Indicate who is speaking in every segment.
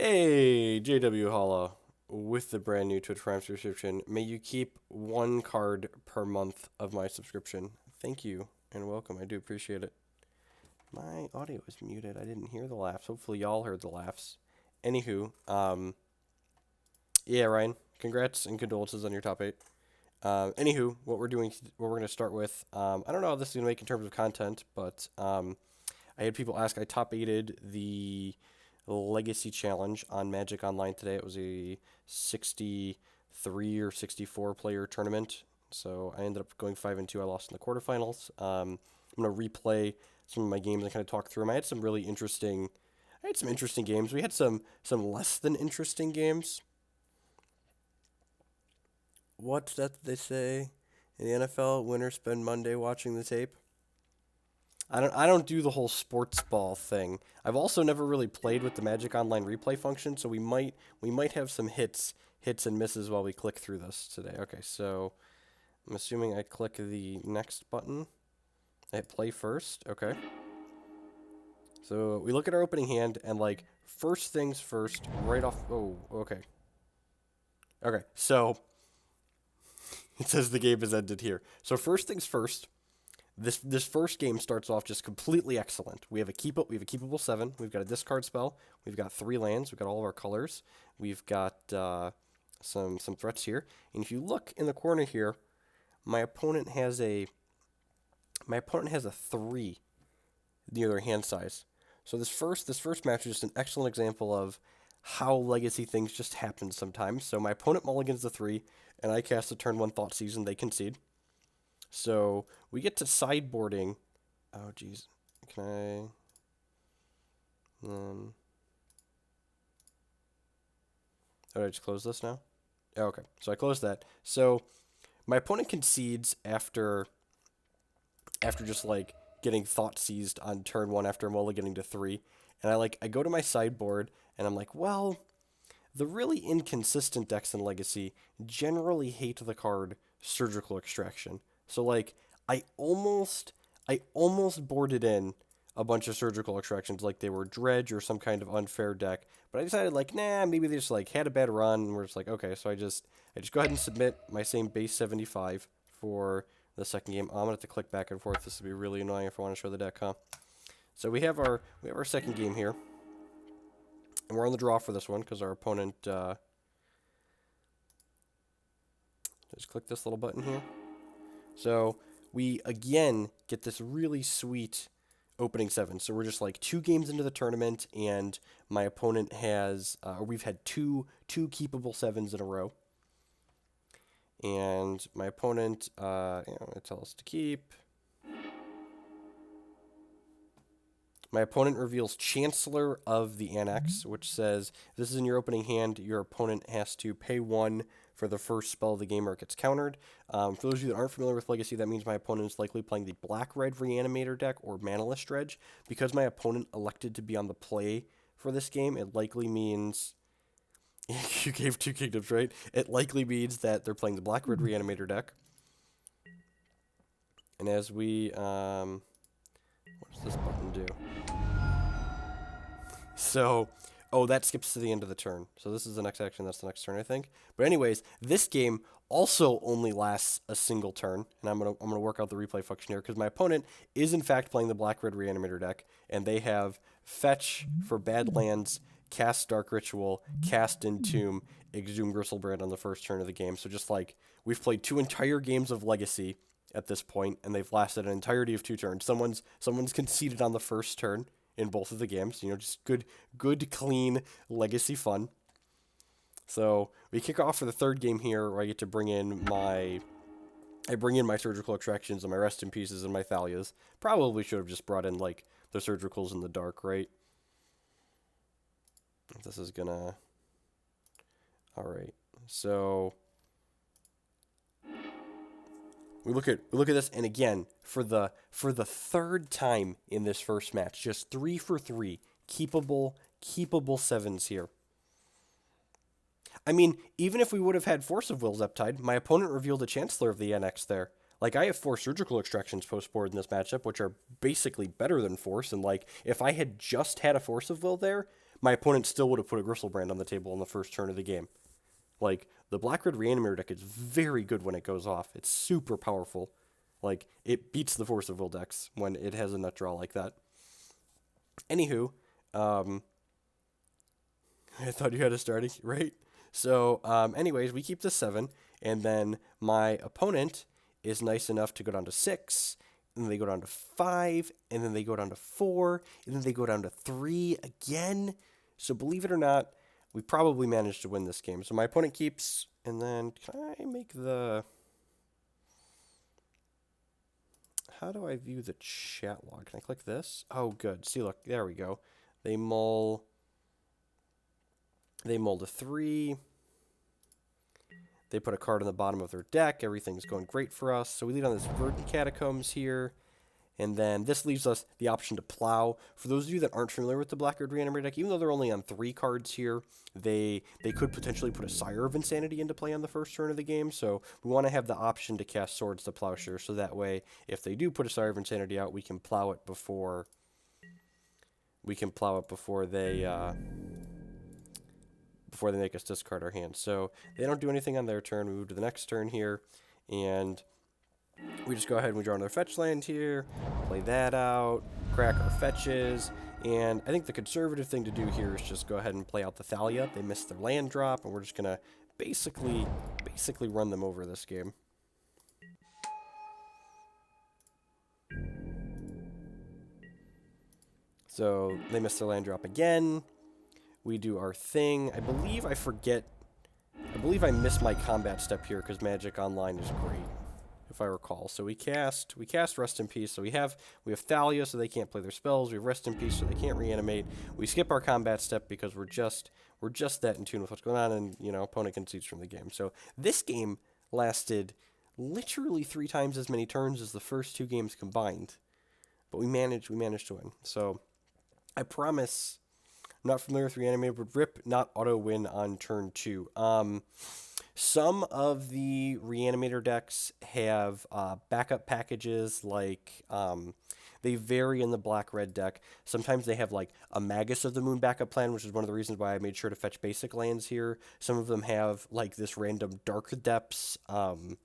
Speaker 1: Hey, JW Holla, with the brand new Twitch Prime subscription. May you keep one card per month of my subscription. Thank you and welcome. I do appreciate it. My audio is muted. I didn't hear the laughs. Hopefully y'all heard the laughs. Anywho, yeah, Ryan, congrats and condolences on your top 8. Anywho, what we're going to start with, I don't know how this is going to make in terms of content, but I had people ask, I top 8'd the Legacy Challenge on Magic Online today. It was a 63 or 64 player tournament. So I ended up going 5-2. I lost in the quarterfinals. I'm gonna replay some of my games and kind of talk through them. I had some interesting games. We had some less than interesting games. What's that they say in the NFL? Winners spend Monday watching the tape. I don't do the whole sports ball thing. I've also never really played with the Magic Online replay function, so we might have some hits and misses while we click through this today. Okay, so I'm assuming I click the next button. I hit play first. Okay. So we look at our opening hand and like first things first, right off. Oh, okay. Okay, so it says the game is ended here. So first things first. This first game starts off just completely excellent. We have a keepable 7. We've got a discard spell. We've got 3 lands. We've got all of our colors. We've got some threats here. And if you look in the corner here, my opponent has a 3 near their hand size. So this first match is just an excellent example of how legacy things just happen sometimes. So my opponent mulligans the 3, and I cast a turn 1 Thoughtseize, and they concede. So we get to sideboarding. Oh, geez. Can I? Did I just close this now? Oh, okay. So I closed that. So my opponent concedes after just like getting Thoughtseized on turn 1 after mulliganing to 3. And I go to my sideboard and I'm like, well, the really inconsistent decks in Legacy generally hate the card Surgical Extraction. So like I almost boarded in a bunch of Surgical Extractions like they were Dredge or some kind of unfair deck, but I decided like nah, maybe they just like had a bad run and we're just like okay, so I just go ahead and submit my same base 75 for the second game. I'm gonna have to click back and forth. This will be really annoying if I want to show the deck, huh? So we have our second game here, and we're on the draw for this one because our opponent just click this little button here. So we again get this really sweet opening 7. So we're just like 2 games into the tournament, and my opponent has, or we've had two keepable 7s in a row. And my opponent, it tells us to keep. My opponent reveals Chancellor of the Annex, which says, if this is in your opening hand, your opponent has to pay 1 for the first spell of the game or it gets countered. For those of you that aren't familiar with Legacy, that means my opponent is likely playing the Black-Red Reanimator deck or Manaless Dredge. Because my opponent elected to be on the play for this game, it likely means... you gave 2 kingdoms, right? It likely means that they're playing the Black-Red Reanimator deck. And as we... what does this button do? So... oh, that skips to the end of the turn. So this is the next action. That's the next turn, I think. But anyways, this game also only lasts a single turn, and I'm gonna work out the replay function here because my opponent is in fact playing the Black-Red Reanimator deck, and they have Fetch for bad lands, Cast Dark Ritual, Cast Entomb, Exhume Gristlebrand on the first turn of the game. So just like we've played 2 entire games of Legacy at this point, and they've lasted an entirety of 2 turns. Someone's conceded on the first turn in both of the games. You know, just good, clean Legacy fun. So we kick off for the third game here, where I get to bring in my Surgical Extractions and my Rest in Pieces and my Thalias. Probably should have just brought in like the Surgicals in the dark, right? This is gonna... Alright, so... We look at this, and again, for the third time in this first match, just 3 for 3, keepable 7s here. I mean, even if we would have had Force of Will Zeptide, my opponent revealed a Chancellor of the Annex there. Like, I have 4 Surgical Extractions post-board in this matchup, which are basically better than Force, and like, if I had just had a Force of Will there, my opponent still would have put a Gristlebrand on the table on the first turn of the game. Like, the Black-Red Reanimator deck is very good when it goes off. It's super powerful. Like, it beats the Force of Will decks when it has a nut draw like that. Anywho, I thought you had a starting, right? So, anyways, we keep the 7, and then my opponent is nice enough to go down to 6, and then they go down to 5, and then they go down to 4, and then they go down to 3 again. So, believe it or not, we probably managed to win this game. So, my opponent keeps, and then can I make the... How do I view the chat log? Can I click this? Oh, good. See, look, there we go. They mull to 3. They put a card on the bottom of their deck. Everything's going great for us. So we lead on this Verdant Catacombs here. And then this leaves us the option to plow. For those of you that aren't familiar with the Black-Red Reanimator deck, even though they're only on 3 cards here, they could potentially put a Sire of Insanity into play on the first turn of the game. So we want to have the option to cast Swords to Plowshares. So that way, if they do put a Sire of Insanity out, we can plow it before they make us discard our hand. So they don't do anything on their turn. We move to the next turn here, and we just go ahead and we draw another fetch land here, play that out, crack our fetches, and I think the conservative thing to do here is just go ahead and play out the Thalia. They missed their land drop, and we're just going to basically run them over this game. So they missed their land drop again. We do our thing. I believe I missed my combat step here because Magic Online is great, if I recall. So we cast Rest in Peace. So we have Thalia, so they can't play their spells. We have Rest in Peace, so they can't reanimate. We skip our combat step because we're just that in tune with what's going on, and opponent concedes from the game. So this game lasted literally 3 times as many turns as the first 2 games combined, but we managed to win. So I promise. I'm not familiar with Reanimator, but RIP not auto-win on turn 2. Some of the Reanimator decks have backup packages, like they vary in the Black-Red deck. Sometimes they have like a Magus of the Moon backup plan, which is one of the reasons why I made sure to fetch basic lands here. Some of them have like this random Dark Depths Vampire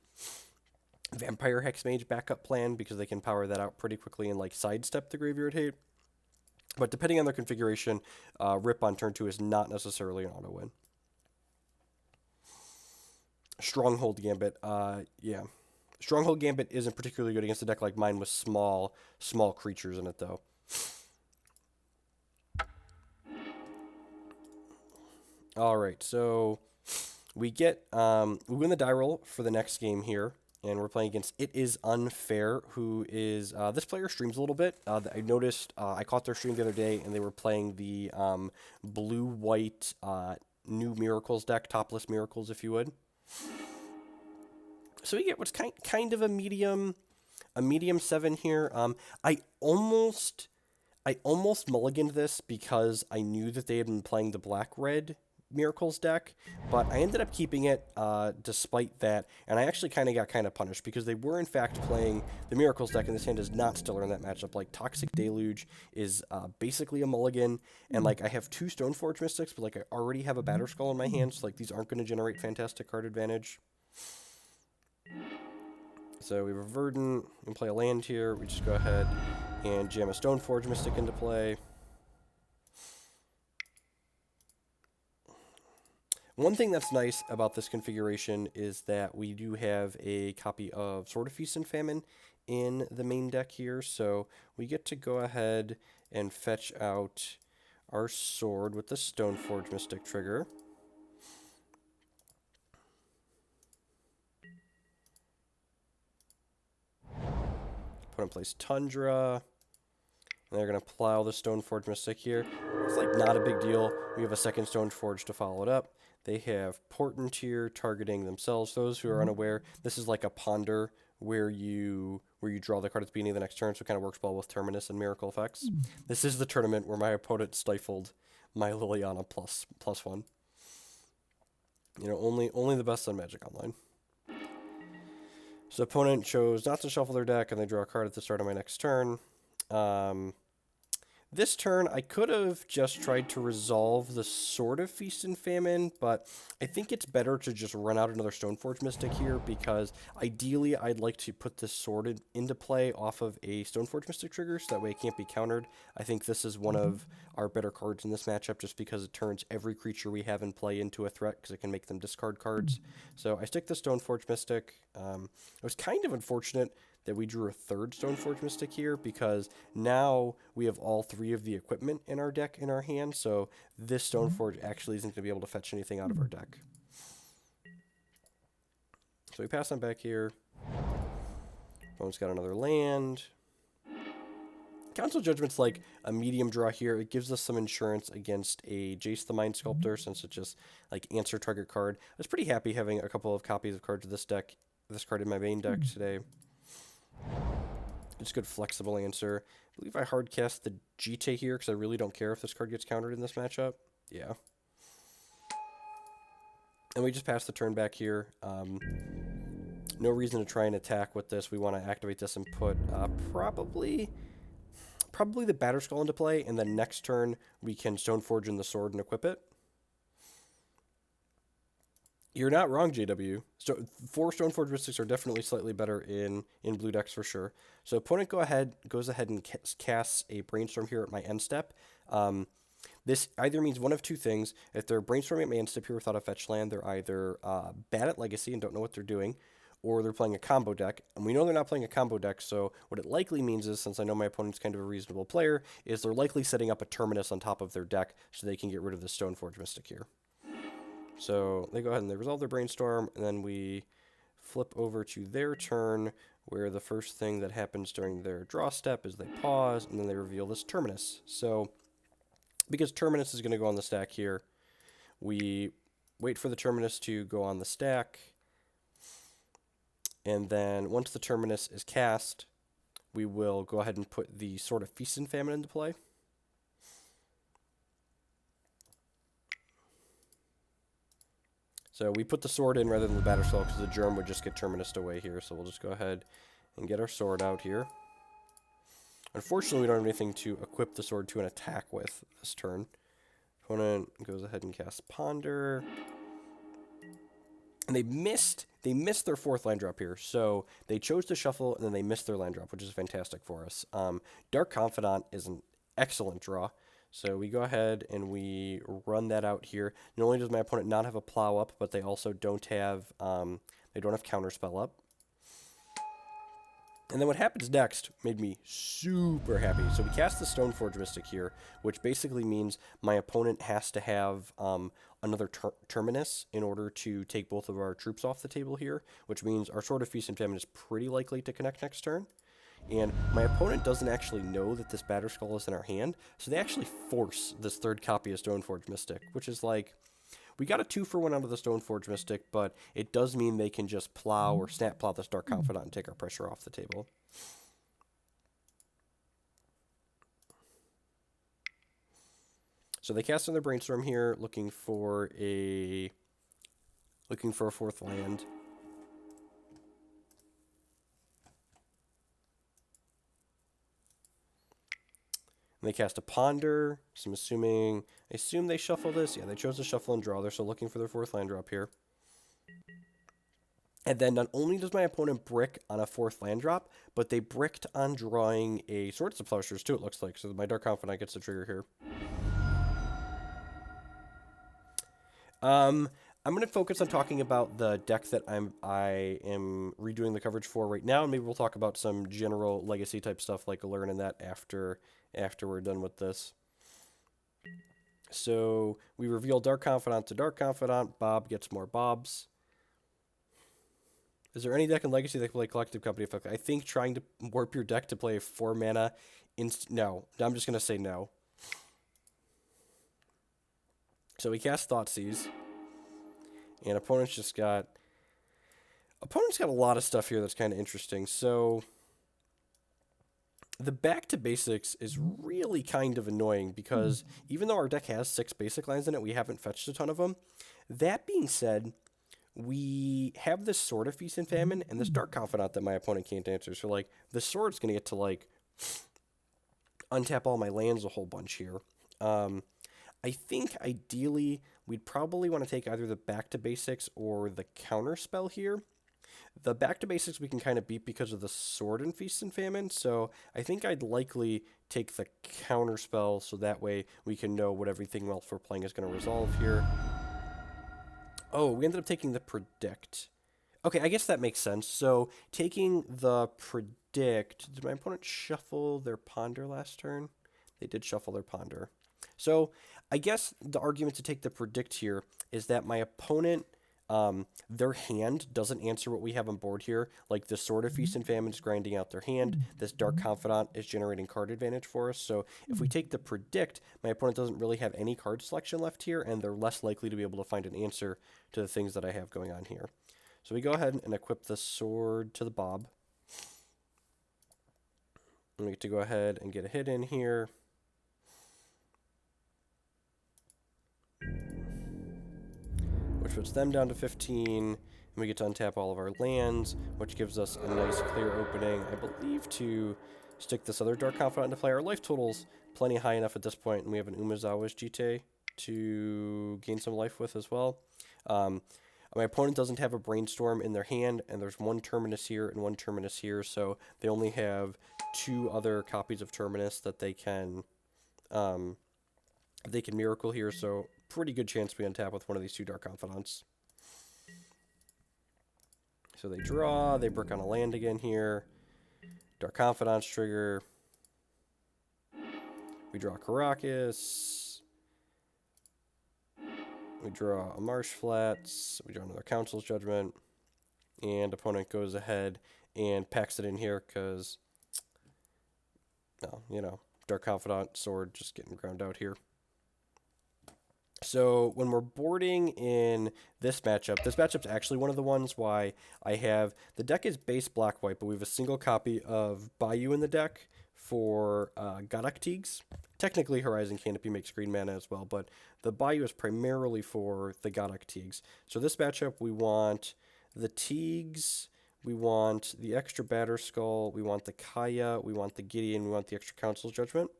Speaker 1: Hexmage backup plan because they can power that out pretty quickly and like sidestep the Graveyard Hate. But depending on their configuration, RIP on turn 2 is not necessarily an auto-win. Stronghold Gambit, yeah. Stronghold Gambit isn't particularly good against a deck like mine with small creatures in it, though. Alright, so we win the die roll for the next game here. And we're playing against It Is Unfair, who is, this player streams a little bit. I noticed, I caught their stream the other day, and they were playing the blue-white New Miracles deck, Topless Miracles, if you would. So we get what's kind of a medium 7 here. I almost mulliganed this because I knew that they had been playing the Black-Red Miracles deck, but I ended up keeping it despite that, and I actually got punished because they were in fact playing the Miracles deck, and this hand is not stellar in that matchup. Like Toxic Deluge is basically a mulligan, and like I have 2 Stoneforge Mystics, but like I already have a Batterskull in my hand, so like these aren't going to generate fantastic card advantage. So we have a Verdant, we can play a land here, we just go ahead and jam a Stoneforge Mystic into play. One thing that's nice about this configuration is that we do have a copy of Sword of Feast and Famine in the main deck here, so we get to go ahead and fetch out our sword with the Stoneforge Mystic trigger. Put in place Tundra. And they're going to plow the Stoneforge Mystic here. It's like not a big deal. We have a second Stoneforge to follow it up. They have Portent here targeting themselves. Those who are unaware, this is like a ponder where you draw the card at the beginning of the next turn, so it kind of works well with Terminus and Miracle effects. This is the tournament where my opponent stifled my Liliana +1. Only the best on Magic Online. So opponent chose not to shuffle their deck, and they draw a card at the start of my next turn. This turn, I could have just tried to resolve the sort of Feast and Famine, but I think it's better to just run out another Stoneforge Mystic here, because ideally I'd like to put this sword into play off of a Stoneforge Mystic trigger, so that way it can't be countered. I think this is one of our better cards in this matchup, just because it turns every creature we have in play into a threat, because it can make them discard cards. So I stick the Stoneforge Mystic. It was kind of unfortunate that we drew a third Stoneforge Mystic here, because now we have all three of the equipment in our deck in our hand, so this Stoneforge actually isn't going to be able to fetch anything out of our deck. So we pass on back here. Opponent's got another land. Council Judgment's like a medium draw here. It gives us some insurance against a Jace the Mind Sculptor, since it's just like answer target card. I was pretty happy having a couple of copies of cards of this card in my main deck today. It's a good flexible answer. I believe I hardcast the Jitte here because I really don't care if this card gets countered in this matchup. Yeah. And we just pass the turn back here. No reason to try and attack with this. We want to activate this and put probably the Batterskull into play, and then next turn we can Stoneforge in the sword and equip it. You're not wrong, JW. So 4 Stoneforge Mystics are definitely slightly better in blue decks for sure. So opponent goes ahead and casts a Brainstorm here at my end step. This either means one of two things. If they're brainstorming at my end step here without a fetch land, they're either bad at Legacy and don't know what they're doing, or they're playing a combo deck. And we know they're not playing a combo deck, so what it likely means is, since I know my opponent's kind of a reasonable player, is they're likely setting up a Terminus on top of their deck so they can get rid of the Stoneforge Mystic here. So they go ahead and they resolve their Brainstorm, and then we flip over to their turn, where the first thing that happens during their draw step is they pause, and then they reveal this Terminus. So because Terminus is going to go on the stack here, we wait for the Terminus to go on the stack, and then once the Terminus is cast, we will go ahead and put the Sword of Feast and Famine into play. So we put the sword in rather than the Batterskull because the germ would just get Terminused away here. So we'll just go ahead and get our sword out here. Unfortunately, we don't have anything to equip the sword to an attack with this turn. Opponent goes ahead and casts Ponder. And they missed their 4th land drop here. So they chose to shuffle, and then they missed their land drop, which is fantastic for us. Dark Confidant is an excellent draw. So we go ahead and we run that out here. Not only does my opponent not have a plow up, but they also don't have counterspell up. And then what happens next made me super happy. So we cast the Stoneforge Mystic here, which basically means my opponent has to have another Terminus in order to take both of our troops off the table here, which means our Sword of Feast and Famine is pretty likely to connect next turn. And my opponent doesn't actually know that this Batterskull is in our hand, so they actually force this 3rd copy of Stoneforge Mystic, which is like, we got a 2-for-1 out of the Stoneforge Mystic, but it does mean they can just plow or snap plow this Dark Confidant and take our pressure off the table. So they cast on their Brainstorm here, looking for a 4th land. And they cast a Ponder, so I assume they shuffle this. Yeah, they chose to shuffle and draw. They're still looking for their 4th land drop here. And then not only does my opponent brick on a 4th land drop, but they bricked on drawing a Swords to Plowshares too, it looks like. So my Dark Confidant gets the trigger here. I'm going to focus on talking about the deck that I am redoing the coverage for right now, and maybe we'll talk about some general legacy type stuff like Allure and that after we're done with this. So we reveal Dark Confidant to Dark Confidant. Bob gets more Bobs. Is there any deck in Legacy that can play Collective Company effect? I think trying to warp your deck to play 4 mana... No. I'm just going to say no. So we cast Thoughtseize. And opponent's got a lot of stuff here that's kind of interesting. So the back to basics is really kind of annoying because even though our deck has 6 basic lands in it, we haven't fetched a ton of them. That being said, we have this Sword of Feast and Famine and this Dark Confidant that my opponent can't answer. So, like, the Sword's going to get to, like, untap all my lands a whole bunch here. I think ideally we'd probably want to take either the Back to Basics or the Counter Spell here. The Back to Basics we can kind of beat because of the Sword and Feast and Famine, so I think I'd likely take the Counter Spell so that way we can know what everything else we're playing is going to resolve here. Oh, we ended up taking the Predict. Okay, I guess that makes sense. So taking the Predict, did my opponent shuffle their Ponder last turn? They did shuffle their Ponder. So I guess the argument to take the Predict here is that my opponent, their hand doesn't answer what we have on board here. Like the Sword of Feast and Famine is grinding out their hand. This Dark Confidant is generating card advantage for us. So if we take the Predict, my opponent doesn't really have any card selection left here, and they're less likely to be able to find an answer to the things that I have going on here. So we go ahead and equip the sword to the Bob. And we get to go ahead and get a hit in here. Which puts them down to 15. And we get to untap all of our lands, which gives us a nice clear opening, I believe, to stick this other Dark Confidant into play. Our life total's plenty high enough at this point, and we have an Umezawa's Jitte to gain some life with as well. My opponent doesn't have a Brainstorm in their hand, and there's one Terminus here and one Terminus here, so they only have 2 other copies of Terminus that they can Miracle here, so pretty good chance we untap with one of these 2 Dark Confidants. So they draw, they brick on a land again here. Dark Confidants trigger. We draw Karakas. We draw a Marsh Flats, we draw another Council's Judgment, and opponent goes ahead and packs it in here because, Dark Confidant, Sword just getting ground out here. So when we're boarding in this matchup's actually one of the ones why I have, the deck is base black-white, but we have a single copy of Bayou in the deck for Gaddock Teegs. Technically, Horizon Canopy makes green mana as well, but the Bayou is primarily for the Gaddock Teegs. So this matchup, we want the Teegs, we want the extra Batterskull, we want the Kaya, we want the Gideon, we want the extra Council's Judgment.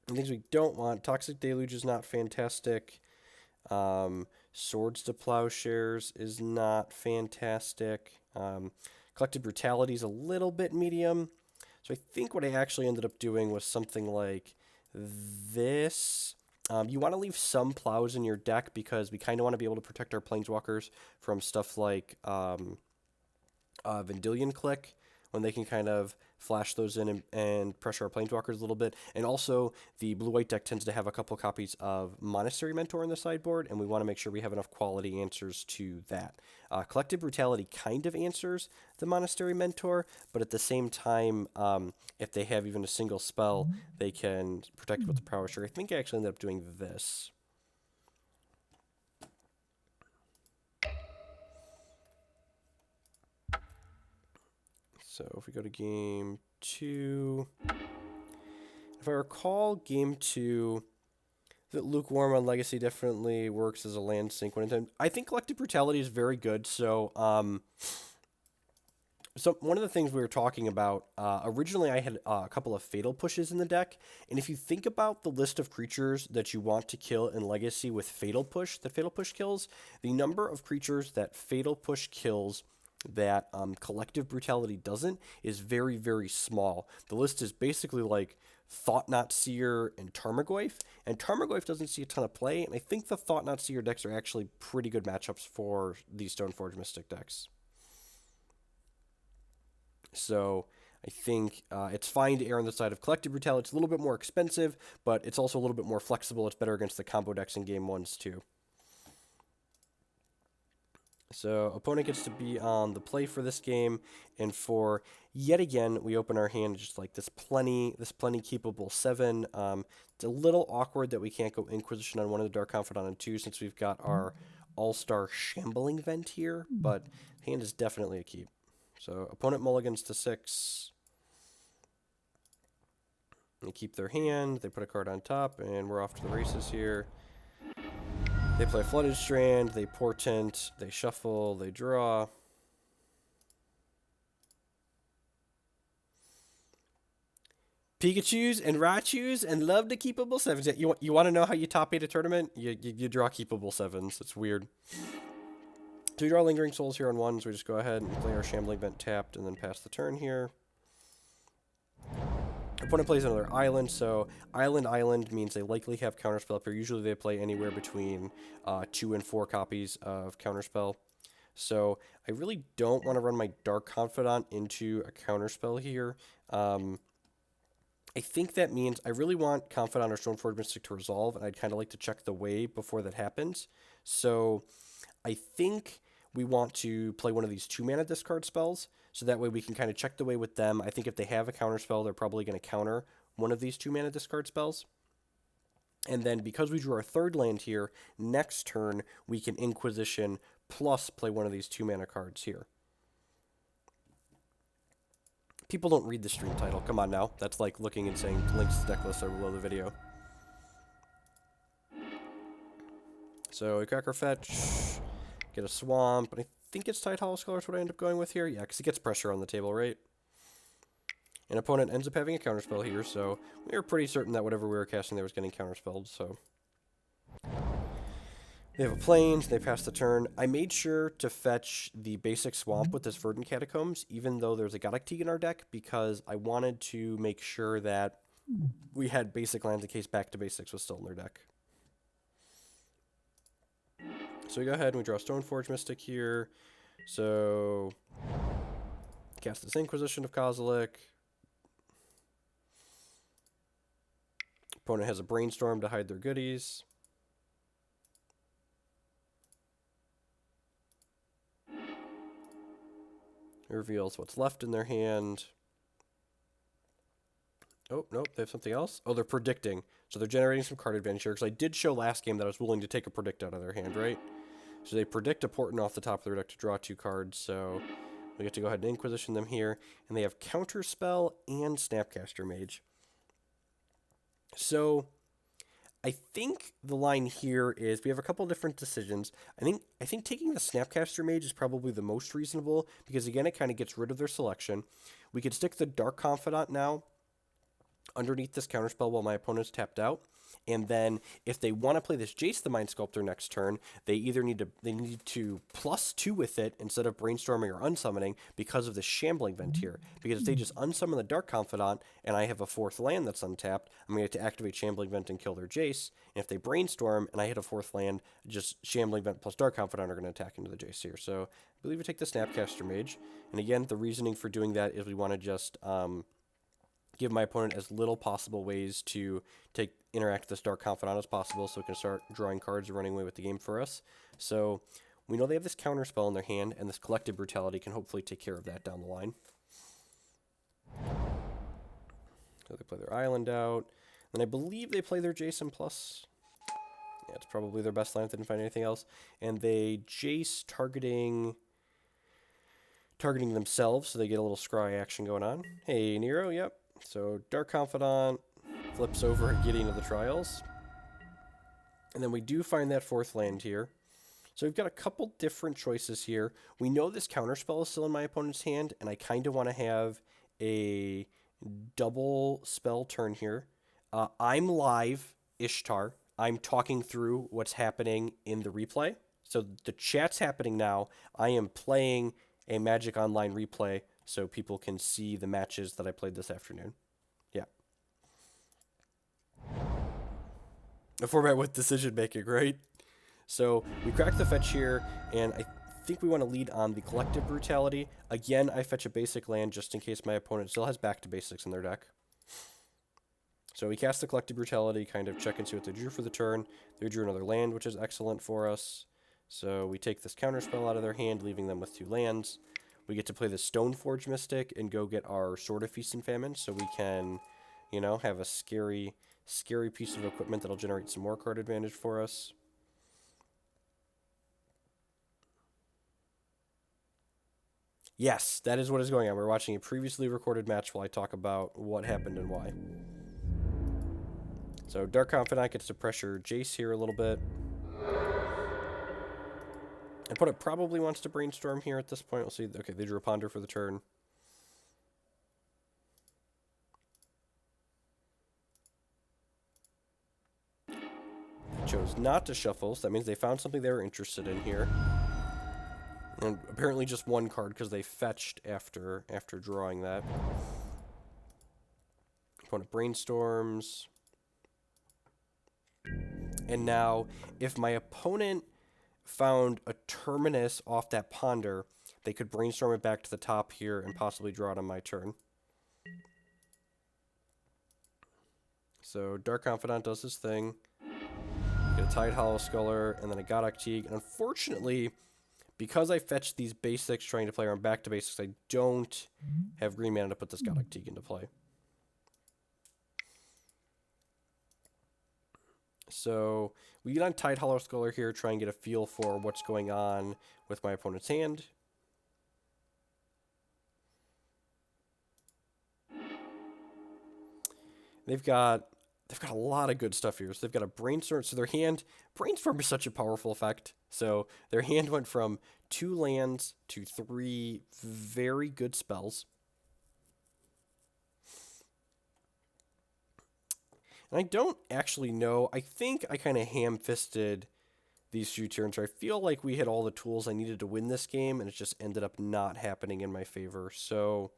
Speaker 1: And things we don't want, Toxic Deluge is not fantastic. Swords to Plowshares is not fantastic. Collective Brutality is a little bit medium. So I think what I actually ended up doing was something like this. You want to leave some plows in your deck because we kind of want to be able to protect our planeswalkers from stuff like Vendilion Click, when they can kind of flash those in and pressure our planeswalkers a little bit. And also, the blue-white deck tends to have a couple copies of Monastery Mentor in the sideboard, and we want to make sure we have enough quality answers to that. Collective Brutality kind of answers the Monastery Mentor, but at the same time, if they have even a single spell, they can protect it with the Plowshare. I think I actually ended up doing this. So if we go to game 2, if I recall, game 2, that Lukewarm on Legacy definitely works as a land sink when time. I think Collective Brutality is very good. So, one of the things we were talking about, originally I had a couple of Fatal Pushes in the deck, and if you think about the list of creatures that you want to kill in Legacy with Fatal Push, that Fatal Push kills, the number of creatures that Fatal Push kills that Collective Brutality doesn't is very, very small. The list is basically like Thought-Knot Seer and Tarmogoyf, and Tarmogoyf doesn't see a ton of play, and I think the Thought-Knot Seer decks are actually pretty good matchups for these Stoneforge Mystic decks. So I think it's fine to err on the side of Collective Brutality. It's a little bit more expensive, but it's also a little bit more flexible. It's better against the combo decks in game 1s too. So opponent gets to be on the play for this game, and for yet again we open our hand just like this plenty keepable 7. It's a little awkward that we can't go Inquisition on one of the Dark Confidant on 2 since we've got our all-star Shambling Vent here, but hand is definitely a keep. So opponent mulligans to 6. They keep their hand, they put a card on top, and we're off to the races here. They play Flooded Strand, they Portent, they shuffle, they draw. Pikachus and Raichus and love the keepable 7s. Yeah, you want to know how you top 8 a tournament? You draw keepable 7s. It's weird. So we draw Lingering Souls here on 1, so we just go ahead and play our Shambling Vent tapped and then pass the turn here. Opponent plays another island, so island means they likely have Counterspell up here. Usually they play anywhere between 2 and 4 copies of Counterspell. So I really don't want to run my Dark Confidant into a Counterspell here. I think that means I really want Confidant or Stoneforge Mystic to resolve, and I'd kind of like to check the way before that happens. So I think we want to play one of these 2-mana discard spells, so that way we can kind of check the way with them. I think if they have a counter spell, they're probably going to counter one of these 2-mana discard spells. And then because we drew our 3rd land here, next turn we can Inquisition plus play one of these 2-mana cards here. People don't read the stream title. Come on now. That's like looking and saying links to deck lists are below the video. So we crack our fetch, get a swamp, and I think it's Tidehollow Sculler is what I end up going with here. Yeah, because it gets pressure on the table, right? An opponent ends up having a counterspell here, so we were pretty certain that whatever we were casting there was getting counterspelled, so. They have a plains, they pass the turn. I made sure to fetch the basic swamp with this Verdant Catacombs, even though there's a Gaddock Teeg in our deck, because I wanted to make sure that we had basic lands in case Back to Basics was still in their deck. So we go ahead and we draw Stoneforge Mystic here. So cast this Inquisition of Kozilek. Opponent has a Brainstorm to hide their goodies. It reveals what's left in their hand. Oh, nope, they have something else. Oh, they're predicting. So they're generating some card advantage here, because I did show last game that I was willing to take a predict out of their hand, right? So they predict a Portent off the top of their deck to draw 2 cards, so we get to go ahead and Inquisition them here. And they have Counterspell and Snapcaster Mage. So I think the line here is we have a couple different decisions. I think taking the Snapcaster Mage is probably the most reasonable, because again, it kind of gets rid of their selection. We could stick the Dark Confidant now underneath this counterspell while my opponent's tapped out. And then if they want to play this Jace the Mind Sculptor next turn, they need to +2 with it instead of brainstorming or unsummoning because of the Shambling Vent here. Because if they just unsummon the Dark Confidant and I have a 4th land that's untapped, I'm going to activate Shambling Vent and kill their Jace. And if they brainstorm and I hit a 4th land, just Shambling Vent plus Dark Confidant are going to attack into the Jace here. So I believe we take the Snapcaster Mage. And again, the reasoning for doing that is we want to just give my opponent as little possible ways to interact with this Dark Confidant as possible, so it can start drawing cards and running away with the game for us. So we know they have this counter spell in their hand, and this Collective Brutality can hopefully take care of that down the line. So they play their island out, and I believe they play their Jason plus. Yeah, it's probably their best line if they didn't find anything else. And they Jace targeting themselves, so they get a little scry action going on. Hey, Nero, yep. So Dark Confidant flips over Gideon of the Trials. And then we do find that 4th land here. So we've got a couple different choices here. We know this counterspell is still in my opponent's hand, and I kind of want to have a double spell turn here. I'm live, Ishtar. I'm talking through what's happening in the replay. So the chat's happening now. I am playing a Magic Online replay so people can see the matches that I played this afternoon. Yeah. A format with decision making, right? So we crack the fetch here, and I think we want to lead on the Collective Brutality. Again, I fetch a basic land just in case my opponent still has Back to Basics in their deck. So we cast the Collective Brutality, kind of check and see what they drew for the turn. They drew another land, which is excellent for us. So we take this counterspell out of their hand, leaving them with 2 lands. We get to play the Stoneforge Mystic and go get our Sword of Feast and Famine, so we can, you know, have a scary piece of equipment that'll generate some more card advantage for us. Yes, that is what is going on. We're watching a previously recorded match while I talk about what happened and why. So Dark Confidant gets to pressure Jace here a little bit. Opponent probably wants to brainstorm here at this point. We'll see. Okay, they drew a Ponder for the turn. chose not to shuffle, so that means they found something they were interested in here. And apparently just one card because they fetched after drawing that. Opponent brainstorms. And now, if my opponent found a terminus off that ponder, they could brainstorm it back to the top here and possibly draw it on my turn. So Dark Confidant does his thing. Get a Tidehollow Sculler and then a Gaddock Teeg. And unfortunately, because I fetched these basics trying to play around back to basics, I don't have green mana to put this Gaddock Teeg into play. So we get on Tidehollow Sculler here, try and get a feel for what's going on with my opponent's hand. They've got a lot of good stuff here. So they've got a Brainstorm. So their hand, Brainstorm is such a powerful effect. So their hand went from 2 lands to 3 very good spells. And I don't actually know. I think I kind of ham-fisted these few turns. I feel like we had all the tools I needed to win this game, and it just ended up not happening in my favor. So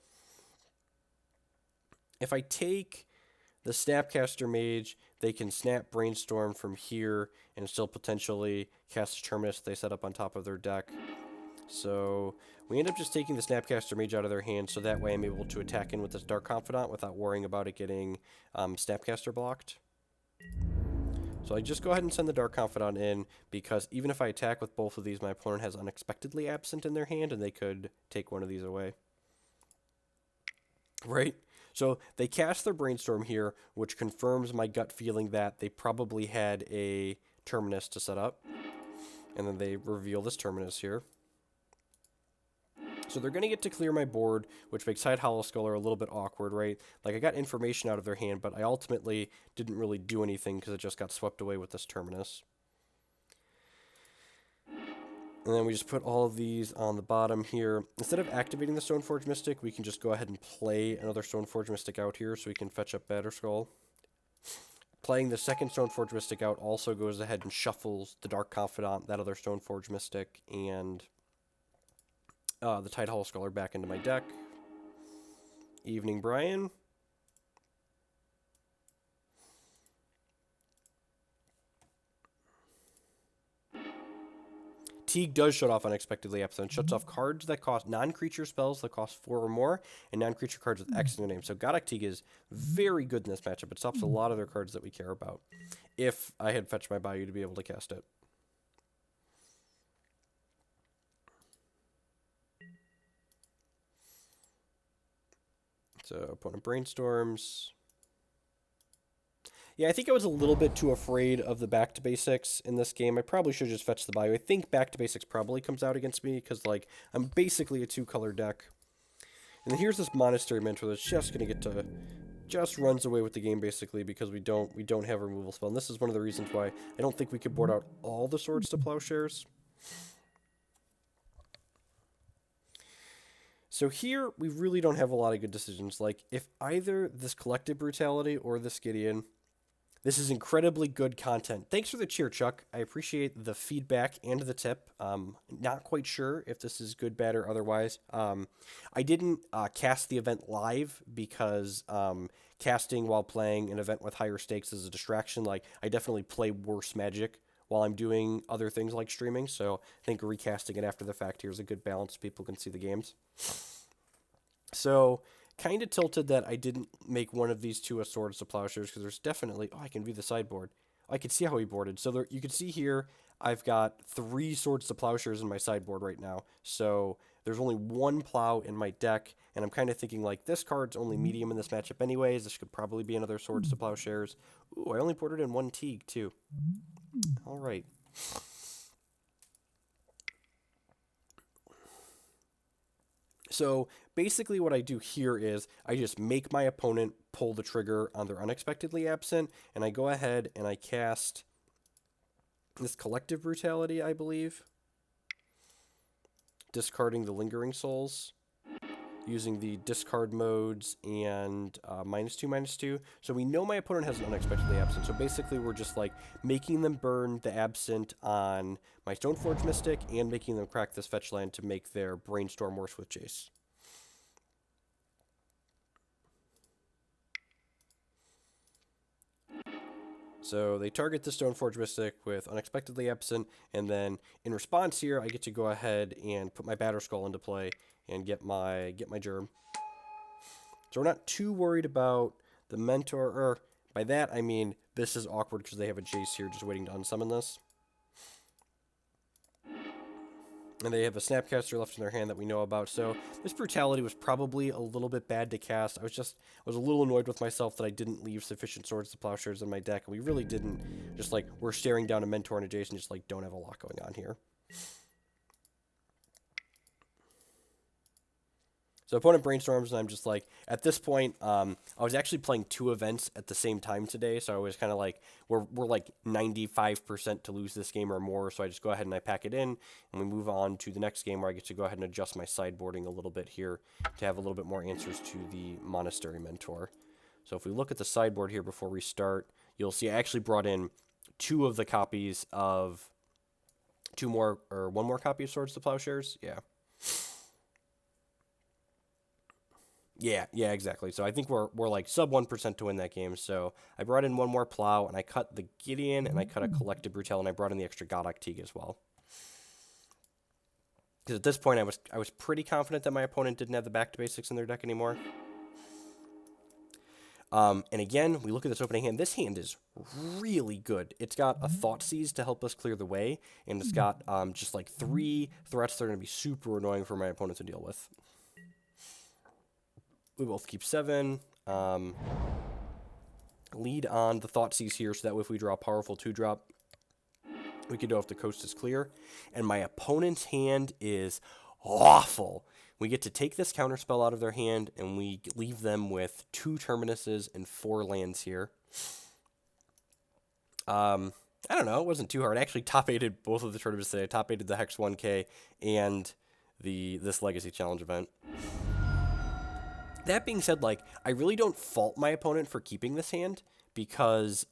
Speaker 1: if I take the Snapcaster Mage, they can snap Brainstorm from here and still potentially cast a Terminus they set up on top of their deck. So we end up just taking the Snapcaster Mage out of their hand, so that way I'm able to attack in with this Dark Confidant without worrying about it getting Snapcaster blocked. So I just go ahead and send the Dark Confidant in, because even if I attack with both of these, my opponent has Unexpectedly Absent in their hand, and they could take one of these away. Right? So they cast their Brainstorm here, which confirms my gut feeling that they probably had a Terminus to set up. And then they reveal this Terminus here. So they're going to get to clear my board, which makes Tidehollow Sculler a little bit awkward, right? Like, I got information out of their hand, but I ultimately didn't really do anything because it just got swept away with this Terminus. And then we just put all of these on the bottom here. Instead of activating the Stoneforge Mystic, we can just go ahead and play another Stoneforge Mystic out here so we can fetch up Batterskull. Playing the second Stoneforge Mystic out also goes ahead and shuffles the Dark Confidant, that other Stoneforge Mystic, and the Tidehollow Sculler back into my deck. Evening, Brian. Teeg does shut off Unexpectedly Absent. Shuts off cards that cost non-creature spells that cost 4 or more, and non-creature cards with X in their name. So Gaddock Teeg is very good in this matchup. It stops a lot of their cards that we care about, if I had fetched my Bayou to be able to cast it. So opponent brainstorms. Yeah, I think I was a little bit too afraid of the back to basics in this game. I probably should have just fetched the Bayou. I think back to basics probably comes out against me because, like, I'm basically a 2-color deck. And then here's this Monastery Mentor that's just going to get to... just runs away with the game, basically, because we don't have a removal spell. And this is one of the reasons why I don't think we could board out all the Swords to Plowshares. So here, we really don't have a lot of good decisions. Like, if either this Collective Brutality or this Gideon... This is incredibly good content. Thanks for the cheer, Chuck. I appreciate the feedback and the tip. Not quite sure if this is good, bad, or otherwise. I didn't cast the event live because casting while playing an event with higher stakes is a distraction. Like, I definitely play worse Magic while I'm doing other things like streaming. So I think recasting it after the fact here is a good balance so people can see the games. So... kind of tilted that I didn't make one of these two a Swords to Plowshares because there's definitely... Oh, I can view the sideboard. I can see how he boarded. So there, you can see here I've got 3 Swords to Plowshares in my sideboard right now. So there's only 1 Plow in my deck, and I'm kind of thinking, like, this card's only medium in this matchup anyways. This could probably be another Swords to Plowshares. Ooh, I only boarded in 1 Teeg, too. All right. So basically what I do here is I just make my opponent pull the trigger on their Unexpectedly Absent, and I go ahead and I cast this Collective Brutality, I believe, discarding the Lingering Souls. using the discard modes and -2/-2. So we know my opponent has an unexpectedly absent. So basically we're just like making them burn the absent on my Stoneforge Mystic and making them crack this fetch land to make their Brainstorm worse with Jace. So they target the Stoneforge Mystic with Unexpectedly Absent, and then in response here, I get to go ahead and put my Batterskull into play and get my germ. So we're not too worried about the Mentor, or by that I mean this is awkward because they have a Jace here just waiting to unsummon this. And they have a Snapcaster left in their hand that we know about. So this Brutality was probably a little bit bad to cast. I was a little annoyed with myself that I didn't leave sufficient Swords to Plowshares in my deck. And we really didn't. Just like, we're staring down a Mentor and a Jason, just like don't have a lot going on here. So opponent brainstorms, and I'm just like, at this point, I was actually playing 2 events at the same time today, so I was kind of like, we're like 95% to lose this game or more, so I just go ahead and I pack it in, and we move on to the next game where I get to go ahead and adjust my sideboarding a little bit here to have a little bit more answers to the Monastery Mentor. So if we look at the sideboard here before we start, you'll see I actually brought in 2 of the copies of, 1 more copy of Swords to Plowshares, yeah. Yeah, exactly. So I think we're like sub 1% to win that game. So I brought in 1 more Plow, and I cut the Gideon, and I cut a Collective Brutality, and I brought in the extra Gaddock Teeg as well. Because at this point, I was pretty confident that my opponent didn't have the back to basics in their deck anymore. And again, we look at this opening hand. This hand is really good. It's got a Thoughtseize to help us clear the way, and it's got just like 3 threats that are going to be super annoying for my opponent to deal with. We both keep 7. Lead on the Thoughtseize here, so that way if we draw a powerful 2-drop, we can know if the coast is clear. And my opponent's hand is awful. We get to take this counterspell out of their hand, and we leave them with 2 Terminuses and 4 lands here. I don't know, it wasn't too hard. I actually top-8'd both of the tournaments today. I top-8'd the Hex 1K and this Legacy Challenge event. That being said, like, I really don't fault my opponent for keeping this hand, because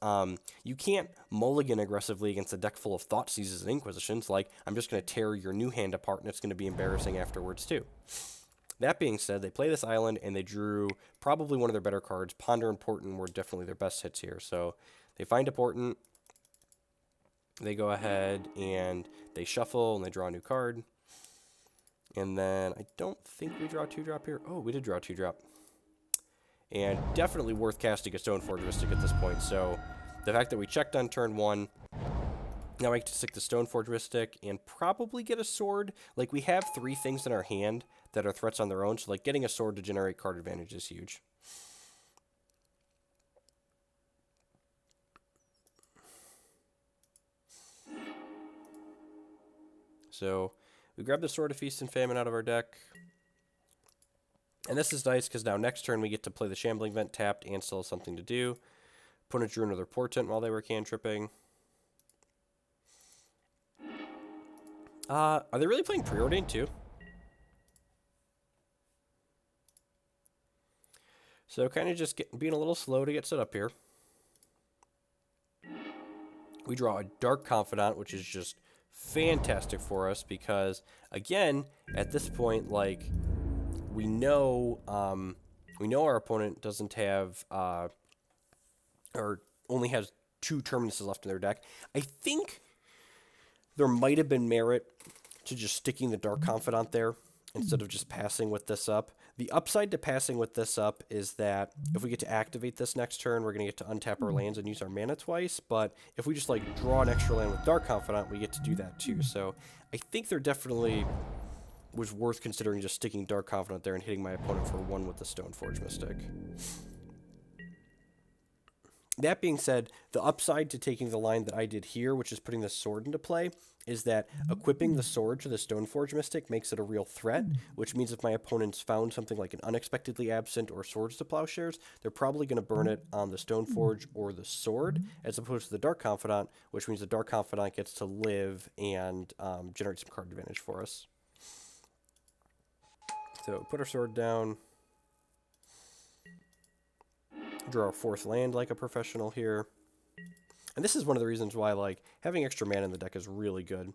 Speaker 1: you can't mulligan aggressively against a deck full of Thoughtseizes and Inquisitions. Like, I'm just going to tear your new hand apart, and it's going to be embarrassing afterwards, too. That being said, they play this island, and they drew probably one of their better cards. Ponder and Portent were definitely their best hits here. So they find a Portent, they go ahead, and they shuffle, and they draw a new card. And then I don't think we draw a 2-drop here. Oh, we did draw a 2-drop. And definitely worth casting a Stoneforge Mystic at this point. So the fact that we checked on turn 1, now I get to stick the Stoneforge Mystic and probably get a sword. Like, we have 3 things in our hand that are threats on their own. So, like, getting a sword to generate card advantage is huge. So we grab the Sword of Feast and Famine out of our deck. And this is nice because now next turn we get to play the Shambling Vent tapped and still have something to do. Opponent drew another Portent while they were cantripping. Are they really playing Preordained too? So kind of just being a little slow to get set up here. We draw a Dark Confidant, which is just fantastic for us because, again, at this point, like, we know our opponent doesn't have, or only has 2 Terminuses left in their deck. I think there might have been merit to just sticking the Dark Confidant there instead of just passing with this up. The upside to passing with this up is that if we get to activate this next turn, we're going to get to untap our lands and use our mana twice. But if we just, like, draw an extra land with Dark Confidant, we get to do that too. So I think there definitely was worth considering just sticking Dark Confidant there and hitting my opponent for 1 with the Stoneforge Mystic. That being said, the upside to taking the line that I did here, which is putting the sword into play, is that equipping the sword to the Stoneforge Mystic makes it a real threat, which means if my opponent's found something like an Unexpectedly Absent or Swords to Plowshares, they're probably going to burn it on the Stoneforge or the sword, as opposed to the Dark Confidant, which means the Dark Confidant gets to live and generate some card advantage for us. So put our sword down. Draw our 4th land like a professional here. And this is one of the reasons why, like, having extra mana in the deck is really good.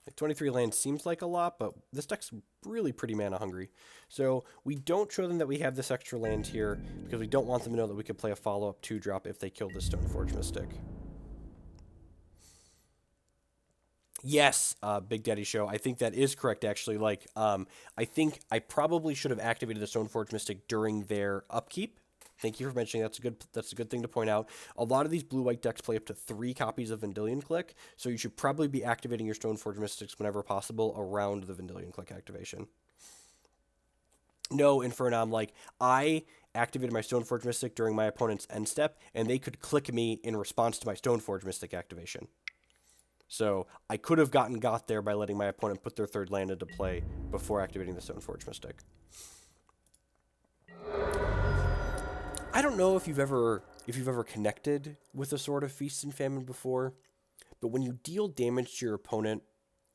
Speaker 1: Like 23 lands seems like a lot, but this deck's really pretty mana hungry. So we don't show them that we have this extra land here because we don't want them to know that we could play a follow-up 2-drop if they kill the Stoneforge Mystic. Yes, Big Daddy Show. I think that is correct, actually. Like, I think I probably should have activated the Stoneforge Mystic during their upkeep. Thank you for mentioning. That's a good thing to point out. A lot of these blue-white decks play up to 3 copies of Vendilion Click, so you should probably be activating your Stoneforge Mystics whenever possible around the Vendilion Click activation. No, Infernum, like, I activated my Stoneforge Mystic during my opponent's end step, and they could click me in response to my Stoneforge Mystic activation. So I could have got there by letting my opponent put their 3rd land into play before activating the Stoneforge Mystic. I don't know if you've ever connected with a Sword of Feast and Famine before, but when you deal damage to your opponent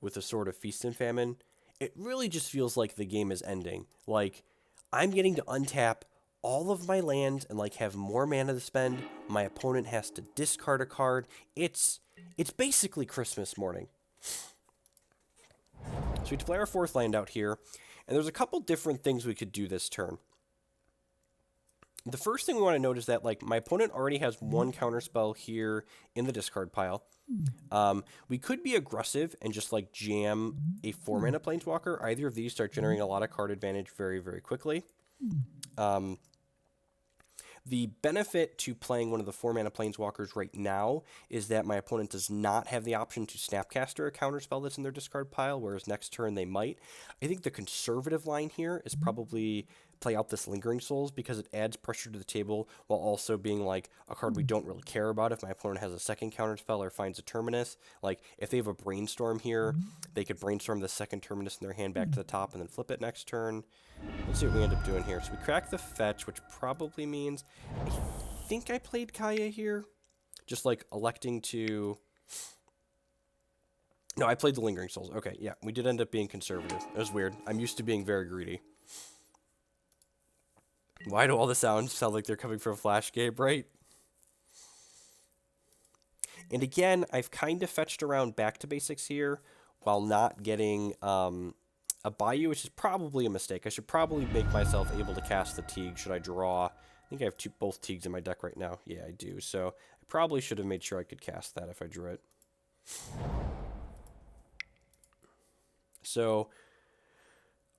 Speaker 1: with a Sword of Feast and Famine, it really just feels like the game is ending. Like, I'm getting to untap all of my lands and, like, have more mana to spend. My opponent has to discard a card. It's basically Christmas morning. So we play our 4th land out here, and there's a couple different things we could do this turn. The first thing we want to note is that, like, my opponent already has 1 counterspell here in the discard pile. We could be aggressive and just, like, jam a 4-mana Planeswalker. Either of these start generating a lot of card advantage very, very quickly. The benefit to playing one of the 4-mana Planeswalkers right now is that my opponent does not have the option to Snapcaster a counterspell that's in their discard pile, whereas next turn they might. I think the conservative line here is probably play out this Lingering Souls because it adds pressure to the table while also being, like, a card we don't really care about if my opponent has a 2nd counterspell or finds a Terminus. Like, if they have a Brainstorm here, they could Brainstorm the 2nd Terminus in their hand back to the top and then flip it next turn. Let's see what we end up doing here. So we crack the fetch, which probably means I think I played Kaya here. Just, like, electing to... No, I played the Lingering Souls. Okay, yeah, we did end up being conservative. It was weird. I'm used to being very greedy. Why do all the sounds sound like they're coming from Flash Gabe, right? And again, I've kind of fetched around back to basics here while not getting a Bayou, which is probably a mistake. I should probably make myself able to cast the Teeg. Should I draw? I think I have both Teegs in my deck right now. Yeah, I do. So I probably should have made sure I could cast that if I drew it. So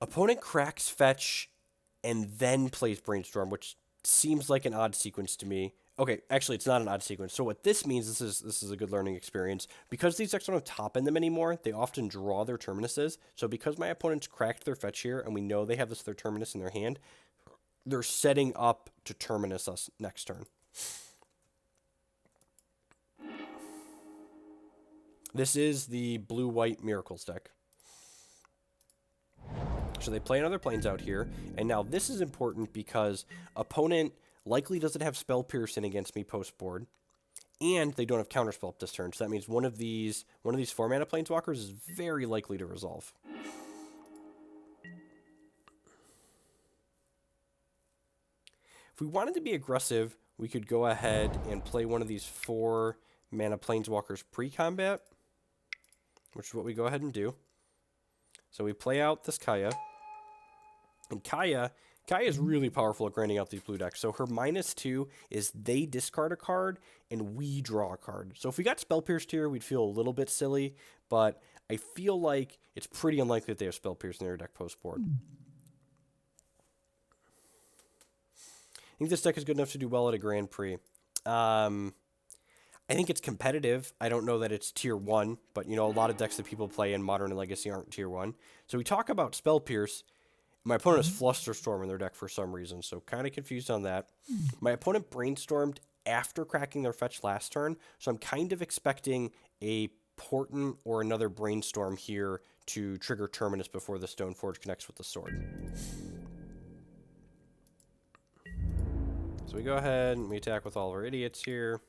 Speaker 1: opponent cracks fetch and then plays Brainstorm, which seems like an odd sequence to me. Okay, actually, it's not an odd sequence. So what this means, this is a good learning experience. Because these decks don't have top in them anymore, they often draw their Terminuses. So because my opponents cracked their fetch here, and we know they have this their Terminus in their hand, they're setting up to Terminus us next turn. This is the blue-white Miracles deck. So they play another Plains out here, and now this is important because opponent likely doesn't have Spell Piercing against me post-board, and they don't have Counterspell up this turn, so that means one of these 4-mana Planeswalkers is very likely to resolve. If we wanted to be aggressive, we could go ahead and play one of these 4-mana Planeswalkers pre-combat, which is what we go ahead and do. So we play out this Kaya. And Kaya is really powerful at grinding out these blue decks. So her -2 is they discard a card and we draw a card. So if we got Spell Pierced here, we'd feel a little bit silly, but I feel like it's pretty unlikely that they have Spell Pierced in their deck post-board. I think this deck is good enough to do well at a Grand Prix. I think it's competitive. I don't know that it's tier 1, but, you know, a lot of decks that people play in Modern and Legacy aren't tier 1. So we talk about Spell Pierce. My opponent has Flusterstorm in their deck for some reason, so kind of confused on that. My opponent Brainstormed after cracking their fetch last turn, so I'm kind of expecting a Portent or another Brainstorm here to trigger Terminus before the Stoneforge connects with the sword. So we go ahead and we attack with all of our idiots here.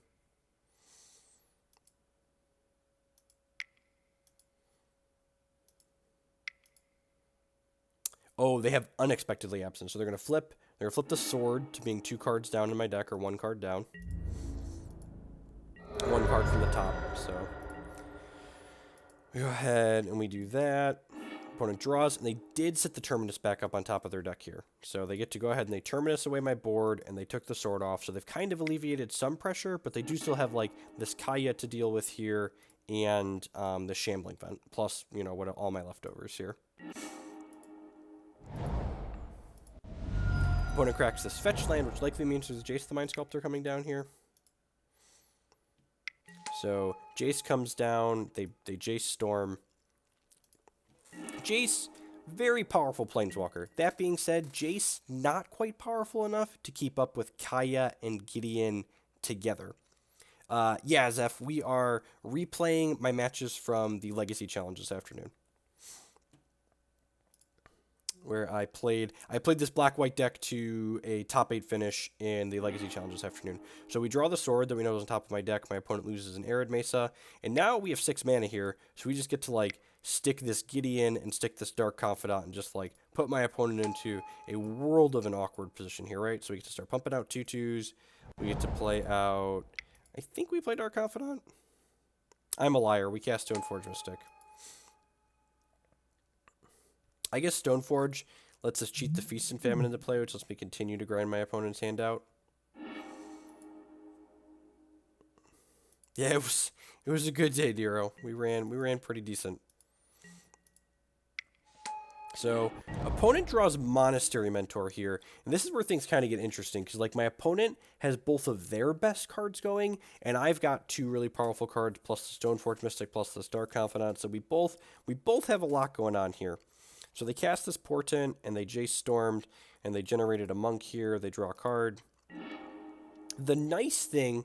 Speaker 1: Oh, they have Unexpectedly Absent. So they're going to flip. They're going to flip the sword to being 2 cards down in my deck, or 1 card down. 1 card from the top. So we go ahead and we do that. Opponent draws, and they did set the Terminus back up on top of their deck here. So they get to go ahead and they Terminus away my board, and they took the sword off. So they've kind of alleviated some pressure, but they do still have, like, this Kaya to deal with here, and the Shambling Vent, plus, you know, what all my leftovers here. Opponent cracks this Fetch Land, which likely means there's Jace the Mind Sculptor coming down here. So Jace comes down, they Jace Storm. Jace, very powerful Planeswalker. That being said, Jace not quite powerful enough to keep up with Kaya and Gideon together. Yeah, Zeph, we are replaying my matches from the Legacy Challenge this afternoon, where I played this black-white deck to a top 8 finish in the Legacy Challenge this afternoon. So we draw the sword that we know is on top of my deck. My opponent loses an Arid Mesa, and now we have 6 mana here, so we just get to, like, stick this Gideon and stick this Dark Confidant and just, like, put my opponent into a world of an awkward position here, right? So we get to start pumping out 2/2s. We get to play out... I think we play Dark Confidant. I'm a liar. We cast Stoneforge Mystic. I guess Stoneforge lets us cheat the Feast and Famine into play, which lets me continue to grind my opponent's hand out. Yeah, it was a good day, Dero. We ran pretty decent. So, opponent draws Monastery Mentor here, and this is where things kind of get interesting, because, like, my opponent has both of their best cards going, and I've got 2 really powerful cards, plus the Stoneforge Mystic, plus this Dark Confidant, so we both have a lot going on here. So they cast this Portent, and they Jace Stormed, and they generated a Monk here, they draw a card. The nice thing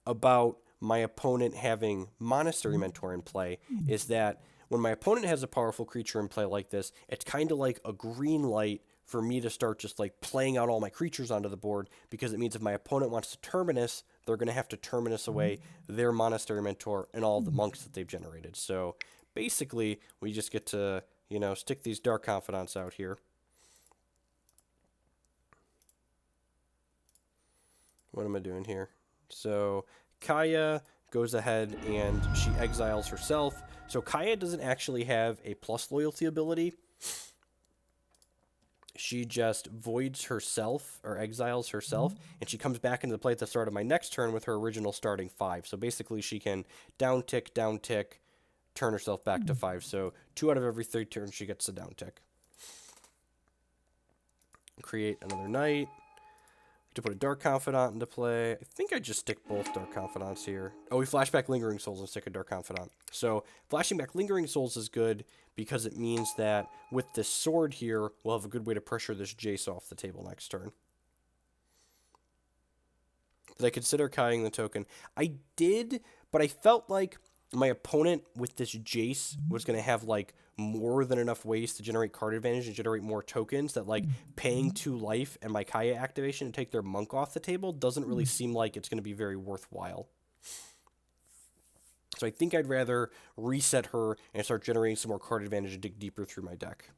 Speaker 1: about my opponent having Monastery Mentor in play is that when my opponent has a powerful creature in play like this, it's kind of like a green light for me to start just, like, playing out all my creatures onto the board, because it means if my opponent wants to Terminus, they're going to have to Terminus away their Monastery Mentor and all the monks that they've generated. So basically, we just get to, you know, stick these Dark Confidants out here. What am I doing here? So Kaya goes ahead and she exiles herself. So Kaya doesn't actually have a plus loyalty ability. She just voids herself, or exiles herself, and she comes back into the play at the start of my next turn with her original starting 5. So basically she can down tick, turn herself back to 5. So 2 out of every 3 turns she gets a down tick. Create another knight. To put a Dark Confidant into play. I think I just stick both Dark Confidants here. Oh, we flash back Lingering Souls and stick a Dark Confidant. So flashing back Lingering Souls is good because it means that with this sword here, we'll have a good way to pressure this Jace off the table next turn. Did I consider Kaiing the token? I did, but I felt like my opponent with this Jace was going to have, like, more than enough ways to generate card advantage and generate more tokens that, like, paying 2 life and my Kaya activation to take their Monk off the table doesn't really seem like it's going to be very worthwhile. So I think I'd rather reset her and start generating some more card advantage and dig deeper through my deck.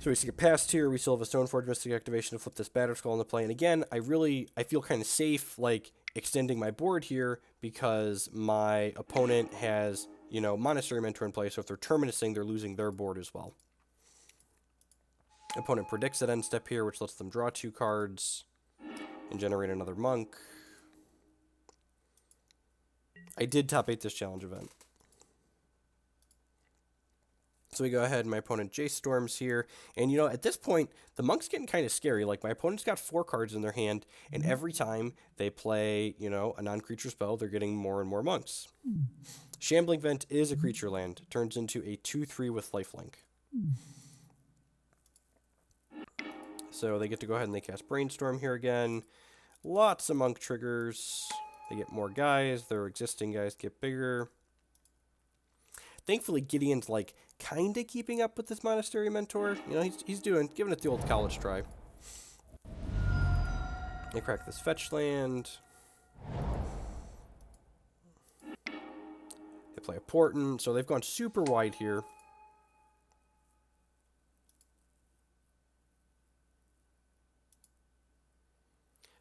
Speaker 1: So we get past here, we still have a Stoneforge Mystic activation to flip this Batterskull into play. And again, I feel kind of safe, like, extending my board here because my opponent has, you know, Monastery Mentor in play. So if they're Terminusing, they're losing their board as well. Opponent predicts at end step here, which lets them draw 2 cards and generate another Monk. I did top 8 this challenge event. So we go ahead and my opponent Jace Storms here. And, you know, at this point, the Monk's getting kind of scary. Like, my opponent's got 4 cards in their hand, and every time they play, you know, a non-creature spell, they're getting more and more Monks. Shambling Vent is a creature land. Turns into a 2/3 with lifelink. So they get to go ahead and they cast Brainstorm here again. Lots of Monk triggers. They get more guys. Their existing guys get bigger. Thankfully, Gideon's, like, kind of keeping up with this Monastery Mentor. You know, he's giving it the old college try. They crack this fetch land. They play a Portent. So they've gone super wide here.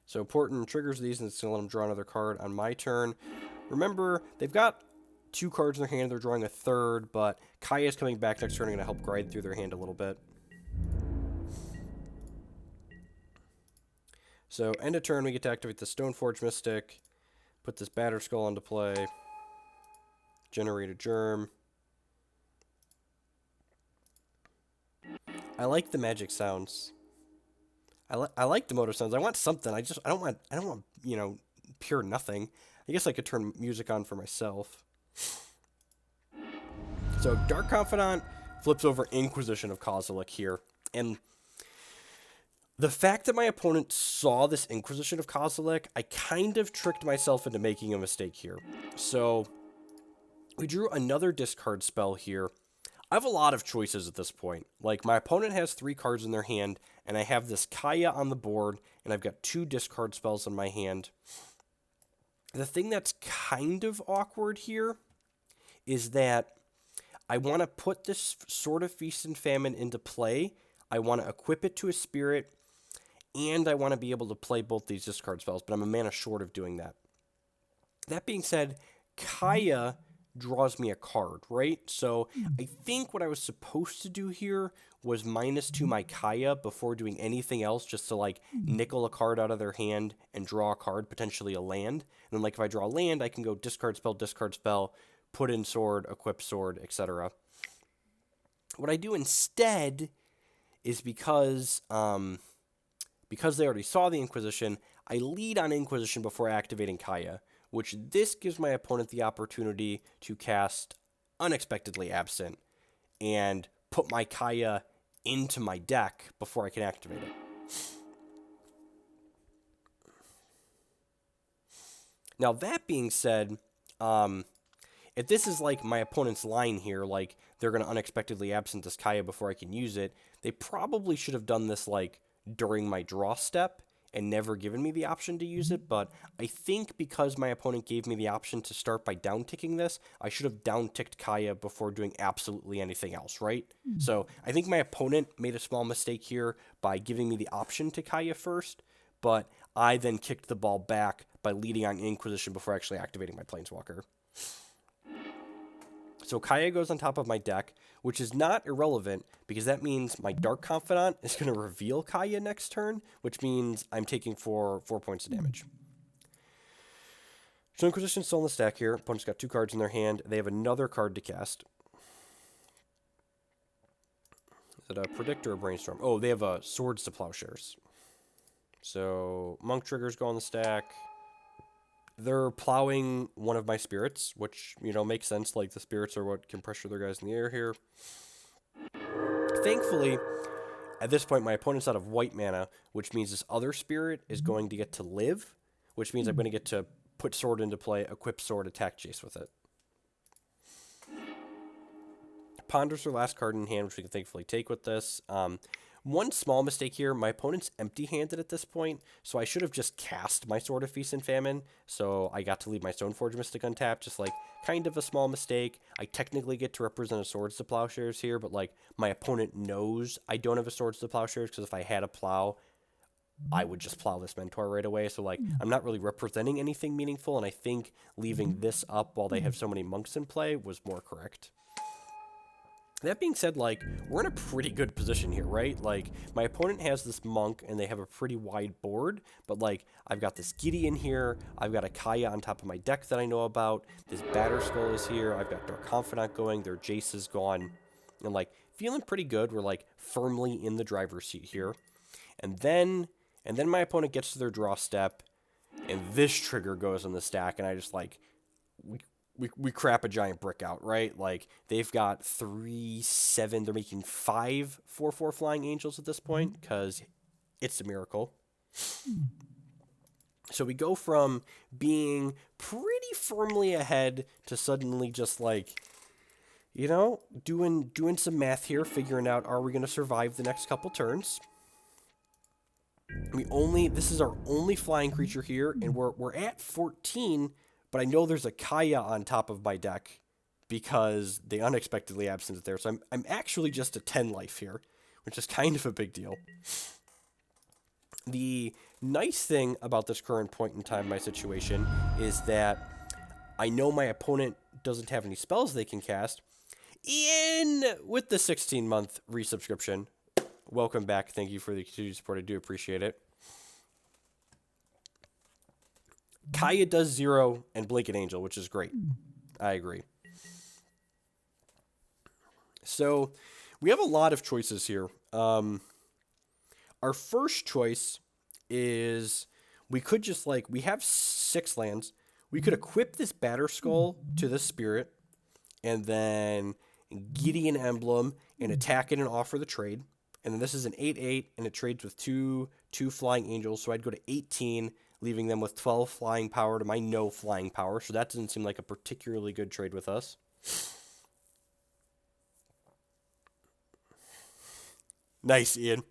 Speaker 1: So Portent triggers these, and it's going to let them draw another card on my turn. Remember, they've got 2 cards in their hand. They're drawing a third, but Kaya's coming back next turn and going to help grind through their hand a little bit. So end of turn, we get to activate the Stoneforge Mystic, put this Batterskull into play, generate a Germ. I like the magic sounds. I like the motor sounds. I want something. I don't want, you know, pure nothing. I guess I could turn music on for myself. So Dark Confidant flips over Inquisition of Kozilek here. And the fact that my opponent saw this Inquisition of Kozilek, I kind of tricked myself into making a mistake here. So we drew another discard spell here. I have a lot of choices at this point. Like, my opponent has 3 cards in their hand, and I have this Kaya on the board, and I've got 2 discard spells in my hand. The thing that's kind of awkward here is that I want to put this Sword of Feast and Famine into play. I want to equip it to a spirit, and I want to be able to play both these discard spells, but I'm a mana short of doing that. That being said, Kaya draws me a card, right? So I think what I was supposed to do here was -2 my Kaya before doing anything else, just to like nickel a card out of their hand and draw a card, potentially a land. And then like if I draw a land, I can go discard spell, put in sword, equip sword, etc. What I do instead is because they already saw the Inquisition, I lead on Inquisition before activating Kaya, which this gives my opponent the opportunity to cast Unexpectedly Absent and put my Kaya into my deck before I can activate it. Now, that being said, if this is like my opponent's line here, like they're going to Unexpectedly Absent this Kaya before I can use it, they probably should have done this like during my draw step and never given me the option to use it, but I think because my opponent gave me the option to start by down-ticking this, I should have down-ticked Kaya before doing absolutely anything else, right? So I think my opponent made a small mistake here by giving me the option to Kaya first, but I then kicked the ball back by leading on Inquisition before actually activating my Planeswalker. So Kaya goes on top of my deck, which is not irrelevant because that means my Dark Confidant is going to reveal Kaya next turn, which means I'm taking 4 points of damage. So Inquisition's still in the stack here. Opponent's got 2 cards in their hand. They have another card to cast. Is it a Predict or a Brainstorm? Oh, they have a Swords to Plowshares. So Monk triggers go on the stack. They're plowing one of my spirits, which, you know, makes sense. Like, the spirits are what can pressure their guys in the air here. Thankfully, at this point, my opponent's out of white mana, which means this other spirit is going to get to live, which means I'm going to get to put sword into play, equip sword, attack Jace with it. Ponders their last card in hand, which we can thankfully take with this. One small mistake here, my opponent's empty-handed at this point, so I should have just cast my Sword of Feast and Famine, so I got to leave my Stoneforge Mystic untapped, just like kind of a small mistake. I technically get to represent a Swords to Plowshares here, but like my opponent knows I don't have a Swords to Plowshares, because if I had a plow, I would just plow this Mentor right away, so like I'm not really representing anything meaningful, and I think leaving this up while they have so many monks in play was more correct. That being said, like, we're in a pretty good position here, right? Like, my opponent has this monk, and they have a pretty wide board, but, like, I've got this Gideon here, I've got a Kaya on top of my deck that I know about, this Batterskull is here, I've got Dark Confidant going, their Jace is gone, and, like, feeling pretty good. We're, like, firmly in the driver's seat here. And then my opponent gets to their draw step, and this trigger goes on the stack, and I just, like, we crap a giant brick out, right? Like, they've got 3/7. They're making 5 4/4 Flying Angels at this point, because it's a miracle. So we go from being pretty firmly ahead to suddenly just, like, you know, doing some math here, figuring out, are we going to survive the next couple turns? This is our only flying creature here, and we're at 14, but I know there's a Kaya on top of my deck because they unexpectedly absent there. So I'm actually just a 10 life here, which is kind of a big deal. The nice thing about this current point in time, my situation, is that I know my opponent doesn't have any spells they can cast. In with the 16-month resubscription. Welcome back. Thank you for the continued support. I do appreciate it. Kaya does 0 and Blinking Angel, which is great. I agree. So we have a lot of choices here. Our first choice is we could just we have 6 lands. We could equip this Batterskull to this spirit and then Gideon Emblem and attack it and offer the trade. And then this is an 8/8 and it trades with two flying angels. So I'd go to 18, leaving them with 12 flying power to my no flying power. So that doesn't seem like a particularly good trade with us. Nice, Ian.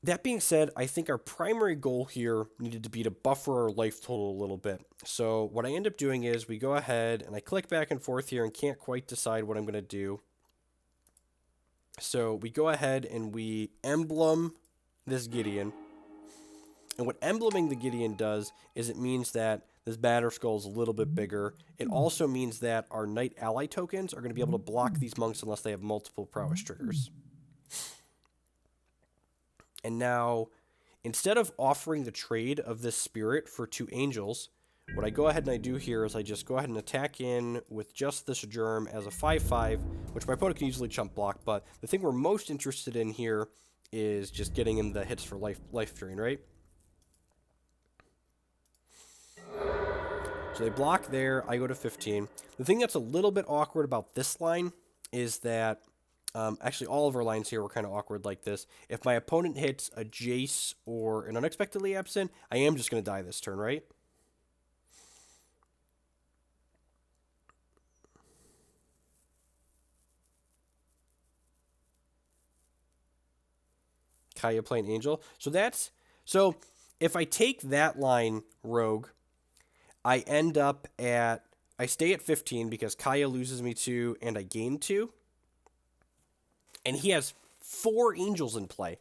Speaker 1: That being said, I think our primary goal here needed to be to buffer our life total a little bit. So what I end up doing is we go ahead and I click back and forth here and can't quite decide what I'm going to do. So we go ahead and we emblem this Gideon. And what embleming the Gideon does is it means that this Batterskull is a little bit bigger. It also means that our Knight Ally tokens are going to be able to block these monks unless they have multiple prowess triggers. And now, instead of offering the trade of this spirit for 2 angels, what I go ahead and I do here is I just go ahead and attack in with just this germ as a 5/5, which my opponent can easily chump block, but the thing we're most interested in here is just getting in the hits for life drain, right? So they block there, I go to 15. The thing that's a little bit awkward about this line is that actually, all of our lines here were kind of awkward like this. If my opponent hits a Jace or an unexpectedly absent, I am just going to die this turn, right? Kaya playing Angel. So if I take that line, Rogue, I stay at 15 because Kaya loses me 2 and I gain 2. And he has 4 angels in play.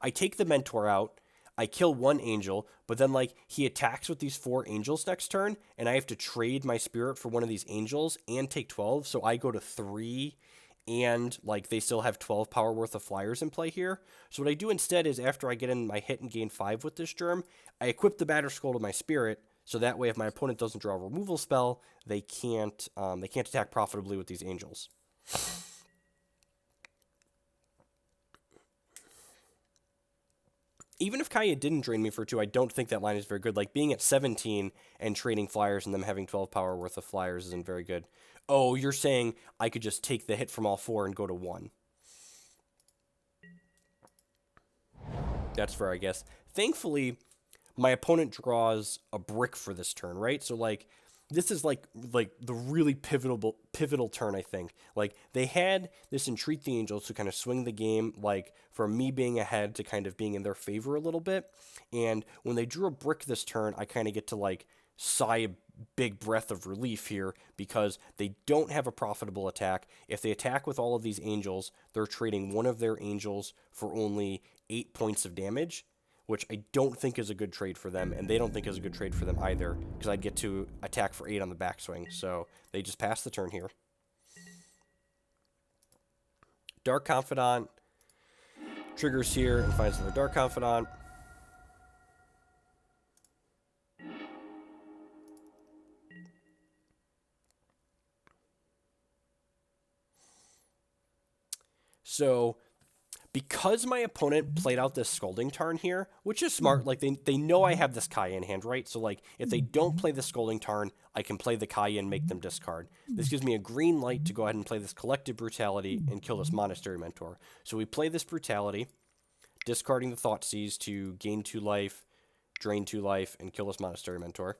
Speaker 1: I take the Mentor out, I kill 1 angel, but then, he attacks with these 4 angels next turn, and I have to trade my spirit for one of these angels and take 12, so I go to 3, and, they still have 12 power worth of flyers in play here. So what I do instead is, after I get in my hit and gain 5 with this germ, I equip the Batterskull to my spirit, so that way if my opponent doesn't draw a removal spell, they can't attack profitably with these angels. Even if Kaya didn't drain me for 2, I don't think that line is very good. Being at 17 and trading flyers and them having 12 power worth of flyers isn't very good. Oh, you're saying I could just take the hit from all 4 and go to 1. That's fair, I guess. Thankfully, my opponent draws a brick for this turn, right? So, this is the really pivotal turn, I think. They had this Entreat the Angels to kind of swing the game, from me being ahead to kind of being in their favor a little bit. And when they drew a brick this turn, I kind of get to sigh a big breath of relief here because they don't have a profitable attack. If they attack with all of these angels, they're trading one of their angels for only 8 points of damage, which I don't think is a good trade for them, and they don't think is a good trade for them either, because I'd get to attack for 8 on the backswing, so they just pass the turn here. Dark Confidant triggers here and finds another Dark Confidant. So, because my opponent played out this Scalding Tarn here, which is smart, they know I have this Kaya in hand, right? So, if they don't play the Scalding Tarn, I can play the Kaya and make them discard. This gives me a green light to go ahead and play this Collective Brutality and kill this Monastery Mentor. So we play this Brutality, discarding the Thoughtseize to gain 2 life, drain 2 life, and kill this Monastery Mentor.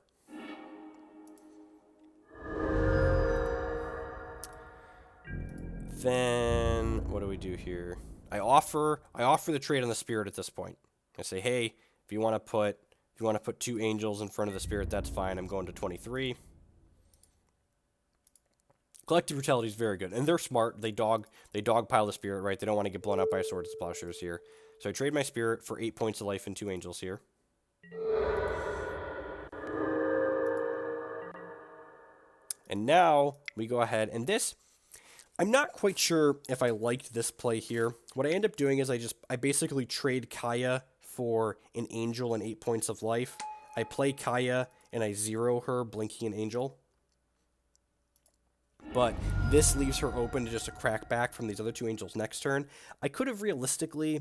Speaker 1: Then, what do we do here? I offer the trade on the spirit at this point. I say, hey, if you want to you want to put 2 angels in front of the spirit, that's fine. I'm going to 23. Collective Brutality is very good, and they're smart. They dogpile the spirit, right? They don't want to get blown up by swords as Plowshares here. So I trade my spirit for 8 points of life and 2 angels here. And now we go ahead, and this, I'm not quite sure if I liked this play here. What I end up doing is I basically trade Kaya for an angel and 8 points of life. I play Kaya and I 0 her, blinking an angel. But this leaves her open to just a crack back from these other 2 angels next turn. I could have realistically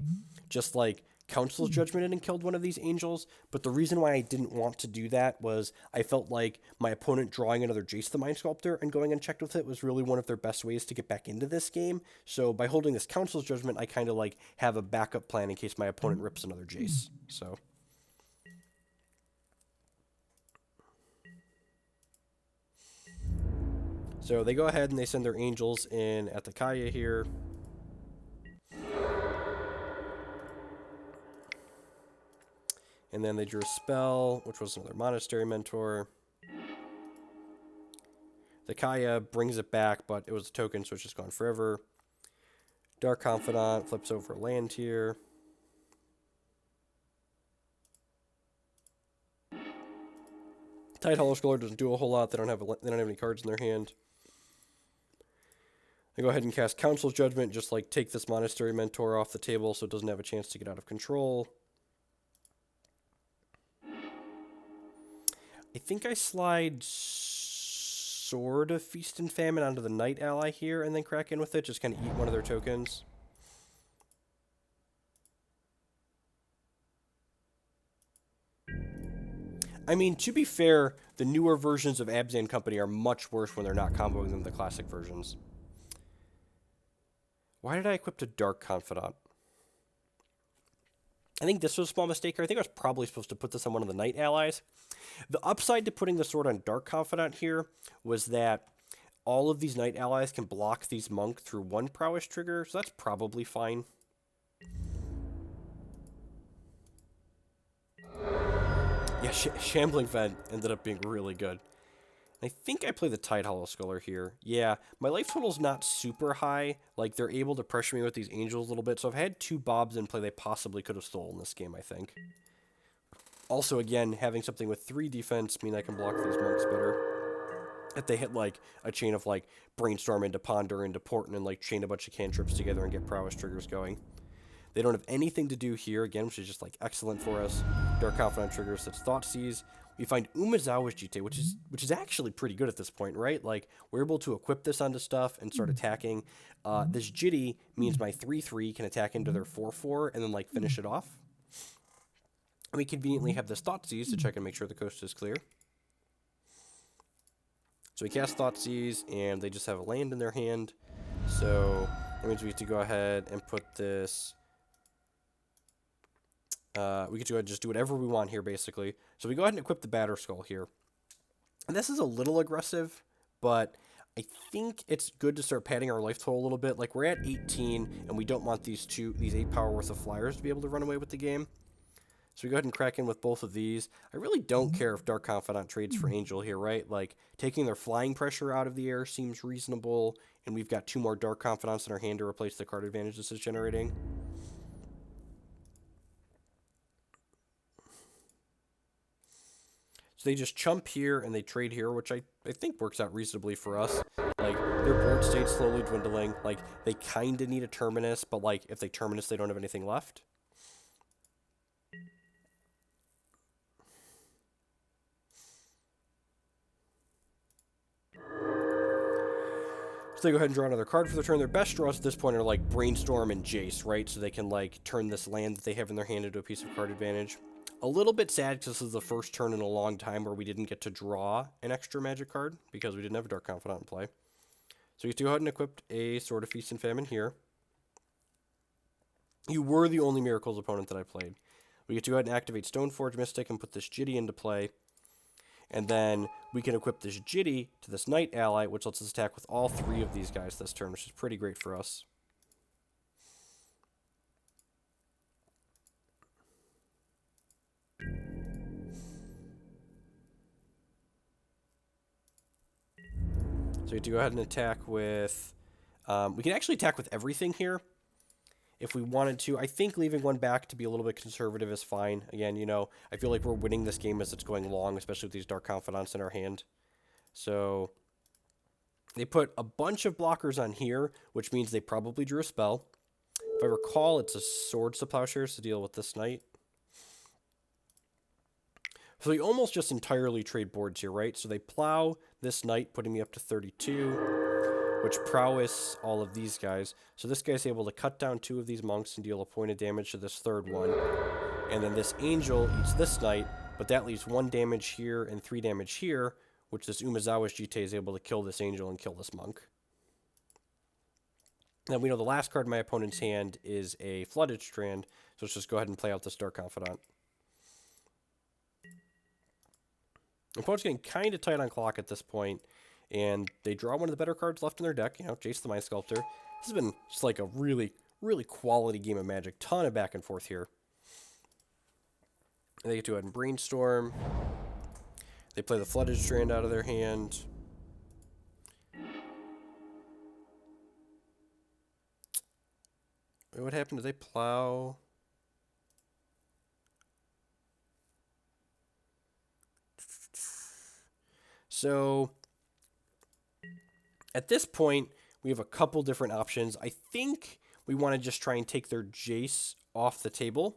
Speaker 1: just like Council's Judgment and killed one of these angels, but the reason why I didn't want to do that was I felt like my opponent drawing another Jace the Mind Sculptor and going unchecked with it was really one of their best ways to get back into this game. So by holding this Council's Judgment, I kind of like have a backup plan in case my opponent rips another Jace. So they go ahead and they send their angels in at the Kaya here. And then they drew a spell, which was another Monastery Mentor. The Kaya brings it back, but it was a token, so it's just gone forever. Dark Confidant flips over land here. Tidehollow Sculler doesn't do a whole lot. They don't have any cards in their hand. They go ahead and cast Council's Judgment, just like take this Monastery Mentor off the table so it doesn't have a chance to get out of control. I think I slide Sword of Feast and Famine onto the Knight ally here and then crack in with it, just kind of eat one of their tokens. I mean, to be fair, the newer versions of Abzan Company are much worse when they're not comboing them with the classic versions. Why did I equip the Dark Confidant? I think this was a small mistake here. I think I was probably supposed to put this on one of the Knight allies. The upside to putting the sword on Dark Confidant here was that all of these Knight allies can block these Monk through 1 prowess trigger, so that's probably fine. Yeah, Shambling Vent ended up being really good. I think I play the Tidehollow Sculler here. Yeah, my life total's not super high. Like, they're able to pressure me with these angels a little bit. So I've had 2 Bobs in play they possibly could have stolen this game, I think. Also, again, having something with 3 defense mean I can block these monks better. If they hit, like, a chain of, like, Brainstorm into Ponder into Portent and, like, chain a bunch of cantrips together and get prowess triggers going. They don't have anything to do here, again, which is just, like, excellent for us. Dark Confidant triggers, that's Thoughtseize. We find Umezawa's Jitte, which is actually pretty good at this point, right? Like, we're able to equip this onto stuff and start attacking. This Jitte means my 3/3 can attack into their 4/4 and then, like, finish it off. And we conveniently have this Thoughtseize to check and make sure the coast is clear. So we cast Thoughtseize, and they just have a land in their hand. So that means we have to go ahead and put this... we get to go ahead and just do whatever we want here, basically. So we go ahead and equip the Batterskull here. And this is a little aggressive, but I think it's good to start padding our life total a little bit. Like, we're at 18, and we don't want these 8 power worth of flyers to be able to run away with the game. So we go ahead and crack in with both of these. I really don't care if Dark Confidant trades for Angel here, right? Like, taking their flying pressure out of the air seems reasonable, and we've got 2 more Dark Confidants in our hand to replace the card advantage this is generating. So they just chump here and they trade here, which I think works out reasonably for us. Like, their board state's slowly dwindling. Like, they kind of need a Terminus, but, like, if they Terminus, they don't have anything left. So they go ahead and draw another card for their turn. Their best draws at this point are, like, Brainstorm and Jace, right? So they can, like, turn this land that they have in their hand into a piece of card advantage. A little bit sad because this is the first turn in a long time where we didn't get to draw an extra magic card because we didn't have a Dark Confidant in play. So you get to go ahead and equip a Sword of Feast and Famine here. You were the only Miracles opponent that I played. We get to go ahead and activate Stoneforge Mystic and put this Gideon into play. And then we can equip this Jitte to this Knight ally, which lets us attack with all 3 of these guys this turn, which is pretty great for us. So we have to go ahead and attack with... we can actually attack with everything here if we wanted to. I think leaving one back to be a little bit conservative is fine. Again, you know, I feel like we're winning this game as it's going long, especially with these Dark Confidants in our hand. So they put a bunch of blockers on here, which means they probably drew a spell. If I recall, it's a Swords to Plowshares to deal with this knight. So they almost just entirely trade boards here, right? So they plow this knight, putting me up to 32, which prowess all of these guys. So this guy's able to cut down 2 of these monks and deal a point of damage to this third one. And then this angel eats this knight, but that leaves 1 damage here and 3 damage here, which this Umezawa's Jitte is able to kill this angel and kill this monk. Now we know the last card in my opponent's hand is a Flooded Strand, so let's just go ahead and play out this Dark Confidant. The opponent's getting kind of tight on clock at this point, and they draw one of the better cards left in their deck, you know, Jace the Mind Sculptor. This has been just like a really, really quality game of Magic. Ton of back and forth here. And they get to go ahead and Brainstorm. They play the Flooded Strand out of their hand. Wait, what happened? Did they plow? So, at this point, we have a couple different options. I think we want to just try and take their Jace off the table.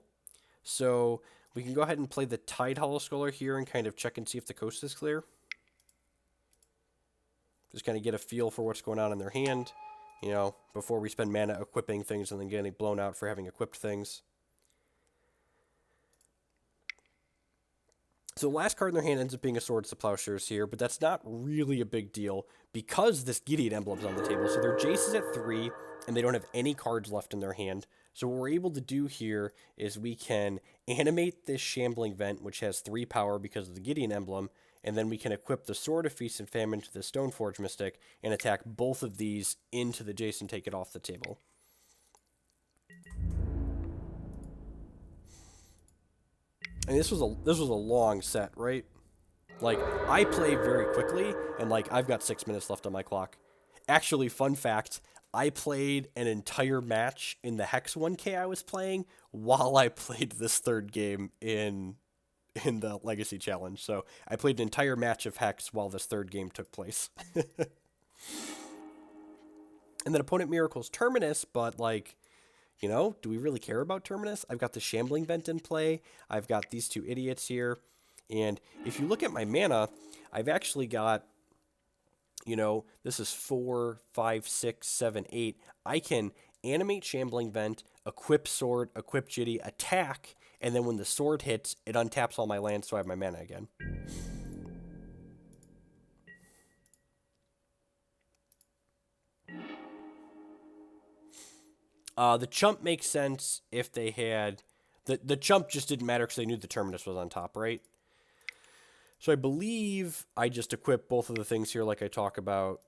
Speaker 1: So, we can go ahead and play the Tidehollow Sculler here and kind of check and see if the coast is clear. Just kind of get a feel for what's going on in their hand, you know, before we spend mana equipping things and then getting blown out for having equipped things. So the last card in their hand ends up being a Swords to Plowshares here, but that's not really a big deal because this Gideon emblem's on the table. So their Jace is at 3, and they don't have any cards left in their hand. So what we're able to do here is we can animate this Shambling Vent, which has 3 power because of the Gideon emblem, and then we can equip the Sword of Feast and Famine to the Stoneforge Mystic and attack both of these into the Jace and take it off the table. And this was a long set, right? Like, I play very quickly, and like I've got 6 minutes left on my clock. Actually, fun fact, I played an entire match in the Hex 1K I was playing while I played this third game in the Legacy Challenge. So I played an entire match of Hex while this third game took place. And then opponent miracles Terminus, but like, you know, do we really care about Terminus? I've got the Shambling Vent in play. I've got these 2 idiots here. And if you look at my mana, I've actually got, you know, this is 4, 5, 6, 7, 8. I can animate Shambling Vent, equip Sword, equip Jitte, attack, and then when the sword hits, it untaps all my lands so I have my mana again. The chump makes sense if they had... The chump just didn't matter because they knew the Terminus was on top, right? So I believe I just equip both of the things here like I talk about.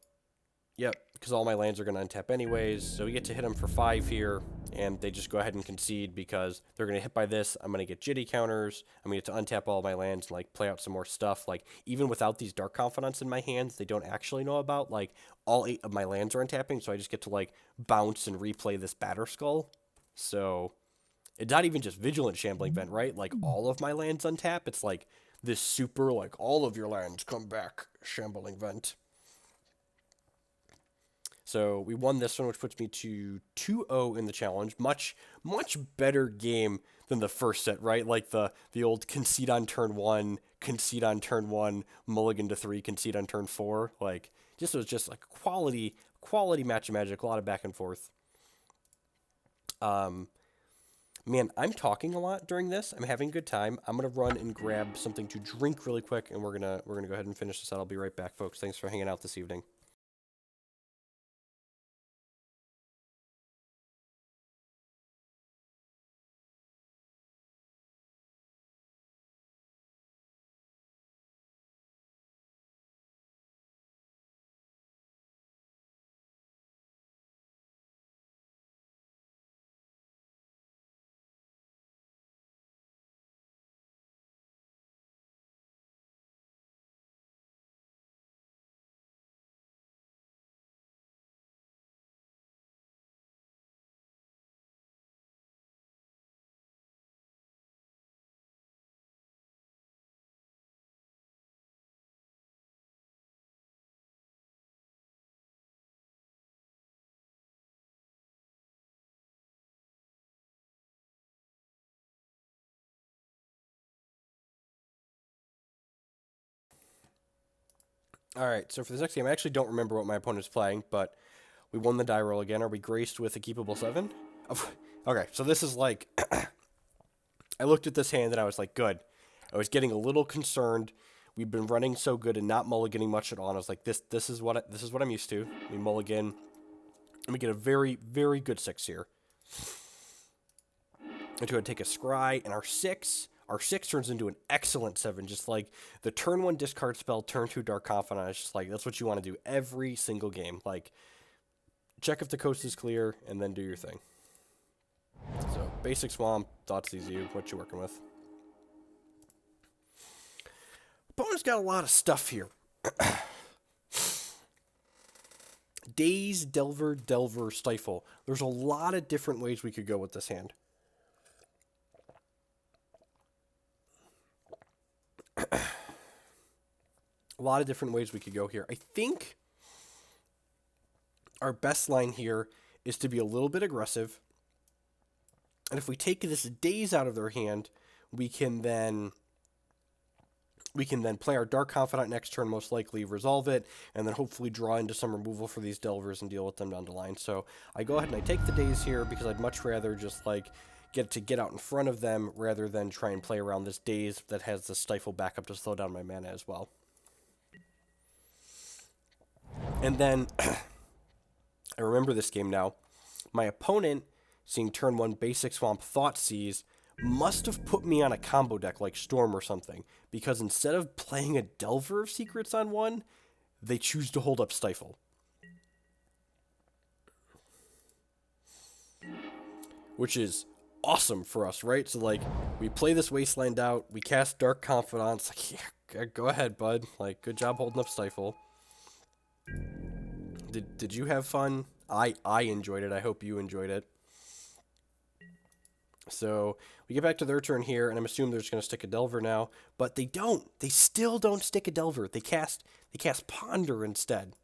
Speaker 1: Yep, because all my lands are going to untap anyways. So we get to hit them for 5 here, and they just go ahead and concede because they're going to hit by this. I'm going to get Jitte counters. I'm going to get to untap all my lands and like play out some more stuff. Like, even without these Dark Confidants in my hands, they don't actually know about. Like, all 8 of my lands are untapping, so I just get to like bounce and replay this Batterskull. So it's not even just Vigilant Shambling Vent, right? Like, all of my lands untap. It's like this super, like, all of your lands come back Shambling Vent. So we won this one, which puts me to 2-0 in the challenge. Much better game than the first set, right? Like the old concede on turn 1, concede on turn 1, mulligan to 3, concede on turn 4. Like, it was just like quality match of Magic, a lot of back and forth. Man, I'm talking a lot during this. I'm having a good time. I'm gonna run and grab something to drink really quick, and we're gonna go ahead and finish this out. I'll be right back, folks. Thanks for hanging out this evening. All right, so for this next game, I actually don't remember what my opponent's playing, but we won the die roll again. Are we graced with a keepable 7? Okay, so this is like... I looked at this hand and I was like, good. I was getting a little concerned. We've been running so good and not mulliganing much at all. And I was like, this is what I'm used to. We mulligan. And we get a very, very good 6 here. And to take a scry, and our 6 turns into an excellent 7. Just like the turn 1 discard spell, turn 2 Dark Confidant. It's just like, that's what you want to do every single game. Like, check if the coast is clear, and then do your thing. So, basic swamp, Thoughtseize you, what you working with. Opponent's got a lot of stuff here. Daze, Delver, Stifle. There's a lot of different ways we could go with this hand. A lot of different ways we could go here. I think our best line here is to be a little bit aggressive. And if we take this Daze out of their hand, we can then play our Dark Confidant next turn, most likely resolve it, and then hopefully draw into some removal for these Delvers and deal with them down the line. So I go ahead and I take the Daze here because I'd much rather just like get out in front of them rather than try and play around this Daze that has the Stifle backup to slow down my mana as well. And then I remember this game now. My opponent, seeing turn 1 basic swamp Thoughtseize, must have put me on a combo deck like Storm or something, because instead of playing a Delver of Secrets on 1, they choose to hold up Stifle. Which is awesome for us, right? So, like, we play this Wasteland out, we cast Dark Confidant, it's like, yeah, go ahead, bud. Like, good job holding up Stifle. Did you have fun? I enjoyed it. I hope you enjoyed it. So we get back to their turn here, and I'm assuming they're just going to stick a Delver now, but they don't. They still don't stick a Delver. They cast Ponder instead.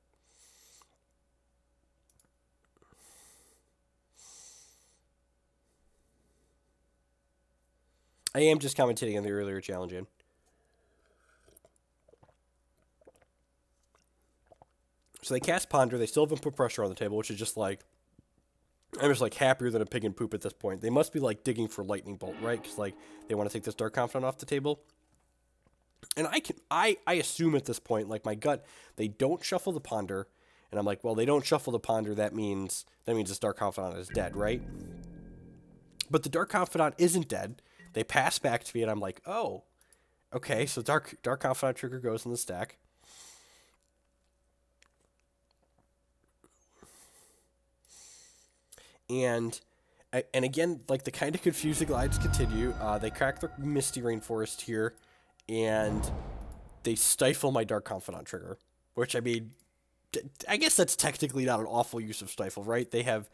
Speaker 1: I am just commentating on the earlier challenge in. So they cast Ponder. They still haven't put pressure on the table, which is just like, I'm just like happier than a pig in poop at this point. They must be like digging for lightning bolt, right? Because like they want to take this Dark Confidant off the table. And I assume at this point, like my gut, they don't shuffle the Ponder, and I'm like, well, they don't shuffle the Ponder. That means this Dark Confidant is dead, right? But the Dark Confidant isn't dead. They pass back to me, and I'm like, oh, okay. So Dark Confidant trigger goes in the stack. And again, like the kind of confusing lines continue. They crack the Misty Rainforest here, and they stifle my Dark Confidant trigger. Which, I mean, I guess that's technically not an awful use of Stifle, right? They have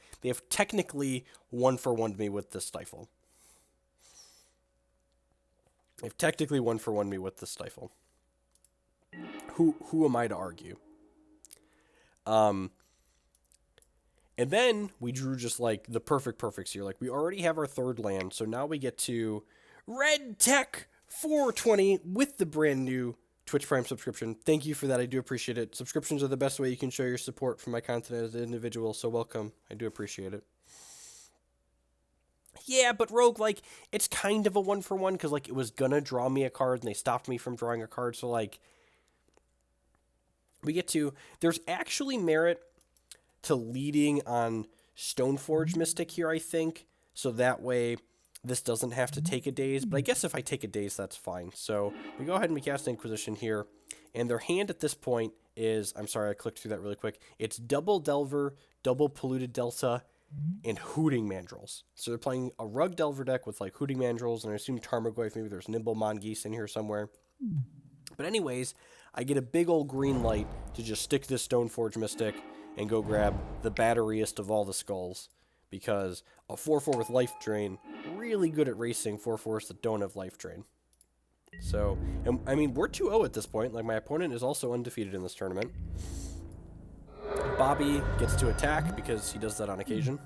Speaker 1: technically 1-for-1'd me with this Stifle. They've technically 1-for-1'd me with this Stifle. Who am I to argue? And then we drew just like the perfects here. Like we already have our third land, so now we get to Red Tech 420 with the brand new Twitch Prime subscription. Thank you for that. I do appreciate it. Subscriptions are the best way you can show your support for my content as an individual, so welcome. I do appreciate it. Yeah, but Rogue, like, it's kind of a 1-for-1 because like it was gonna draw me a card and they stopped me from drawing a card, so like we get to, there's actually merit to leading on Stoneforge Mystic here, I think. So that way, this doesn't have to take a Daze. But I guess if I take a Daze, that's fine. So we go ahead and we cast Inquisition here. And their hand at this point is, I'm sorry, I clicked through that really quick. It's double Delver, double Polluted Delta, and Hooting Mandrills. So they're playing a Rug Delver deck with like Hooting Mandrills, and I assume Tarmogoyf, maybe there's Nimble Mongoose in here somewhere. But anyways, I get a big old green light to just stick this Stoneforge Mystic and go grab the batteriest of all the skulls, because a 4-4 with Life Drain, really good at racing 4-4s that don't have Life Drain. So, and, I mean, we're 2-0 at this point. Like, my opponent is also undefeated in this tournament. Bobby gets to attack because he does that on occasion.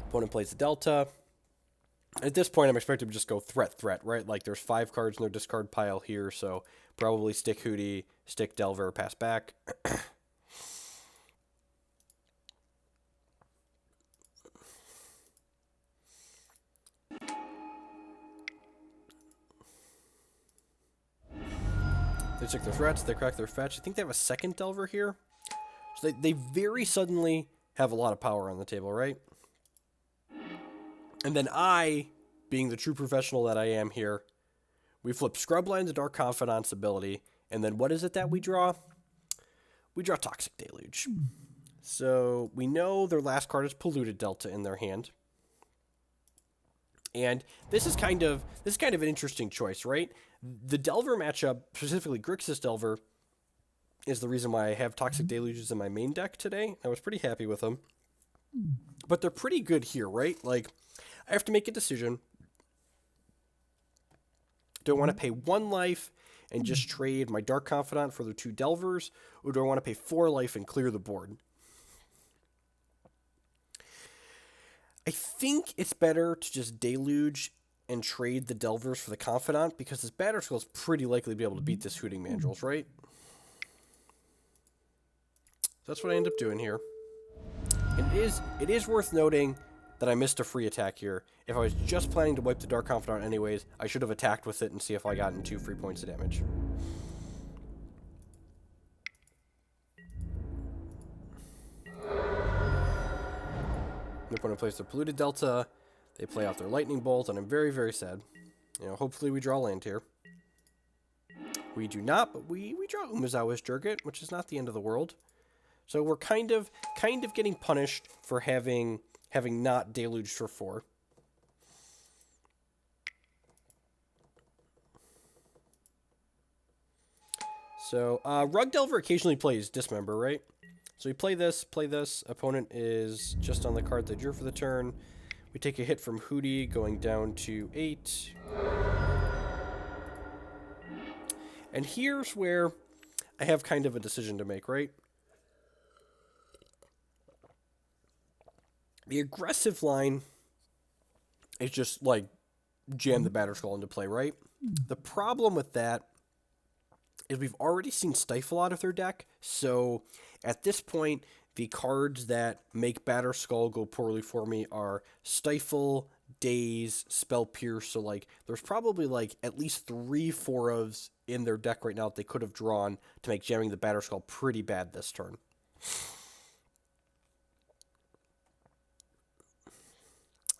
Speaker 1: Opponent plays the Delta. At this point, I'm expecting to just go threat, right? Like, there's 5 cards in their discard pile here, so probably stick Hootie, stick Delver, pass back. They stick their threats, they crack their fetch. I think they have a second Delver here. So they very suddenly have a lot of power on the table, right? And then I, being the true professional that I am here, we flip Scrubland to Dark Confidant's ability, and then what is it that we draw? We draw Toxic Deluge. So we know their last card is Polluted Delta in their hand. And this is kind of an interesting choice, right? The Delver matchup, specifically Grixis Delver, is the reason why I have Toxic Deluges in my main deck today. I was pretty happy with them. But they're pretty good here, right? Like, I have to make a decision. Do I want to pay 1 life and just trade my Dark Confidant for the 2 Delvers? Or do I want to pay 4 life and clear the board? I think it's better to just Deluge and trade the Delvers for the Confidant, because this Batterskull is pretty likely to be able to beat this Hooting Mandrills, right? So that's what I end up doing here. And it is worth noting that I missed a free attack here. If I was just planning to wipe the Dark Confidant anyways, I should have attacked with it and see if I got in 2 free points of damage. The opponent plays their Polluted Delta. They play out their Lightning Bolt, and I'm very, very sad. You know, hopefully we draw land here. We do not, but we draw Umezawa's Jurgit, which is not the end of the world. So we're kind of getting punished for having not deluged for 4. So Rug Delver occasionally plays Dismember, right? So we play this. Opponent is just on the card they drew for the turn. We take a hit from Hootie, going down to 8. And here's where I have kind of a decision to make, right? The aggressive line is just, like, jam the Batterskull into play, right? The problem with that is we've already seen Stifle out of their deck, so at this point, the cards that make Batterskull go poorly for me are Stifle, Daze, Spell Pierce, so, like, there's probably, like, at least 3 4-ofs in their deck right now that they could have drawn to make jamming the Batterskull pretty bad this turn.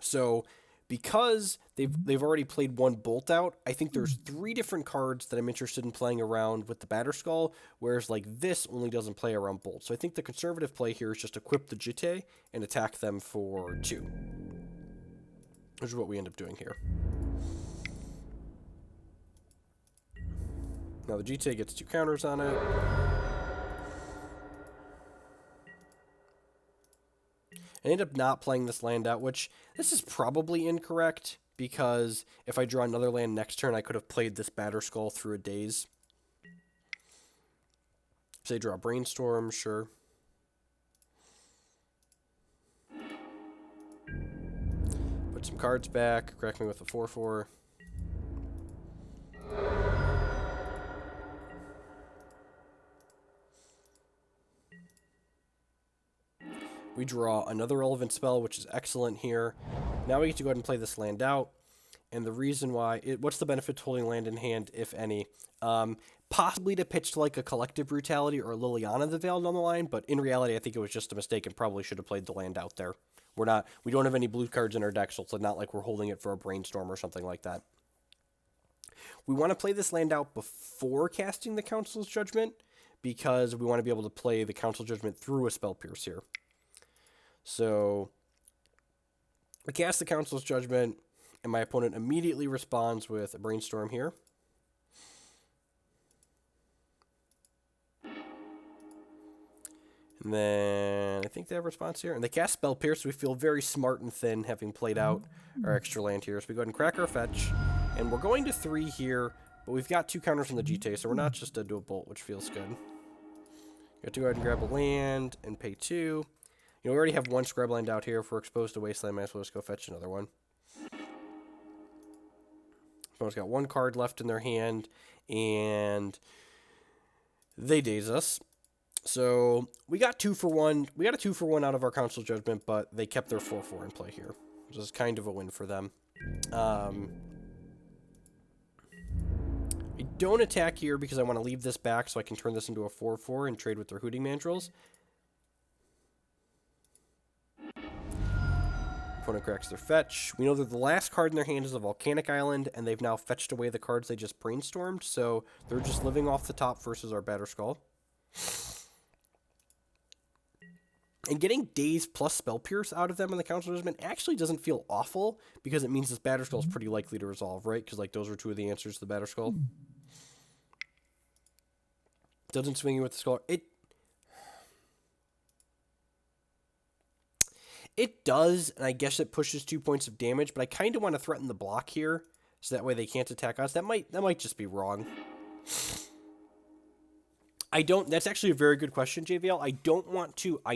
Speaker 1: So, because they've already played 1 Bolt out, I think there's 3 different cards that I'm interested in playing around with the Batterskull, whereas, like, this only doesn't play around Bolt. So I think the conservative play here is just equip the Jitte and attack them for 2. Which is what we end up doing here. Now the Jitte gets 2 counters on it. I end up not playing this land out, which this is probably incorrect, because if I draw another land next turn, I could have played this Batterskull through a Daze. Say draw Brainstorm, sure. Put some cards back, crack me with a 4/4. We draw another relevant spell, which is excellent here. Now we get to go ahead and play this land out. And the reason why, what's the benefit to holding land in hand, if any? Possibly to pitch to like a Collective Brutality or a Liliana the Veil down the line, but in reality, I think it was just a mistake and probably should have played the land out there. We don't have any blue cards in our deck, so it's not like we're holding it for a Brainstorm or something like that. We want to play this land out before casting the Council's Judgment, because we want to be able to play the Council's Judgment through a Spell Pierce here. So, I cast the Council's Judgment, and my opponent immediately responds with a Brainstorm here. And then I think they have a response here. And they cast Spell Pierce, so we feel very smart and thin having played out our extra land here. So we go ahead and crack our fetch. And we're going to 3 here, but we've got 2 counters on the Jitte, so we're not just dead to a Bolt, which feels good. Got to go ahead and grab a land and pay 2. You know, we already have 1 Scrubland out here. If we're exposed to Wasteland, might as well just go fetch another one. Opponent's got one card left in their hand, and they daze us. So we got 2 for 1. We got a 2 for 1 out of our Council Judgment, but they kept their 4/4 in play here, which is kind of a win for them. I don't attack here because I want to leave this back so I can turn this into a 4/4 and trade with their Hooting Mandrills. Opponent cracks their fetch. We know that the last card in their hand is a Volcanic Island, and they've now fetched away the cards they just brainstormed, so they're just living off the top versus our Batterskull. And getting Daze plus Spell Pierce out of them in the Council Judgment actually doesn't feel awful, because it means this Batterskull is pretty likely to resolve, right? Because like those were 2 of the answers to the Batterskull. Doesn't swing you with the Skull. It does, and I guess it pushes 2 points of damage, but I kind of want to threaten the block here, so that way they can't attack us. That might just be wrong. That's actually a very good question, JVL. I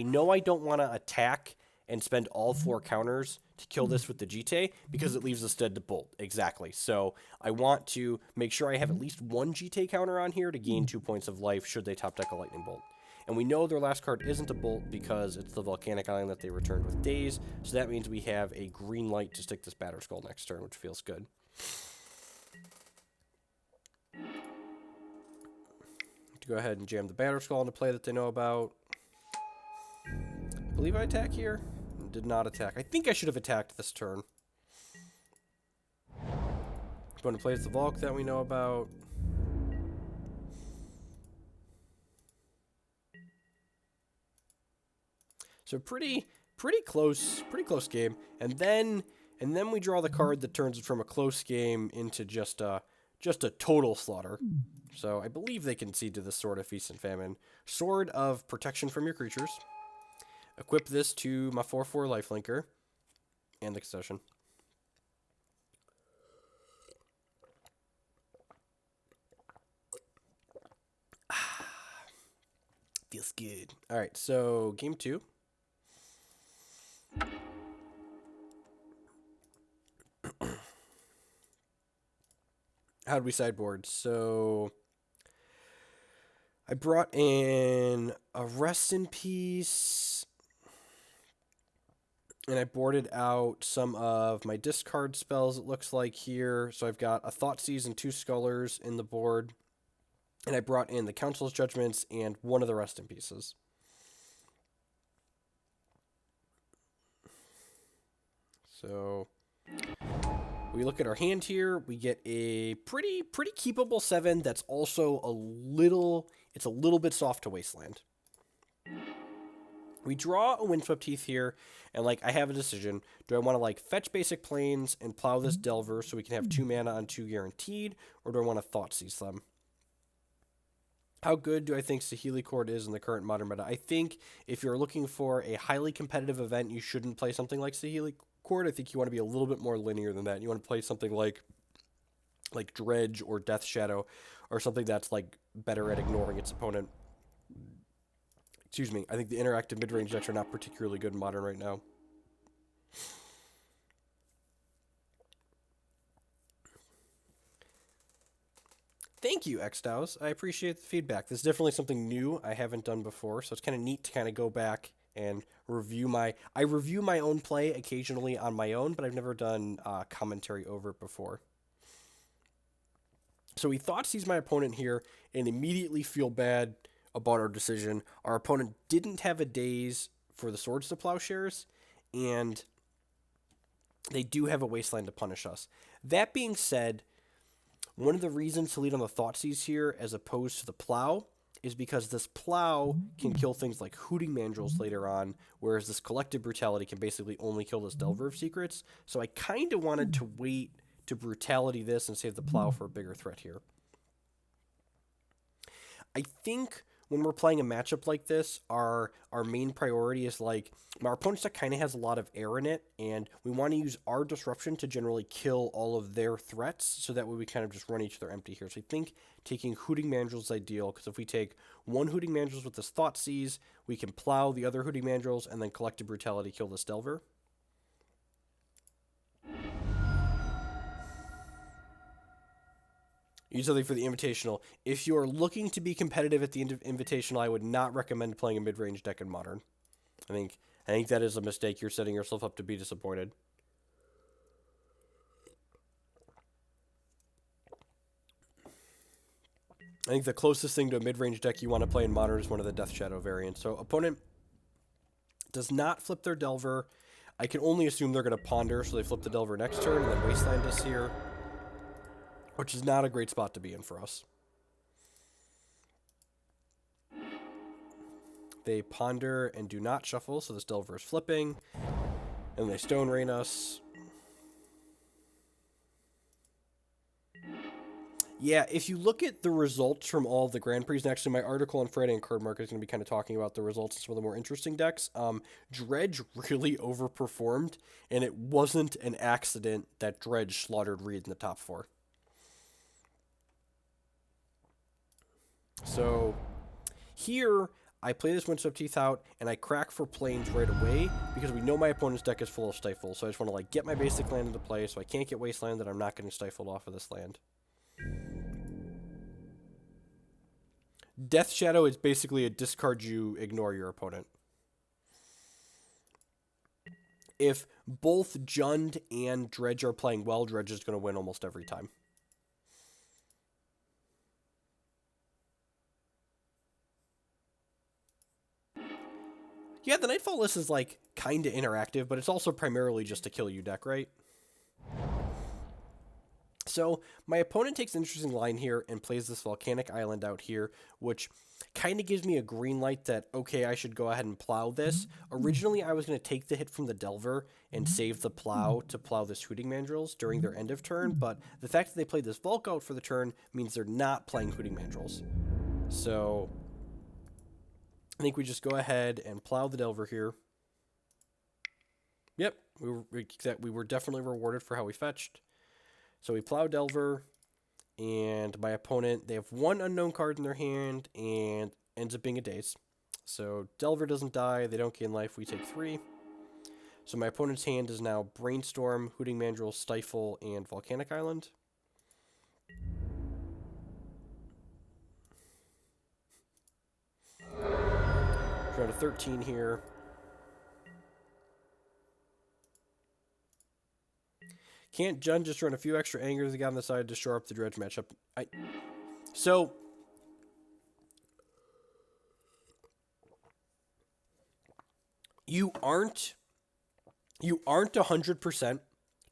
Speaker 1: know I don't want to attack and spend all 4 counters to kill this with the Jitte, because it leaves us dead to bolt. Exactly. So I want to make sure I have at least 1 Jitte counter on here to gain 2 points of life should they top deck a Lightning Bolt. And we know their last card isn't a bolt because it's the Volcanic Island that they returned with Daze, so that means we have a green light to stick this Batterskull next turn, which feels good. To go ahead and jam the Batterskull into play that they know about. I believe I attack here. Did not attack. I think I should have attacked this turn. Opponent plays the Volk that we know about. So pretty close game. And then we draw the card that turns it from a close game into just a total slaughter. So I believe they concede to the Sword of Feast and Famine. Sword of Protection from your creatures. Equip this to my 4/4 lifelinker. And the Concession. Feels good. Alright, so game 2. How did we sideboard? So I brought in a Rest in Peace, and I boarded out some of my discard spells, it looks like here. So I've got a Thoughtseize and 2 Scullers in the board, and I brought in the Council's Judgments and 1 of the Rest in Pieces. So we look at our hand here, we get a pretty keepable 7 that's also a little bit soft to Wasteland. We draw a Windswept Heath here, and like I have a decision. Do I want to like fetch basic planes and plow this Delver so we can have 2 mana on 2 guaranteed, or do I want to Thoughtseize them? How good do I think Saheeli Court is in the current Modern meta? I think if you're looking for a highly competitive event, you shouldn't play something like Saheeli Court. I think you want to be a little bit more linear than that. You want to play something like Dredge or Death Shadow, or something that's like better at ignoring its opponent. Excuse me. I think the interactive mid-range decks are not particularly good in Modern right now. Thank you, Xdows. I appreciate the feedback. This is definitely something new I haven't done before, so it's kind of neat to kind of go back and review my own play occasionally on my own, but I've never done commentary over it before. So we Thoughtseize my opponent here and immediately feel bad about our decision. Our opponent didn't have a Daze for the Swords to Plowshares, and they do have a Wasteland to punish us. That being said, one of the reasons to lead on the Thoughtseize here as opposed to the Plow is because this Plow can kill things like Hooting Mandrills later on, whereas this Collective Brutality can basically only kill this Delver of Secrets. So I kind of wanted to wait to Brutality this and save the Plow for a bigger threat here. I think when we're playing a matchup like this, our main priority is like, our opponent's deck kind of has a lot of air in it, and we want to use our disruption to generally kill all of their threats, so that way we kind of just run each other empty here. So I think taking Hooting Mandrills is ideal, because if we take 1 Hooting Mandrills with this Thoughtseize, we can plow the other Hooting Mandrills, and then Collective Brutality kill this Delver. Use something for the Invitational. If you're looking to be competitive at the Invitational, I would not recommend playing a mid-range deck in Modern. I think that is a mistake. You're setting yourself up to be disappointed. I think the closest thing to a mid-range deck you want to play in Modern is one of the Death Shadow variants. So opponent does not flip their Delver. I can only assume they're going to Ponder, so they flip the Delver next turn, and then Wasteland is here, which is not a great spot to be in for us. They Ponder and do not shuffle, so this Delver is flipping, and they Stone Rain us. Yeah, if you look at the results from all of the Grand Prix, and actually my article on Friday on Card Market is going to be kind of talking about the results of some of the more interesting decks. Dredge really overperformed, and it wasn't an accident that Dredge slaughtered Reed in the top 4. So here, I play this Windswept Heath out, and I crack for Plains right away, because we know my opponent's deck is full of Stifle, so I just want to like get my basic land into play, so I can't get Wasteland, and I'm not getting stifled off of this land. Death Shadow is basically a discard you ignore your opponent. If both Jund and Dredge are playing well, Dredge is going to win almost every time. Yeah, the Nightfall list is like kind of interactive, but it's also primarily just a kill you deck, right? So my opponent takes an interesting line here and plays this Volcanic Island out here, which kind of gives me a green light that, okay, I should go ahead and plow this. Originally, I was going to take the hit from the Delver and save the plow to plow this Hooting Mandrills during their end of turn, but the fact that they played this Volk out for the turn means they're not playing Hooting Mandrills. So I think we just go ahead and plow the Delver here. Yep, we were definitely rewarded for how we fetched. So we plow Delver, and my opponent, they have one unknown card in their hand, and ends up being a Daze. So Delver doesn't die, they don't gain life, we take 3. So my opponent's hand is now Brainstorm, Hooting Mandrill, Stifle, and Volcanic Island. Draw to 13 here. Can't Jund just run a few extra angers again on the side to shore up the Dredge matchup? So you aren't 100%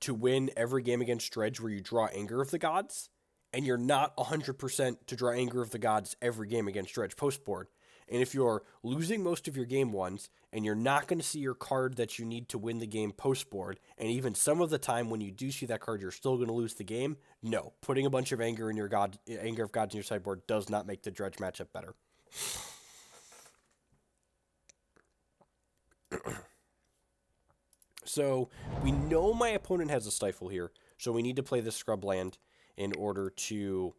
Speaker 1: to win every game against Dredge where you draw Anger of the Gods, and you're not 100% to draw Anger of the Gods every game against Dredge post-board. And if you're losing most of your game ones, and you're not going to see your card that you need to win the game post-board, and even some of the time when you do see that card, you're still going to lose the game, no. Putting a bunch of Anger of Gods in your sideboard does not make the Dredge matchup better. So we know my opponent has a Stifle here, so we need to play this Scrubland in order to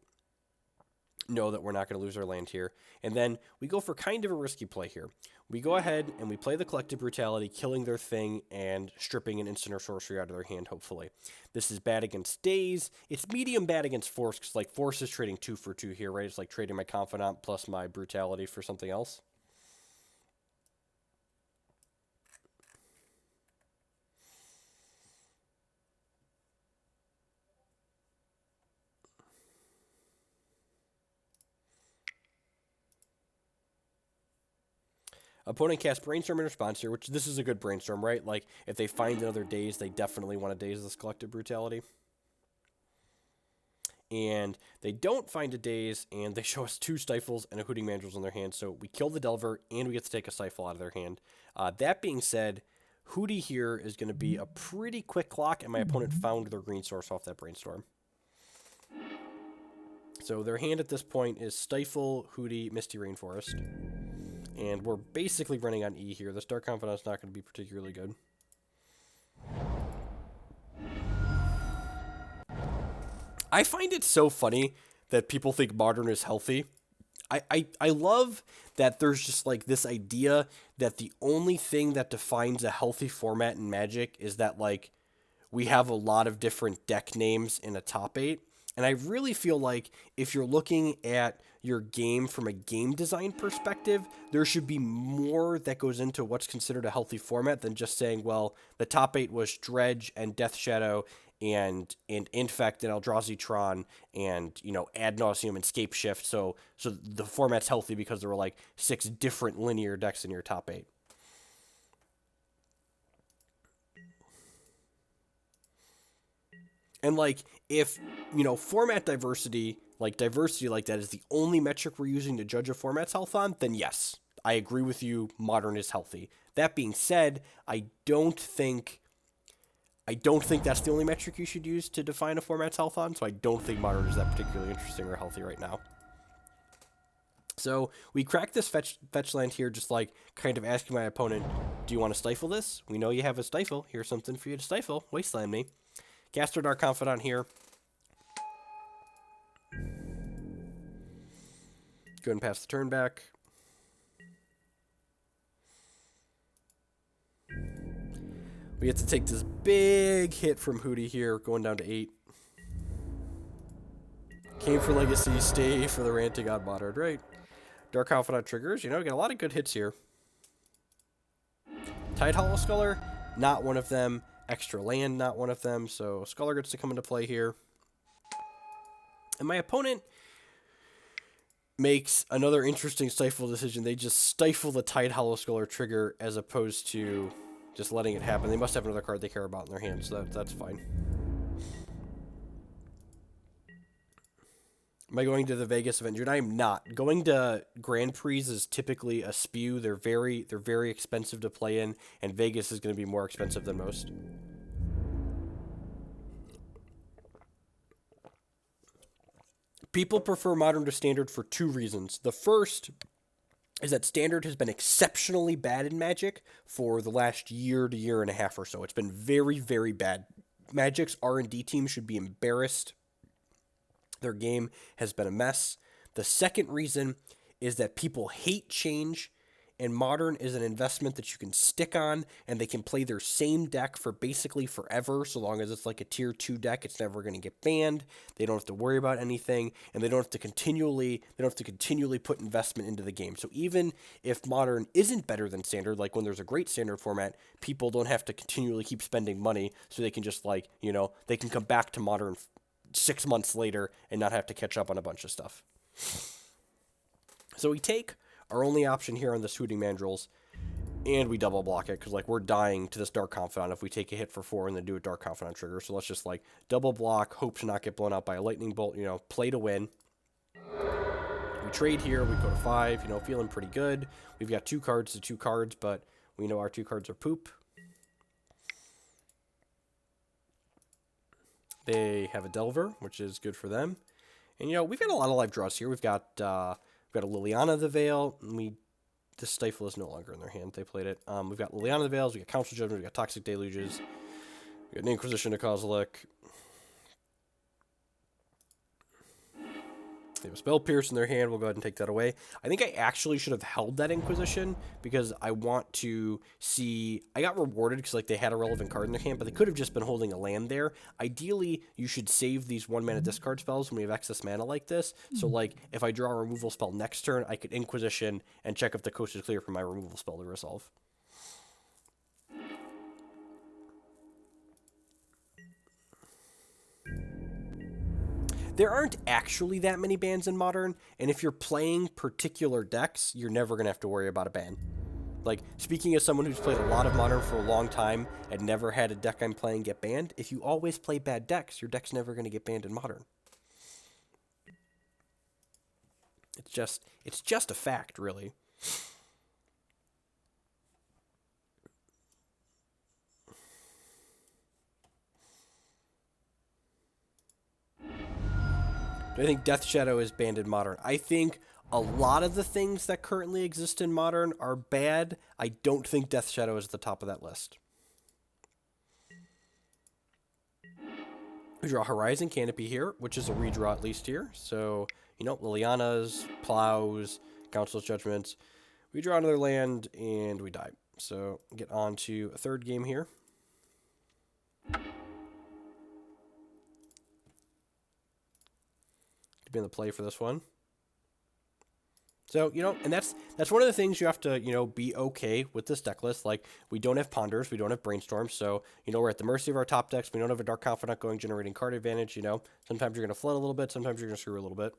Speaker 1: know that we're not going to lose our land here. And then we go for kind of a risky play here. We go ahead and we play the Collective Brutality, killing their thing and stripping an instant or sorcery out of their hand, hopefully. This is bad against Daze. It's medium bad against Force, because like Force is trading 2 for 2 here, right? It's like trading my Confidant plus my Brutality for something else. Opponent casts Brainstorm in response here, which this is a good Brainstorm, right? Like, if they find another Daze, they definitely want to Daze this Collective Brutality. And they don't find a Daze, and they show us 2 Stifles and a Hooting Mandrills in their hand, so we kill the Delver, and we get to take a Stifle out of their hand. That being said, Hootie here is going to be a pretty quick clock, and my opponent found their green source off that Brainstorm. So their hand at this point is Stifle, Hootie, Misty Rainforest. And we're basically running on E here. This Dark Confidant's not going to be particularly good. I find it so funny that people think Modern is healthy. I love that there's just like this idea that the only thing that defines a healthy format in Magic is that like we have a lot of different deck names in a top 8. And I really feel like if you're looking at your game from a game design perspective, there should be more that goes into what's considered a healthy format than just saying, well, the top 8 was Dredge and Death Shadow and Infect and Eldrazi Tron and, you know, Ad Nauseam and Scape Shift. So the format's healthy because there were like 6 different linear decks in your top 8. And, like, if, you know, format diversity, like diversity like that is the only metric we're using to judge a format's health on, then yes, I agree with you, Modern is healthy. That being said, I don't think that's the only metric you should use to define a format's health on, so I don't think Modern is that particularly interesting or healthy right now. So we cracked this fetch land here, just like kind of asking my opponent, do you want to stifle this? We know you have a stifle. Here's something for you to stifle. Wasteland me. Cast our Dark Confidant here. Go ahead and pass the turn back. We get to take this big hit from Hootie here, going down to 8. Came for Legacy, stay for the ranting on Modern, right? Dark Confidant triggers, you know, get a lot of good hits here. Tidehollow Sculler, not one of them. Extra land, not one of them. So Sculler gets to come into play here. And my opponent makes another interesting stifle decision. They just stifle the Tidehollow Sculler trigger as opposed to just letting it happen. They must have another card they care about in their hand, so that's fine. Am I going to the Vegas event, June? I am not. Going to Grand Prix is typically a spew. They're very expensive to play in, and Vegas is going to be more expensive than most. People prefer Modern to Standard for 2 reasons. The first is that Standard has been exceptionally bad in Magic for the last year to year and a half or so. It's been very, very bad. Magic's R&D team should be embarrassed. Their game has been a mess. The second reason is that people hate change, and Modern is an investment that you can stick on, and they can play their same deck for basically forever. So long as it's like a tier 2 deck, it's never going to get banned. They don't have to worry about anything, and they don't have to continually put investment into the game. So even if Modern isn't better than Standard, like when there's a great Standard format, people don't have to continually keep spending money, so they can just, like, you know, they can come back to Modern 6 months later and not have to catch up on a bunch of stuff. So we take our only option here on the Hooting Mandrills, and we double block it, because, like, we're dying to this Dark Confidant if we take a hit for 4 and then do a Dark Confidant trigger. So let's just, like, double block, hope to not get blown out by a lightning bolt, you know, play to win. We trade here, we go to 5, you know, feeling pretty good. We've got 2 cards to 2 cards, but we know our 2 cards are poop. They have a Delver, which is good for them. And, you know, we've got a lot of live draws here. We've got a Liliana the Veil. The Stifle is no longer in their hand. They played it. We've got Liliana the Veils. We've got Council Judgment. We've got Toxic Deluges. We've got an Inquisition of Kozilek. They have a Spell Pierce in their hand. We'll go ahead and take that away. I think I actually should have held that Inquisition because I want to see... I got rewarded because, like, they had a relevant card in their hand, but they could have just been holding a land there. Ideally, you should save these 1-mana discard spells when we have excess mana like this. So, like, if I draw a removal spell next turn, I could Inquisition and check if the coast is clear for my removal spell to resolve. There aren't actually that many bans in Modern, and if you're playing particular decks, you're never going to have to worry about a ban. Like, speaking as someone who's played a lot of Modern for a long time and never had a deck I'm playing get banned, if you always play bad decks, your deck's never going to get banned in Modern. It's just a fact, really. I think Death Shadow is banned in Modern. I think a lot of the things that currently exist in Modern are bad. I don't think Death Shadow is at the top of that list. We draw Horizon Canopy here, which is a redraw at least here. So, you know, Liliana's, Plows, Council's Judgments. We draw another land, and we die. So, get on to a third game here. Could be in the play for this one. So, and that's one of the things you have to, be okay with this deck list. Like, we don't have Ponders, we don't have Brainstorms, so, we're at the mercy of our top decks. We don't have a Dark Confidant going, generating card advantage, Sometimes you're going to flood a little bit, sometimes you're going to screw a little bit.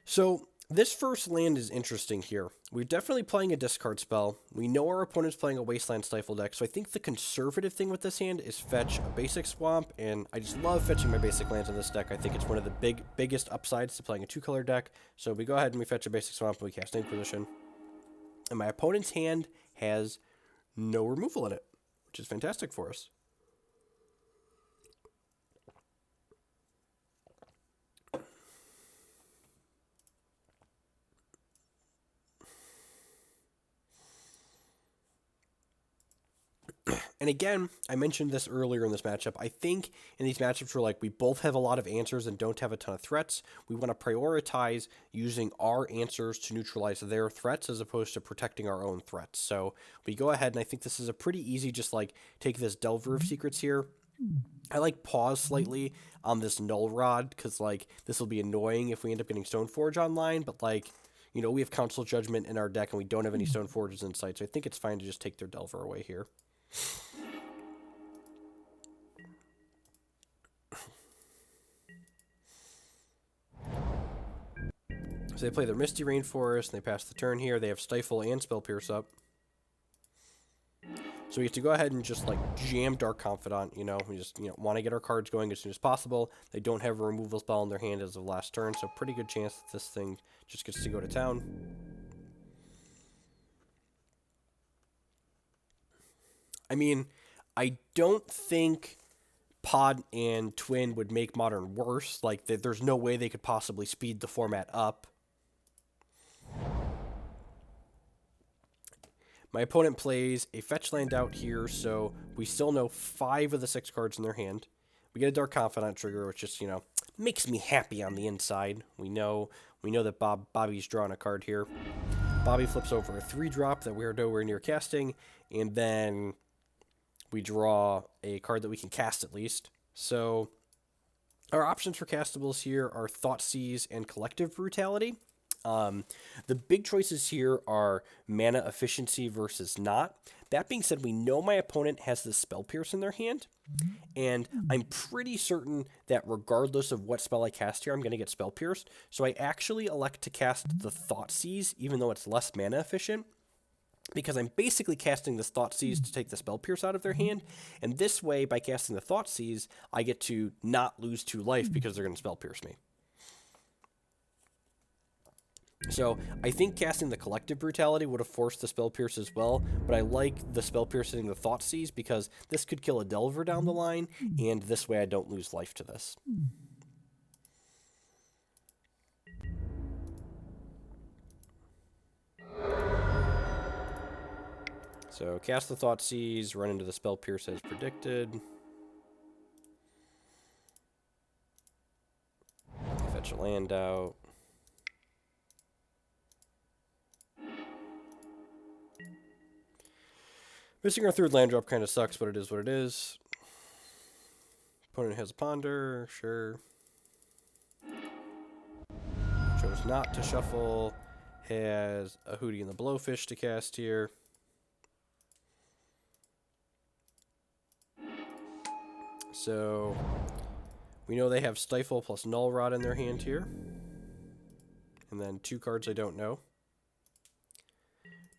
Speaker 1: So, this first land is interesting here. We're definitely playing a discard spell. We know our opponent's playing a Wasteland Stifle deck, so I think the conservative thing with this hand is fetch a basic swamp, and I just love fetching my basic lands in this deck. I think it's one of the biggest upsides to playing a 2-color deck. So we go ahead and we fetch a basic swamp and we cast Inquisition. And my opponent's hand has no removal in it, which is fantastic for us. And again, I mentioned this earlier in this matchup. I think in these matchups where we both have a lot of answers and don't have a ton of threats, we want to prioritize using our answers to neutralize their threats as opposed to protecting our own threats. So we go ahead, and I think this is a pretty easy, just take this Delver of Secrets here. I pause slightly on this Null Rod because this will be annoying if we end up getting Stoneforge online, but we have Council Judgment in our deck and we don't have any Stoneforges in sight, so I think it's fine to just take their Delver away here. So they play their Misty Rainforest, and they pass the turn here. They have Stifle and Spell Pierce up. So we have to go ahead and just jam Dark Confidant, we just want to get our cards going as soon as possible. They don't have a removal spell in their hand as of last turn, so pretty good chance that this thing just gets to go to town. I mean, I don't think Pod and Twin would make Modern worse. There's no way they could possibly speed the format up. My opponent plays a fetch land out here, so we still know 5 of the 6 cards in their hand. We get a Dark Confidant trigger, which just, makes me happy on the inside. We know that Bobby's drawing a card here. Bobby flips over a 3-drop that we're nowhere near casting, and then we draw a card that we can cast at least. So our options for castables here are Thoughtseize and Collective Brutality. The big choices here are mana efficiency versus not. That being said, we know my opponent has the Spell Pierce in their hand, and I'm pretty certain that regardless of what spell I cast here, I'm going to get Spell Pierced. So I actually elect to cast the Thoughtseize, even though it's less mana efficient, because I'm basically casting this Thoughtseize to take the Spell Pierce out of their hand, and this way, by casting the Thoughtseize, I get to not lose 2 life because they're going to Spell Pierce me. So I think casting the Collective Brutality would have forced the Spell Pierce as well, but I like the Spell Pierce hitting the Thoughtseize because this could kill a Delver down the line, and this way I don't lose life to this. So cast the Thoughtseize, run into the Spell Pierce as predicted. Fetch a land out. Missing our 3rd land drop kind of sucks, but it is what it is. Opponent has a Ponder, sure. Chose not to shuffle. Has a Hootie and the Blowfish to cast here. So we know they have Stifle plus Null Rod in their hand here. And then 2 cards I don't know.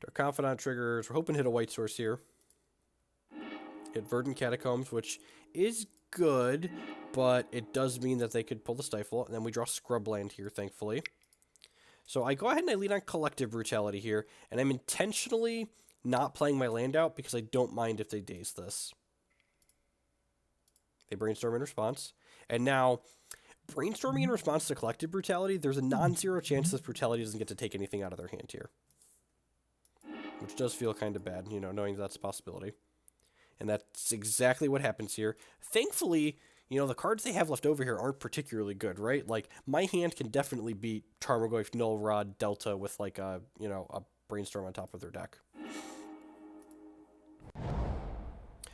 Speaker 1: Dark Confidant triggers. We're hoping to hit a white source here. Hit Verdant Catacombs, which is good, but it does mean that they could pull the Stifle. And then we draw Scrubland here, thankfully. So I go ahead and I lead on Collective Brutality here, and I'm intentionally not playing my land out because I don't mind if they daze this. They brainstorm in response. And now, brainstorming in response to Collective Brutality, there's a non-zero chance this Brutality doesn't get to take anything out of their hand here. Which does feel kind of bad, knowing that's a possibility. And that's exactly what happens here. Thankfully, the cards they have left over here aren't particularly good, right? My hand can definitely beat Tarmogoyf, Null Rod, Delta with a Brainstorm on top of their deck.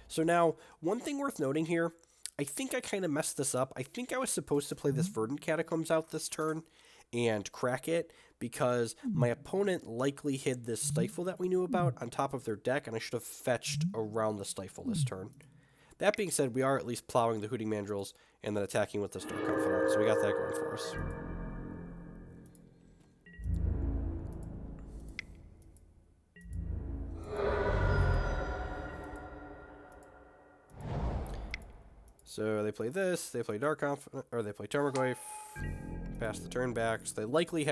Speaker 1: So now, one thing worth noting here, I think I kind of messed this up. I think I was supposed to play this Verdant Catacombs out this turn and crack it because my opponent likely hid this Stifle that we knew about on top of their deck, and I should have fetched around the Stifle this turn. That being said, we are at least plowing the Hooting Mandrills and then attacking with this Dark Confidant, so we got that going for us. So they play this, they play Dark Confidant, or they play Tarmogoyf, pass the turn back. So they likely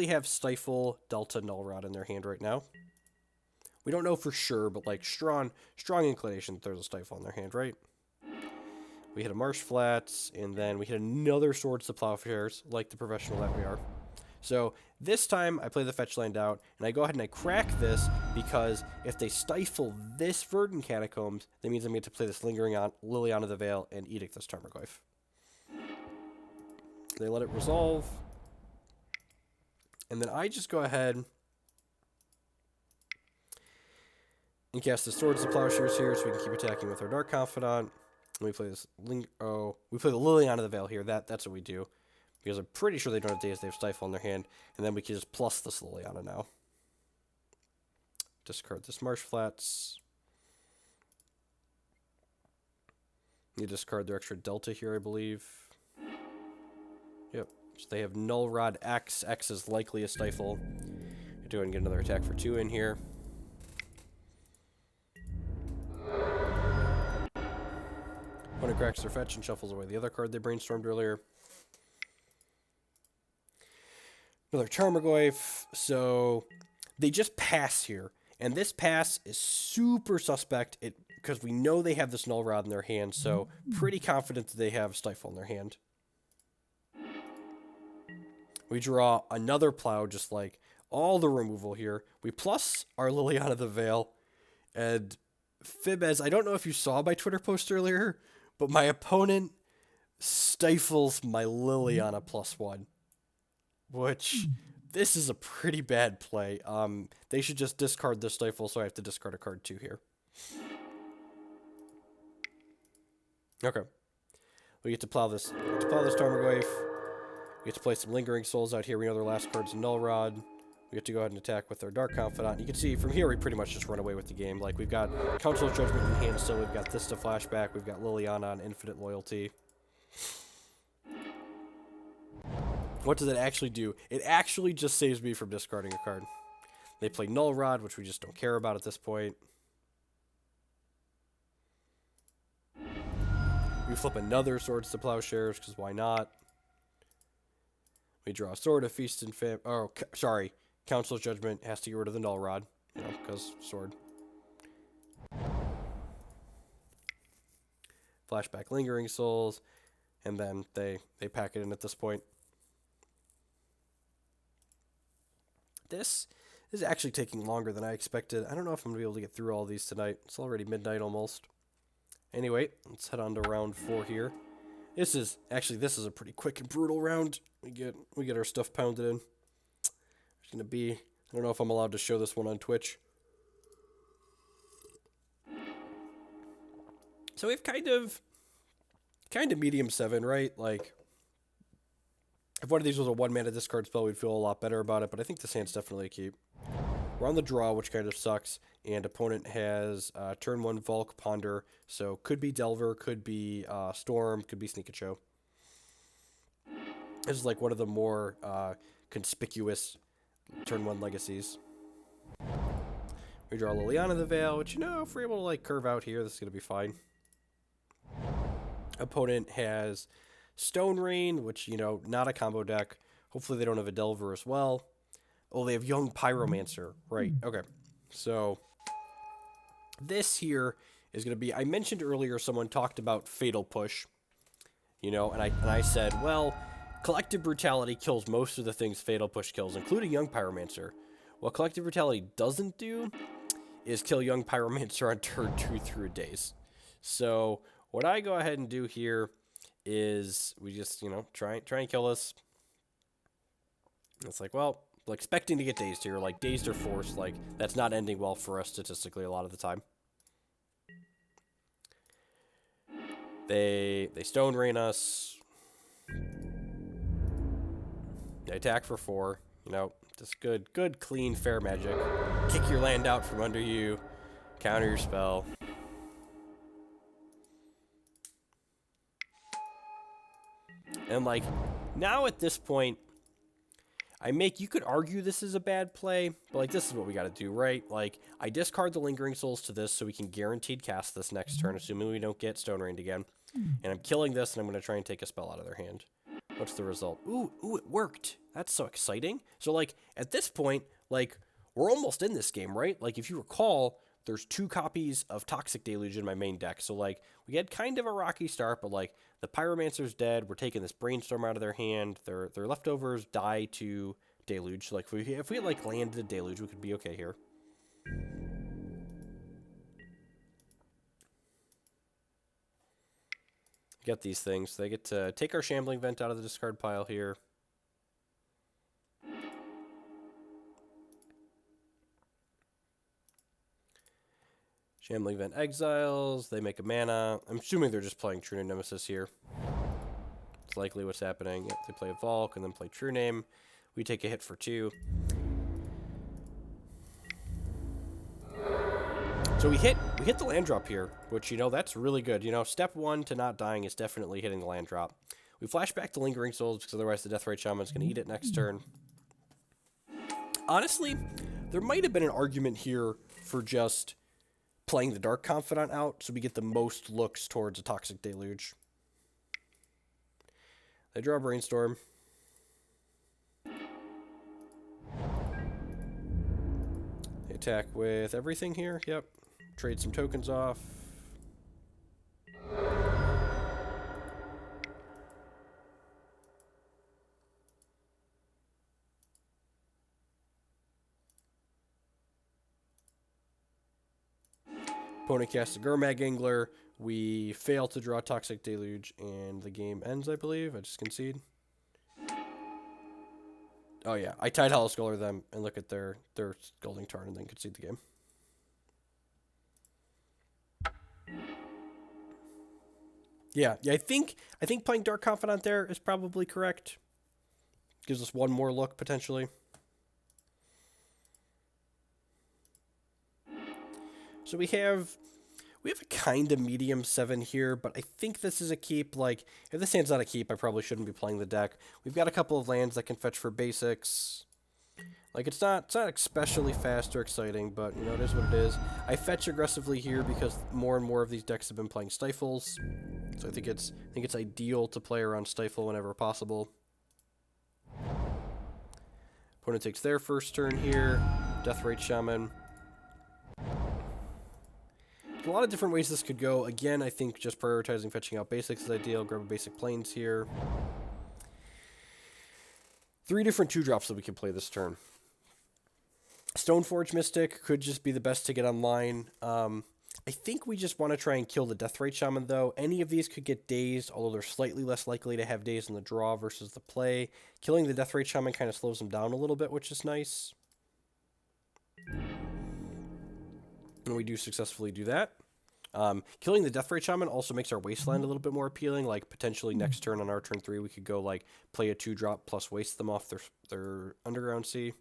Speaker 1: have Stifle, Delta, Null Rod in their hand right now. We don't know for sure, but like strong inclination that there's a Stifle in their hand, right? We hit a Marsh Flats, and then we hit another Swords to Plowshares, like the professional that we are. So this time I play the fetch land out, and I go ahead and I crack this because if they stifle this Verdant Catacombs, that means I'm going to play this Lingering on Liliana the Veil and Edict this Tarmogoyf. They let it resolve, and then I just go ahead and cast the Swords to Plowshares here so we can keep attacking with our Dark Confidant. And we play this we play the Liliana the Veil here. That's what we do. Because I'm pretty sure they don't have Days, they have Stifle in their hand. And then we can just plus this Liliana now. Discard this Marsh Flats. You discard their extra Delta here, I believe. Yep. So they have Null Rod X. X is likely a Stifle. Go ahead and get another attack for 2 in here. Opponent cracks their fetch and shuffles away the other card they brainstormed earlier. Another Tarmogoyf, so they just pass here. And this pass is super suspect because we know they have this Null Rod in their hand, so pretty confident that they have Stifle in their hand. We draw another Plow, just like all the removal here. We plus our Liliana the Veil, and Fibez, I don't know if you saw my Twitter post earlier, but my opponent stifles my Liliana +1. Which, this is a pretty bad play. They should just discard the Stifle, so I have to discard a card 2 here. Okay. We get to plow this Tarmogoyf. We get to play some Lingering Souls out here. We know their last card's a Null Rod. We get to go ahead and attack with our Dark Confidant. You can see from here we pretty much just run away with the game. Like, we've got Council of Judgment in hand still. We've got this to Flashback. We've got Liliana on Infinite Loyalty. What does it actually do? It actually just saves me from discarding a card. They play Null Rod, which we just don't care about at this point. We flip another Swords to Plowshares, because why not? We draw a Sword of Feast and Famine. Oh, sorry. Council's Judgment has to get rid of the Null Rod, you know, because Sword. Flashback Lingering Souls, and then they pack it in at this point. This is actually taking longer than I expected. I don't know if I'm going to be able to get through all these tonight. It's already midnight almost. Anyway, let's head on to round 4 here. This is a pretty quick and brutal round. We get our stuff pounded in. There's going to be, I don't know if I'm allowed to show this one on Twitch. So we have kind of medium 7, right? Like, if one of these was a 1-mana discard spell, we'd feel a lot better about it, but I think this hand's definitely a keep. We're on the draw, which kind of sucks, and opponent has turn 1 Volk Ponder, so could be Delver, could be Storm, could be Sneak and Show. This is like one of the more conspicuous turn 1 legacies. We draw Liliana the Veil, which, you know, if we're able to like curve out here, this is going to be fine. Opponent has Stone Rain, which, you know, not a combo deck. Hopefully they don't have a Delver as well. Oh, they have Young Pyromancer. Right, okay. So, this here is going to be... I mentioned earlier someone talked about Fatal Push. You know, and I said, well, Collective Brutality kills most of the things Fatal Push kills, including Young Pyromancer. What Collective Brutality doesn't do is kill Young Pyromancer on turn 2 through days. So, what I go ahead and do here is we just, you know, try and kill this. It's like, well, expecting to get dazed here, like dazed or forced, like that's not ending well for us statistically a lot of the time. They Stone Rain us. They attack for 4. You know, just good, clean, fair magic. Kick your land out from under you. Counter your spell. And, like, now at this point, you could argue this is a bad play, but, like, this is what we gotta do, right? Like, I discard the Lingering Souls to this so we can guaranteed cast this next turn, assuming we don't get Stone Rained again. And I'm killing this, and I'm gonna try and take a spell out of their hand. What's the result? Ooh, it worked. That's so exciting. So, like, at this point, like, we're almost in this game, right? Like, if you recall, there's 2 copies of Toxic Deluge in my main deck. So, like, we had kind of a rocky start, but, like, the Pyromancer's dead. We're taking this Brainstorm out of their hand. Their leftovers die to Deluge. So, like, if we had, like, landed a Deluge, we could be okay here. Get these things. They get to take our Shambling Vent out of the discard pile here. Shambling Vent exiles. They make a mana. I'm assuming they're just playing True Name Nemesis here. It's likely what's happening. Yep, they play a Volk and then play True Name. We take a hit for 2. So we hit the land drop here, which, you know, that's really good. You know, step 1 to not dying is definitely hitting the land drop. We flash back to Lingering Souls because otherwise the Deathrite Shaman's going to eat it next turn. Honestly, there might have been an argument here for just playing the Dark Confidant out so we get the most looks towards a Toxic Deluge. They draw Brainstorm. They attack with everything here. Yep. Trade some tokens off. Opponent casts a Gurmag Angler. We fail to draw Toxic Deluge, and the game ends, I believe. I just concede. Oh, yeah. I Tidehollow Sculler them and look at their Scalding Tarn and then concede the game. Yeah, I think playing Dark Confidant there is probably correct. Gives us one more look, potentially. So we have a kind of medium 7 here, but I think this is a keep. Like, if this hand's not a keep, I probably shouldn't be playing the deck. We've got a couple of lands that can fetch for basics. Like, it's not especially fast or exciting, but, you know, it is what it is. I fetch aggressively here because more and more of these decks have been playing Stifles. So I think it's ideal to play around Stifle whenever possible. Opponent takes their first turn here. Deathrite Shaman. A lot of different ways this could go. Again, I think just prioritizing fetching out basics is ideal. Grab a basic plains here. 3 different 2-drops that we can play this turn. Stoneforge Mystic could just be the best to get online. I think we just want to try and kill the Deathrite Shaman, though. Any of these could get dazed, although they're slightly less likely to have daze in the draw versus the play. Killing the Deathrite Shaman kind of slows them down a little bit, which is nice. And we do successfully do that. Killing the Deathrite Shaman also makes our Wasteland a little bit more appealing. Like, potentially next turn on our turn 3, we could go, like, play a 2-drop plus waste them off their Underground Sea.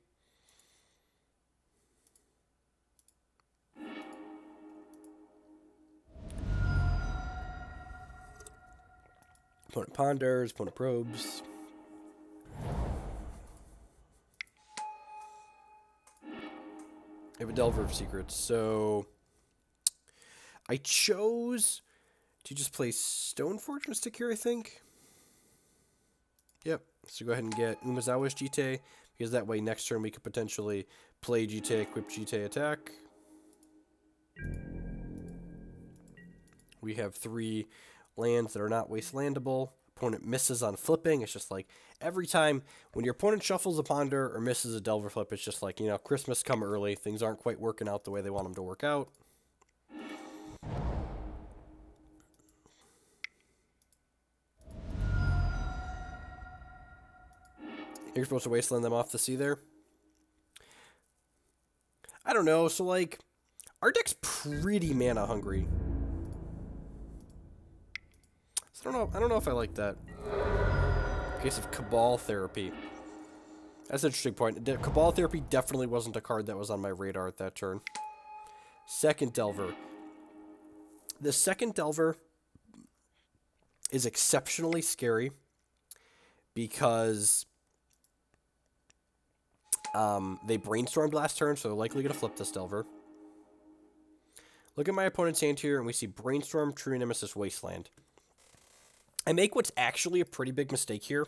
Speaker 1: Opponent ponders, opponent probes. I have a Delver of Secrets, so I chose to just play Stoneforge Mystic here, I think. Yep, so go ahead and get Umezawa's Jitte, because that way next turn we could potentially play Jitte, equip Jitte, attack. We have 3 lands that are not wastelandable. Opponent misses on flipping. It's just like every time when your opponent shuffles a ponder or misses a Delver flip, it's just like, you know, Christmas come early. Things aren't quite working out the way they want them to work out. You're supposed to wasteland them off the sea there. I don't know. So, like, our deck's pretty mana hungry. So I don't know if I like that. Case of Cabal Therapy. That's an interesting point. Cabal Therapy definitely wasn't a card that was on my radar at that turn. Second Delver. The second Delver is exceptionally scary because they brainstormed last turn, so they're likely going to flip this Delver. Look at my opponent's hand here, and we see Brainstorm, True Nemesis, Wasteland. I make what's actually a pretty big mistake here.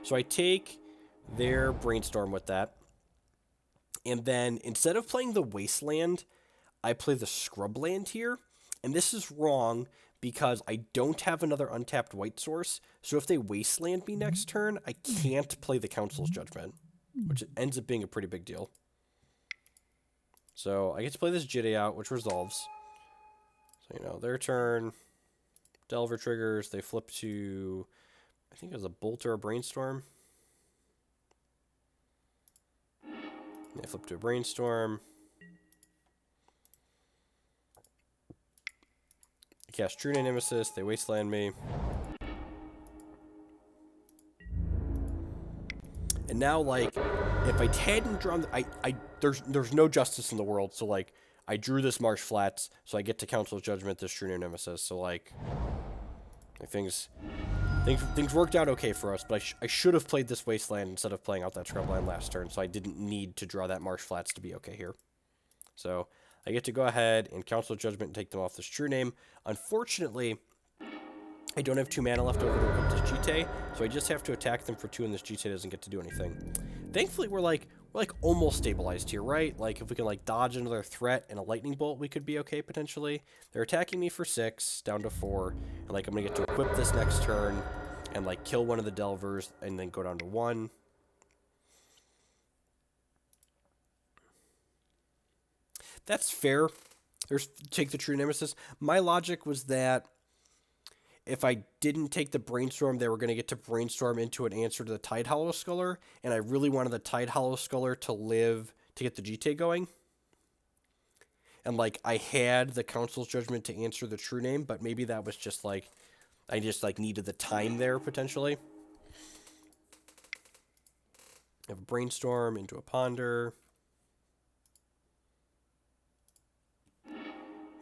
Speaker 1: So I take their Brainstorm with that. And then instead of playing the Wasteland, I play the Scrubland here. And this is wrong because I don't have another untapped white source. So if they Wasteland me next turn, I can't play the Council's Judgment, which ends up being a pretty big deal. So I get to play this Jitte out, which resolves. So, their turn, Delver triggers, they flip to, I think it was a Bolt or a Brainstorm. They flip to a Brainstorm. I cast True Nemesis, they Wasteland me. And now, if I hadn't drawn, there's no justice in the world, so, I drew this Marsh Flats, so I get to Council's Judgment this True Nemesis, so, things worked out okay for us, but I should have played this Wasteland instead of playing out that Scrubland last turn, so I didn't need to draw that Marsh Flats to be okay here. So, I get to go ahead and Council's Judgment and take them off this True Name. Unfortunately, I don't have 2 mana left over to equip this Jitte, so I just have to attack them for 2, and this Jitte doesn't get to do anything. Thankfully, we're almost stabilized here, right? If we can dodge another threat and a lightning bolt, we could be okay potentially. They're attacking me for 6, down to 4, and I'm gonna get to equip this next turn and kill one of the Delvers and then go down to 1. That's fair. Take the True Nemesis. My logic was that if I didn't take the Brainstorm, they were going to get to Brainstorm into an answer to the Tidehollow Sculler, and I really wanted the Tidehollow Sculler to live to get the Jitte going. And, I had the Council's Judgment to answer the True Name, but maybe that was just, I just, needed the time there, potentially. I have a Brainstorm into a Ponder.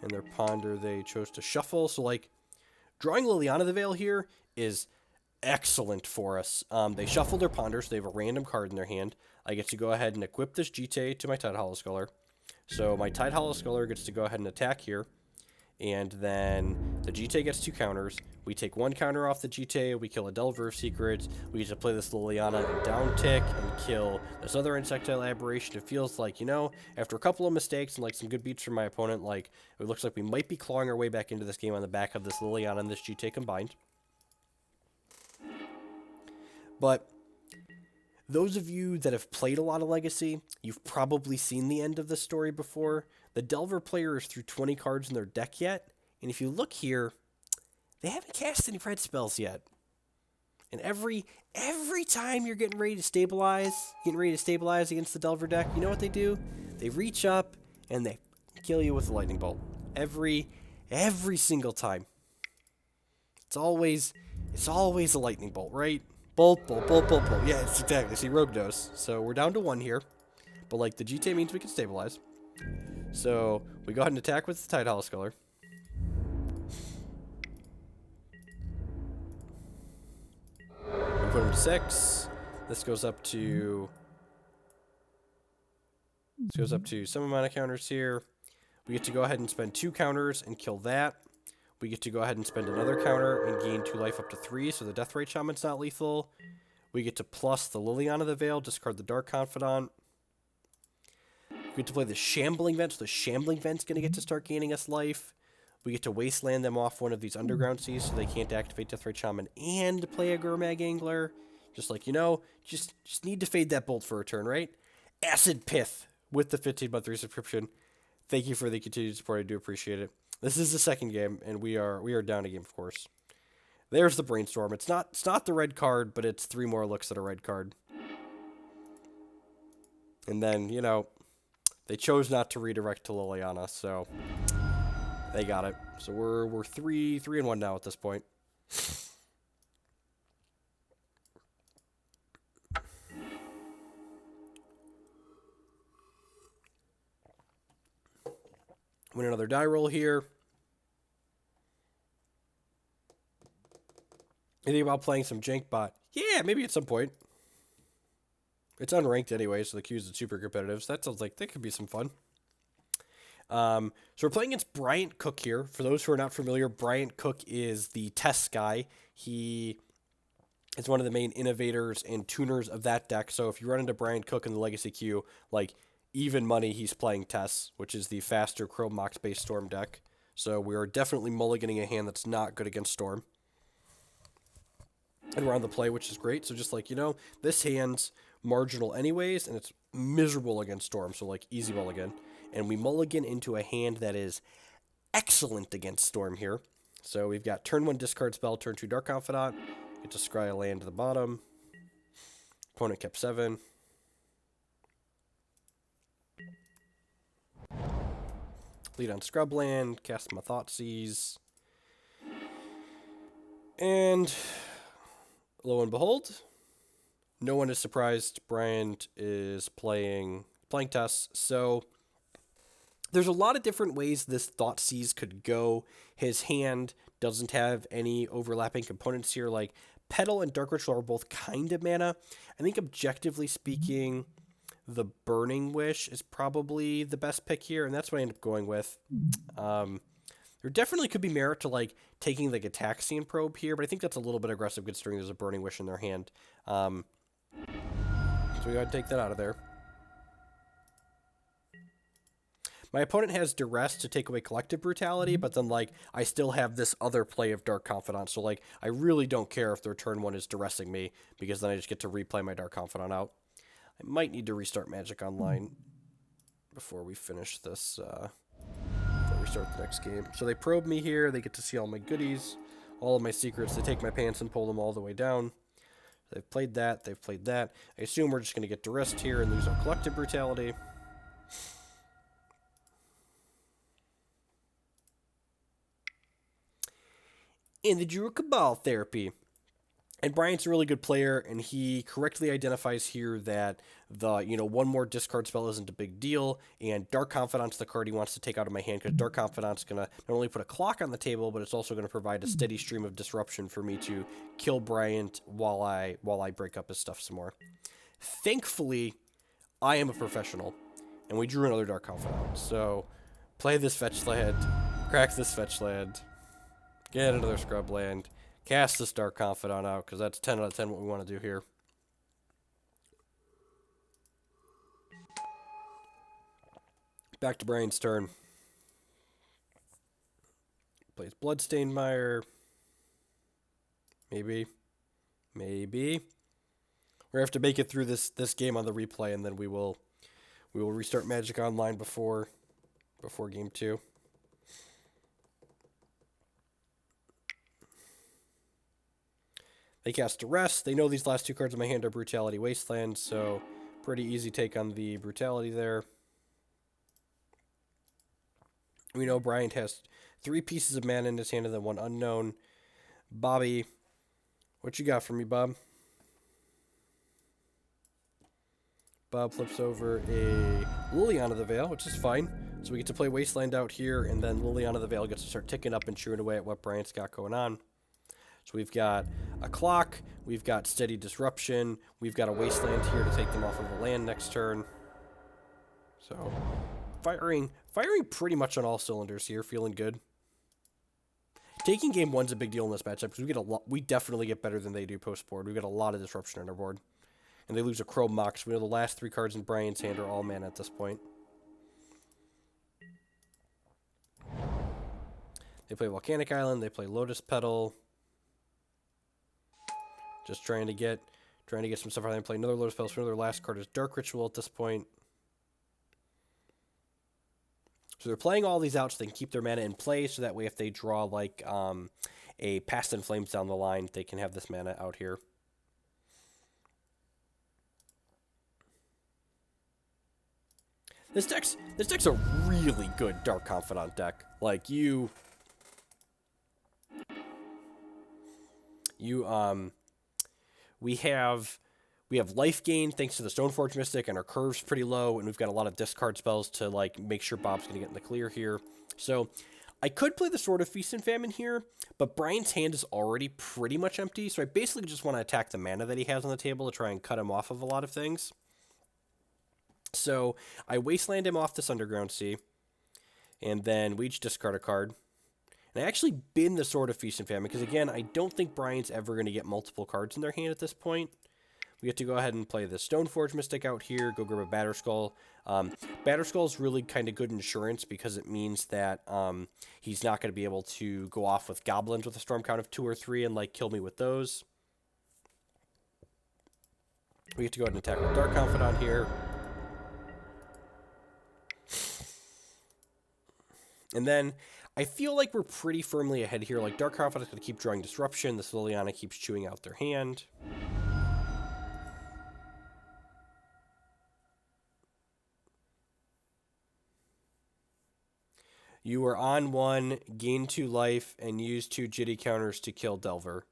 Speaker 1: And their Ponder, they chose to shuffle, so, drawing Liliana the Veil here is excellent for us. They shuffle their Ponder, so they have a random card in their hand. I get to go ahead and equip this Jitte to my Tidehollow Sculler. So my Tidehollow Sculler gets to go ahead and attack here. And then the Jitte gets 2 counters. We take 1 counter off the Jitte, we kill a Delver of Secrets, we get to play this Liliana and down tick and kill this other Insectile Aberration. It feels like, after a couple of mistakes and some good beats from my opponent, it looks like we might be clawing our way back into this game on the back of this Liliana and this Jitte combined. But those of you that have played a lot of Legacy, you've probably seen the end of this story before. The Delver player is through 20 cards in their deck yet, and if you look here, they haven't cast any red spells yet. And every time you're getting ready to stabilize against the Delver deck, you know what they do? They reach up and they kill you with a lightning bolt. Every single time. It's always a lightning bolt, right? Bolt. Yeah, it's exactly. See, Rogue knows. So we're down to 1 here. But the Jitte means we can stabilize. So we go ahead and attack with the Tidehollow Sculler. We put him to 6. This goes up to some amount of counters here. We get to go ahead and spend 2 counters and kill that. We get to go ahead and spend another counter and gain 2 life up to 3, so the Deathrite Shaman's not lethal. We get to plus the Liliana the Veil, discard the Dark Confidant. We get to play the Shambling Vent, so the Shambling Vent's going to get to start gaining us life. We get to Wasteland them off one of these Underground Seas, so they can't activate Deathrite Shaman and play a Gurmag Angler. Just just need to fade that bolt for a turn, right? Acid Pith with the 15-month resubscription. Thank you for the continued support. I do appreciate it. This is the second game, and we are down a game, of course. There's the Brainstorm. It's not the red card, but it's 3 more looks at a red card. And then, they chose not to redirect to Liliana, so they got it. So we're 3-1 now at this point. Win another die roll here. You think about playing some jank bot? Yeah, maybe at some point. It's unranked anyway, so the queue is super competitive. So that sounds like that could be some fun. So we're playing against Bryant Cook here. For those who are not familiar, Bryant Cook is the test guy. He is one of the main innovators and tuners of that deck. So if you run into Bryant Cook in the Legacy queue, like even money, he's playing Tess, which is the faster Chrome Mox-based Storm deck. So we are definitely mulliganing a hand that's not good against Storm. And we're on the play, which is great. So just like, this hand's marginal anyways, and it's miserable against Storm. So like easy mulligan. And we mulligan into a hand that is excellent against Storm here. So we've got turn 1 discard spell, turn 2 Dark Confidant. Get to scry a land to the bottom. Opponent kept 7. Lead on Scrubland, cast my Thoughtseize. And lo and behold, no one is surprised. Bryant is playing Tess. So there's a lot of different ways this Thoughtseize could go. His hand doesn't have any overlapping components here. Like Petal and Dark Ritual are both kind of mana. I think objectively speaking, the Burning Wish is probably the best pick here, and that's what I end up going with. There definitely could be merit to like taking the Gataxian Probe here, but I think that's a little bit aggressive considering there's a Burning Wish in their hand. So we gotta take that out of there. My opponent has Duress to take away Collective Brutality, but then, like, I still have this other play of Dark Confidant. So, like, I really don't care if their turn 1 is Duressing me, because then I just get to replay my Dark Confidant out. I might need to restart Magic Online before we finish this, before we start the next game. So they probe me here. They get to see all my goodies, all of my secrets. They take my pants and pull them all the way down. They've played that. They've played that. I assume we're just going to get Duressed here and lose our Collective Brutality. And the Druid Cabal Therapy. And Bryant's a really good player, and he correctly identifies here that the, one more discard spell isn't a big deal, and Dark Confidant's the card he wants to take out of my hand, because Dark Confidant's going to not only put a clock on the table, but it's also going to provide a steady stream of disruption for me to kill Bryant while I break up his stuff some more. Thankfully, I am a professional, and we drew another Dark Confidant. So, play this fetch land, crack this fetch land, get another Scrubland, cast this Dark Confidant out, because that's 10 out of 10 what we want to do here. Back to Brian's turn. Plays Bloodstained Mire. Maybe. We're going to have to make it through this game on the replay, and then we will restart Magic Online before Game 2. They cast Duress. They know these last 2 cards in my hand are Brutality Wasteland, so pretty easy take on the Brutality there. We know Bryant has 3 pieces of mana in his hand and then 1 unknown. Bobby, what you got for me, Bob? Bob flips over a Liliana the Veil, which is fine. So we get to play Wasteland out here, and then Liliana the Veil gets to start ticking up and chewing away at what Bryant's got going on. So we've got a clock, we've got steady disruption, we've got a Wasteland here to take them off of a land next turn. So firing pretty much on all cylinders here, feeling good. Taking game 1's a big deal in this matchup because we definitely get better than they do post board. We got a lot of disruption on our board. And they lose a Chrome Mox. We know the last 3 cards in Brian's hand are all mana at this point. They play Volcanic Island, they play Lotus Petal. Just trying to get some stuff out of them. Play another Lotus Petal. So another last card is Dark Ritual at this point. So they're playing all these out so they can keep their mana in play. So that way, if they draw like a Past in Flames down the line, they can have this mana out here. This deck's a really good Dark Confidant deck. Like we We have life gain thanks to the Stoneforge Mystic, and our curve's pretty low, and we've got a lot of discard spells to like make sure Bob's going to get in the clear here. So I could play the Sword of Feast and Famine here, but Brian's hand is already pretty much empty, so I basically just want to attack the mana that he has on the table to try and cut him off of a lot of things. So I Wasteland him off this Underground Sea, and then we each discard a card. And I actually bin the Sword of Feast and Famine, because again, I don't think Brian's ever going to get multiple cards in their hand at this point. We get to go ahead and play the Stoneforge Mystic out here, go grab a Batterskull. Batterskull is really kind of good insurance because it means that he's not going to be able to go off with goblins with a storm count of 2 or 3 and like kill me with those. We get to go ahead and attack with Dark Confidant here. And then I feel like we're pretty firmly ahead here. Like Dark Confidant's going to keep drawing Disruption. This Liliana keeps chewing out their hand. You are on 1, gain 2 life, and use 2 Jitte counters to kill Delver.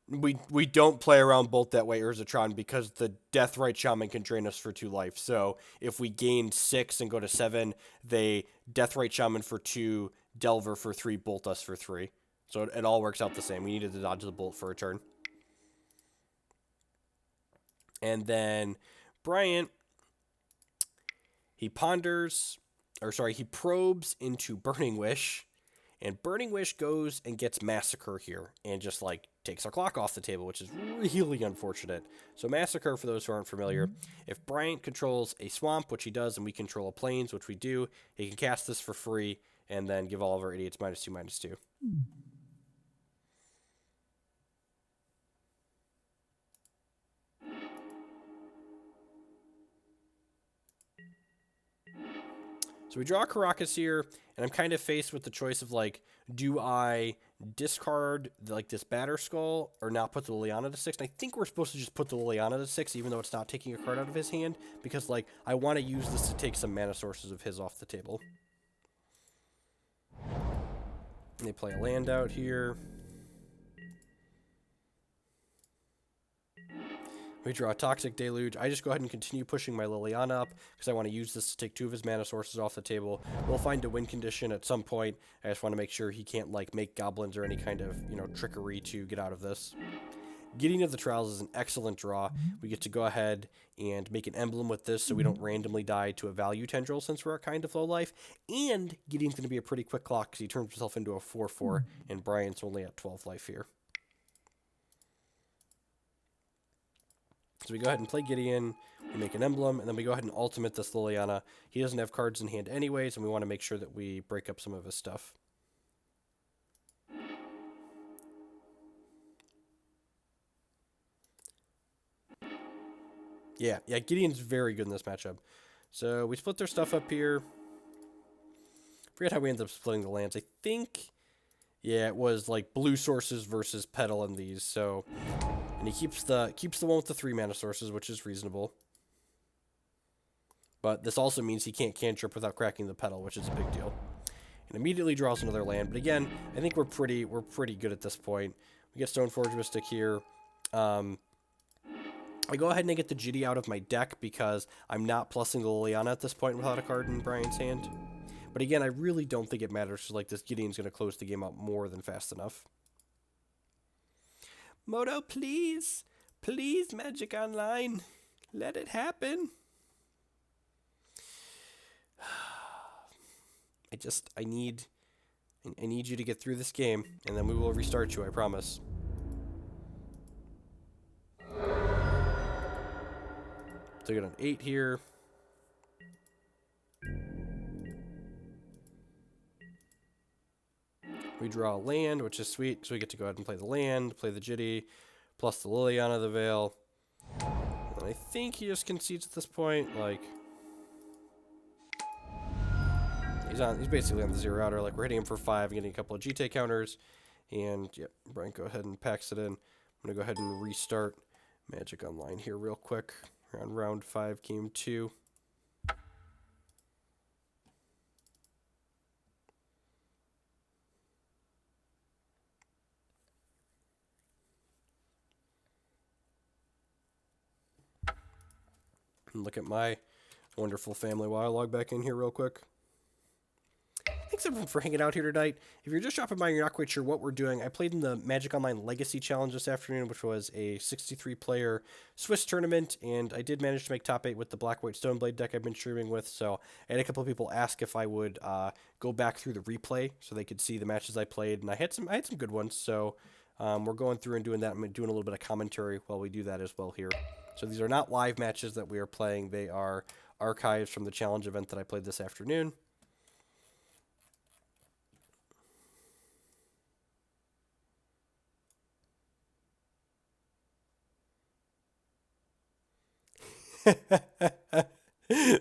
Speaker 1: We don't play around Bolt that way, Urzatron, because the Deathrite Shaman can drain us for 2 life. So if we gain 6 and go to 7, they Deathrite Shaman for 2, Delver for 3, Bolt us for 3. So it all works out the same. We needed to dodge the Bolt for a turn. And then Bryant, he probes into Burning Wish, and Burning Wish goes and gets Massacre here, and just like takes our clock off the table, which is really unfortunate. So Massacre, for those who aren't familiar, if Bryant controls a swamp, which he does, and we control a plains, which we do, he can cast this for free, and then give all of our idiots -2/-2. So we draw Karakas here, and I'm kind of faced with the choice of, like, do I discard, like, this Batterskull or not put the Liliana to 6? And I think we're supposed to just put the Liliana to 6, even though it's not taking a card out of his hand, because, like, I want to use this to take some mana sources of his off the table. And they play a land out here. We draw a Toxic Deluge. I just go ahead and continue pushing my Liliana up because I want to use this to take 2 of his mana sources off the table. We'll find a win condition at some point. I just want to make sure he can't like make goblins or any kind of, trickery to get out of this. Gideon of the Trials is an excellent draw. We get to go ahead and make an emblem with this so we don't randomly die to a value tendril since we're at kind of low life. And Gideon's going to be a pretty quick clock because he turns himself into a 4/4, and Brian's only at 12 life here. So we go ahead and play Gideon, we make an emblem, and then we go ahead and ultimate this Liliana. He doesn't have cards in hand anyways, and we want to make sure that we break up some of his stuff. Yeah, Gideon's very good in this matchup. So we split their stuff up here. Forget how we ended up splitting the lands. I think, yeah, it was like blue sources versus Petal in these, so... And he keeps the one with the 3 mana sources, which is reasonable. But this also means he can't cantrip without cracking the Petal, which is a big deal. And immediately draws another land. But again, I think we're pretty good at this point. We get Stoneforge Mystic here. I go ahead and get the Gideon out of my deck because I'm not plussing the Liliana at this point without a card in Brian's hand. But again, I really don't think it matters. Like, this Gideon's going to close the game out more than fast enough. Moto, please. Please, Magic Online. Let it happen. I need you to get through this game, and then we will restart you, I promise. So we get an 8 here. We draw a land, which is sweet, so we get to go ahead and play the land, play the Jitte, plus the Liliana of the Veil. And I think he just concedes at this point, like... He's basically on the 0 outer, like we're hitting him for 5 and getting a couple of Jitte counters. And, yep, Brian, go ahead and packs it in. I'm going to go ahead and restart Magic Online here real quick. We're on round 5, game 2. And look at my wonderful family while I log back in here real quick. Thanks everyone for hanging out here tonight. If you're just dropping by and you're not quite sure what we're doing, I played in the Magic Online Legacy Challenge this afternoon, which was a 63-player Swiss tournament, and I did manage to make top 8 with the Black-White Stoneblade deck I've been streaming with, so I had a couple of people ask if I would go back through the replay so they could see the matches I played, and I had some good ones, so we're going through and doing that. I'm doing a little bit of commentary while we do that as well here. So these are not live matches that we are playing. They are archives from the challenge event that I played this afternoon.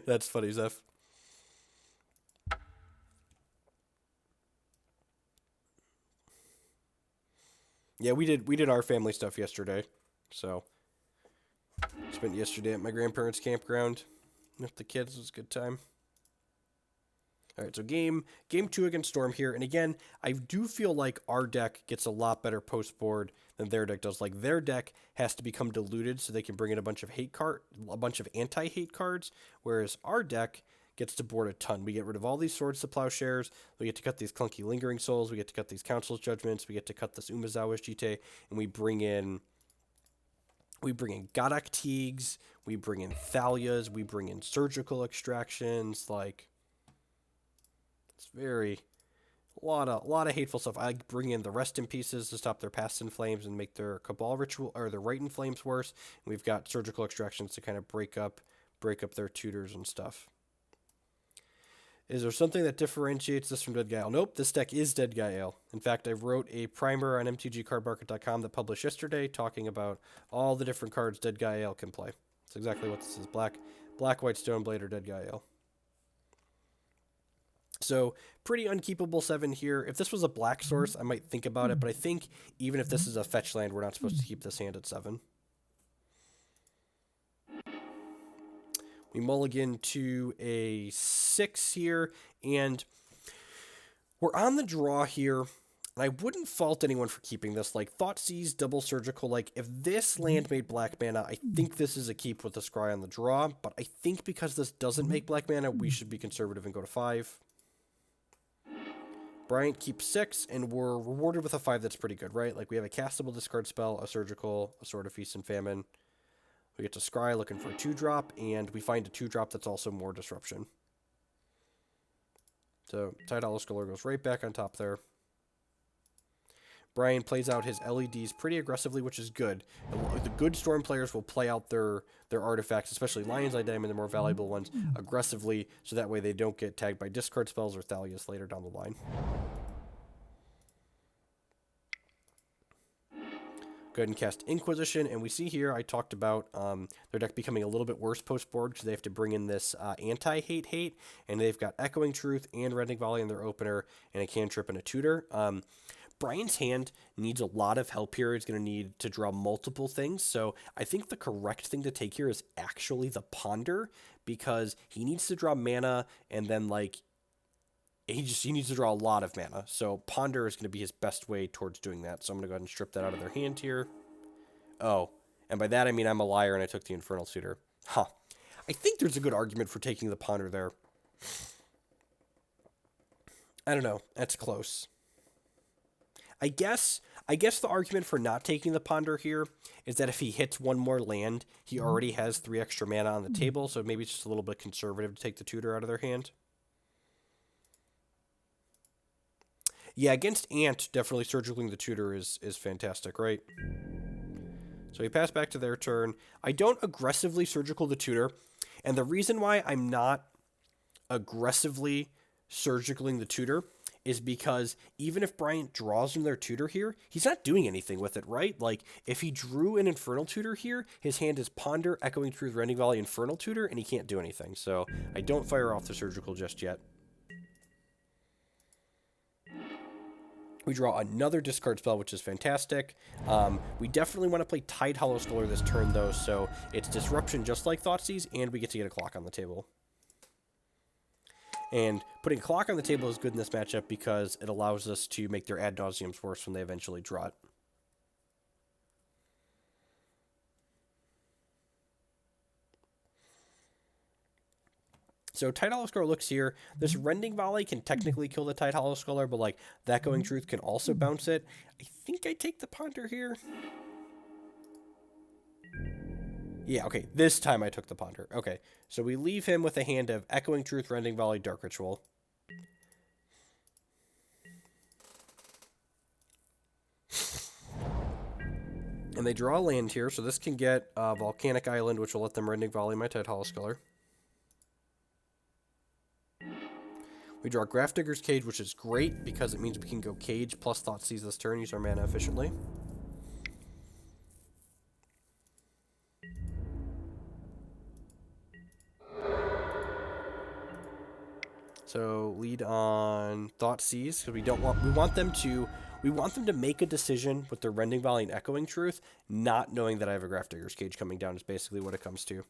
Speaker 1: That's funny, Zeph. Yeah, we did our family stuff yesterday. So spent yesterday at my grandparents' campground with the kids. It was a good time. All right, so game 2 against Storm here. And again, I do feel like our deck gets a lot better post-board than their deck does. Like, their deck has to become diluted so they can bring in a bunch of anti-hate cards, whereas our deck gets to board a ton. We get rid of all these Swords to Plowshares. We get to cut these clunky Lingering Souls. We get to cut these Council's Judgments. We get to cut this Umezawa's Jitte, and we bring in Gaddock Teegs. We bring in Thalias. We bring in Surgical Extractions. Like, it's a lot of hateful stuff. I bring in the Rest in Pieces to stop their Past in Flames and make their Cabal Ritual or their Right in Flames worse. And we've got Surgical Extractions to kind of break up their tutors and stuff. Is there something that differentiates this from Deadguy Ale? Nope, this deck is Deadguy Ale. In fact, I wrote a primer on mtgcardmarket.com that published yesterday talking about all the different cards Deadguy Ale can play. That's exactly what this is. Black, White, Stoneblade, or Deadguy Ale. So, pretty unkeepable 7 here. If this was a black source, I might think about it, but I think even if this is a fetch land, we're not supposed to keep this hand at 7. We mulligan to a 6 here, and we're on the draw here, and I wouldn't fault anyone for keeping this. Like, Thoughtseize, Double Surgical, like, if this land made black mana, I think this is a keep with the Scry on the draw, but I think because this doesn't make black mana, we should be conservative and go to 5. Bryant keeps 6, and we're rewarded with a 5 that's pretty good, right? Like, we have a castable discard spell, a Surgical, a Sword of Feast and Famine. We get to Scry looking for a 2-drop, and we find a 2-drop that's also more disruption. So, Tidehollow Sculler goes right back on top there. Brian plays out his LEDs pretty aggressively, which is good. The good Storm players will play out their artifacts, especially Lion's Eye Diamond, the more valuable ones, aggressively, so that way they don't get tagged by discard spells or Thalias later down the line. Go ahead and cast Inquisition, and we see here I talked about their deck becoming a little bit worse post-board because they have to bring in this anti-hate, and they've got Echoing Truth and Rending Volley in their opener, and a cantrip and a tutor. Brian's hand needs a lot of help here. He's going to need to draw multiple things, so I think the correct thing to take here is actually the Ponder, because he needs to draw mana, and then, like, he needs to draw a lot of mana. So Ponder is going to be his best way towards doing that. So I'm going to go ahead and strip that out of their hand here. Oh, and by that I mean I'm a liar and I took the Infernal Suitor. Huh. I think there's a good argument for taking the Ponder there. I don't know. That's close. I guess the argument for not taking the Ponder here is that if he hits one more land, he already has 3 extra mana on the table, so maybe it's just a little bit conservative to take the tutor out of their hand. Yeah, against Ant, definitely Surgicaling the tutor is fantastic, right? So we pass back to their turn. I don't aggressively Surgical the tutor, and the reason why I'm not aggressively Surgicaling the tutor is because even if Bryant draws from their tutor here, he's not doing anything with it, right? Like, if he drew an Infernal Tutor here, his hand is Ponder, Echoing Truth, Rending Volley, Infernal Tutor, and he can't do anything. So I don't fire off the Surgical just yet. We draw another discard spell, which is fantastic. We definitely want to play Tidehollow Sculler this turn, though, so it's Disruption just like Thoughtseize, and we get to get a clock on the table. And putting a clock on the table is good in this matchup because it allows us to make their ad nauseums worse when they eventually draw it. So Tidehollow Sculler looks here. This Rending Volley can technically kill the Tidehollow Sculler, but like that Going Truth can also bounce it. I think I take the Ponder here. Yeah, okay, this time I took the Ponder. Okay, so we leave him with a hand of Echoing Truth, Rending Volley, Dark Ritual. And they draw a land here, so this can get Volcanic Island, which will let them Rending Volley my Tidehollow Sculler. We draw Grafdigger's Cage, which is great, because it means we can go Cage plus Thoughtseize this turn, use our mana efficiently. So lead on Thoughtseize, because we want them to make a decision with their Rending Volley and Echoing Truth, not knowing that I have a Grafdigger's Cage coming down is basically what it comes to.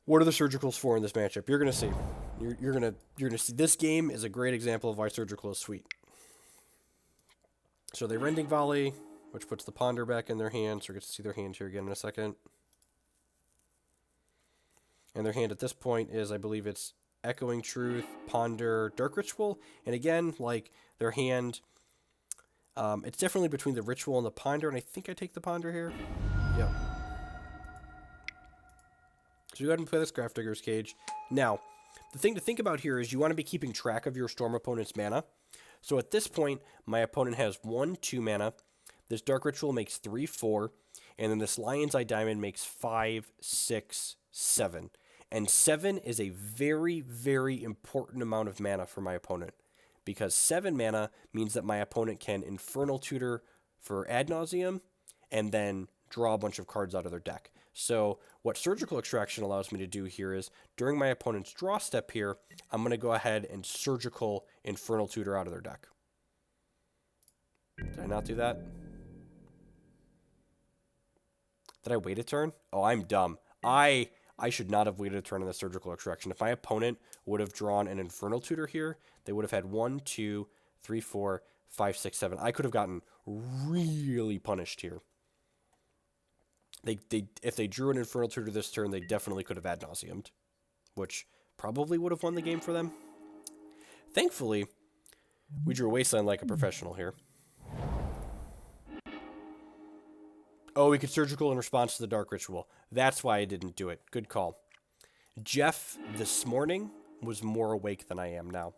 Speaker 1: What are the Surgicals for in this matchup? You're gonna see. You're gonna see. This game is a great example of why Surgical is sweet. So they Rending Volley, which puts the Ponder back in their hand, so we get to see their hand here again in a second. And their hand at this point is, I believe it's Echoing Truth, Ponder, Dark Ritual. And again, like, their hand, it's definitely between the Ritual and the Ponder, and I think I take the Ponder here. Yep. So you go ahead and play this Grafdigger's Cage. Now, the thing to think about here is you want to be keeping track of your Storm opponent's mana. So at this point, my opponent has 1/2 mana. This Dark Ritual makes 3/4. And then this Lion's Eye Diamond makes 5, 6, 7. And 7 is a very, very important amount of mana for my opponent. Because 7 mana means that my opponent can Infernal Tutor for ad nauseum and then draw a bunch of cards out of their deck. So what Surgical Extraction allows me to do here is, during my opponent's draw step here, I'm going to go ahead and Surgical Infernal Tutor out of their deck. Did I not do that? Did I wait a turn? Oh, I'm dumb. I should not have waited a turn on the Surgical Extraction. If my opponent would have drawn an Infernal Tutor here, they would have had 1, 2, 3, 4, 5, 6, 7. I could have gotten really punished here. If they drew an Infernal Tutor this turn, they definitely could have ad nauseamed, which probably would have won the game for them. Thankfully, we drew Wasteland like a professional here. Oh, we could Surgical in response to the Dark Ritual. That's why I didn't do it. Good call. Jeff this morning was more awake than I am now.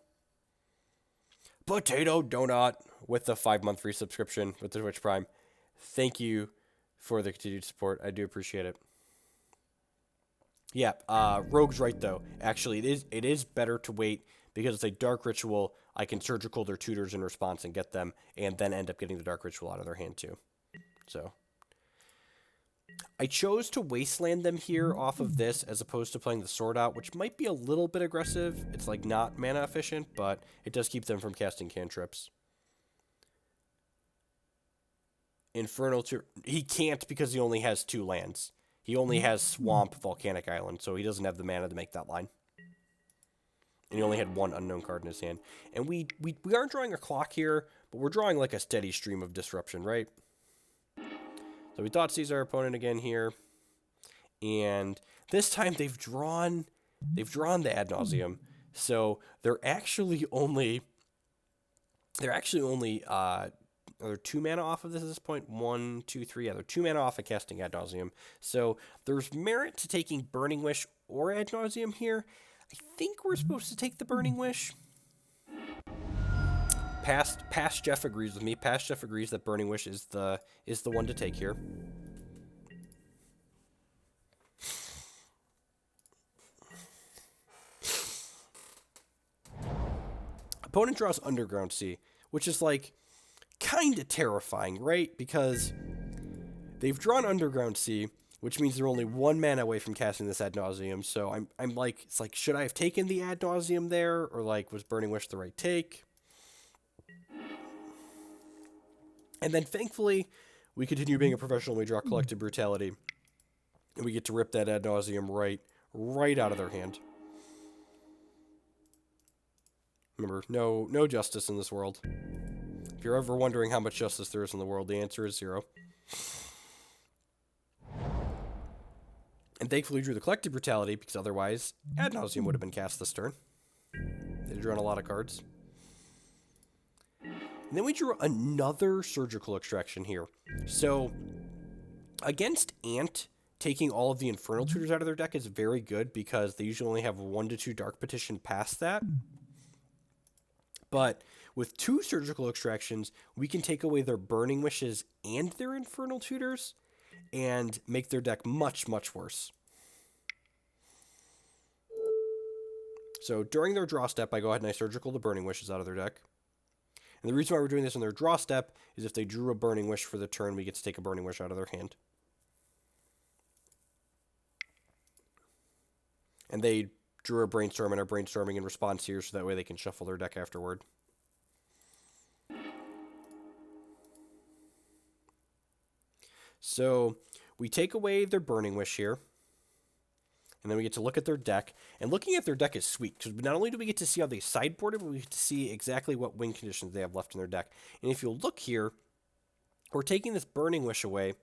Speaker 1: Potato Donut with the 5-month free subscription with the Twitch Prime. Thank you for the continued support. I do appreciate it. Yeah, Rogue's right, though. Actually, it is better to wait, because it's a Dark Ritual. I can Surgical their tutors in response and get them, and then end up getting the Dark Ritual out of their hand, too. So I chose to Wasteland them here off of this as opposed to playing the Sword out, which might be a little bit aggressive. It's like not mana efficient, but it does keep them from casting cantrips. Infernal Tutor. He can't, because he only has 2 lands. He only has Swamp, Volcanic Island, so he doesn't have the mana to make that line. And he only had 1 unknown card in his hand. And we aren't drawing a clock here, but we're drawing like a steady stream of disruption, right? So we Thoughtseize our opponent again here. And this time they've drawn the ad nauseum. So they're actually only are there 2 mana off of this at this point? 1, 2, 3. Yeah, they're 2 mana off of casting ad nauseum. So there's merit to taking Burning Wish or ad nauseum here. I think we're supposed to take the Burning Wish. Past Jeff agrees with me. Past Jeff agrees that Burning Wish is the one to take here. Opponent draws Underground Sea, which is like kind of terrifying, right? Because they've drawn Underground Sea, which means they're only 1 mana away from casting this ad nauseum. So I'm like, it's like, should I have taken the ad nauseum there, or like, was Burning Wish the right take? And then thankfully, we continue being a professional. We draw Collective Brutality, and we get to rip that ad nauseum right out of their hand. Remember, no justice in this world. If you're ever wondering how much justice there is in the world, the answer is 0. And And thankfully drew the Collective Brutality, because otherwise Ad Nauseam would have been cast this turn. They drew on a lot of cards. And then we drew another Surgical Extraction here. So, against Ant, taking all of the Infernal Tutors out of their deck is very good, because they usually only have 1 to 2 Dark Petition past that. But with 2 Surgical Extractions, we can take away their Burning Wishes and their Infernal Tutors, and make their deck much, much worse. So during their draw step, I go ahead and I Surgical the Burning Wishes out of their deck. And the reason why we're doing this in their draw step is if they drew a Burning Wish for the turn, we get to take a Burning Wish out of their hand. And they drew a Brainstorm and are brainstorming in response here, so that way they can shuffle their deck afterward. So we take away their Burning Wish here. And then we get to look at their deck. And looking at their deck is sweet, because not only do we get to see how they sideboard it, but we get to see exactly what win conditions they have left in their deck. And if you'll look here, we're taking this Burning Wish away.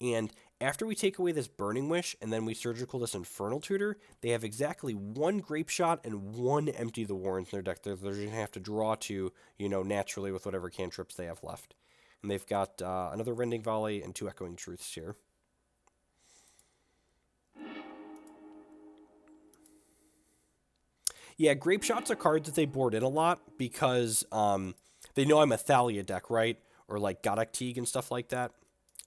Speaker 1: And after we take away this Burning Wish, and then we Surgical this Infernal Tutor, they have exactly 1 Grape Shot and 1 Empty the Warrens in their deck. They're going to have to draw to, naturally with whatever cantrips they have left. And they've got another Rending Volley and 2 Echoing Truths here. Yeah, Grape Shot's a card that they board in a lot because they know I'm a Thalia deck, right? Or like Gaddock Teeg and stuff like that.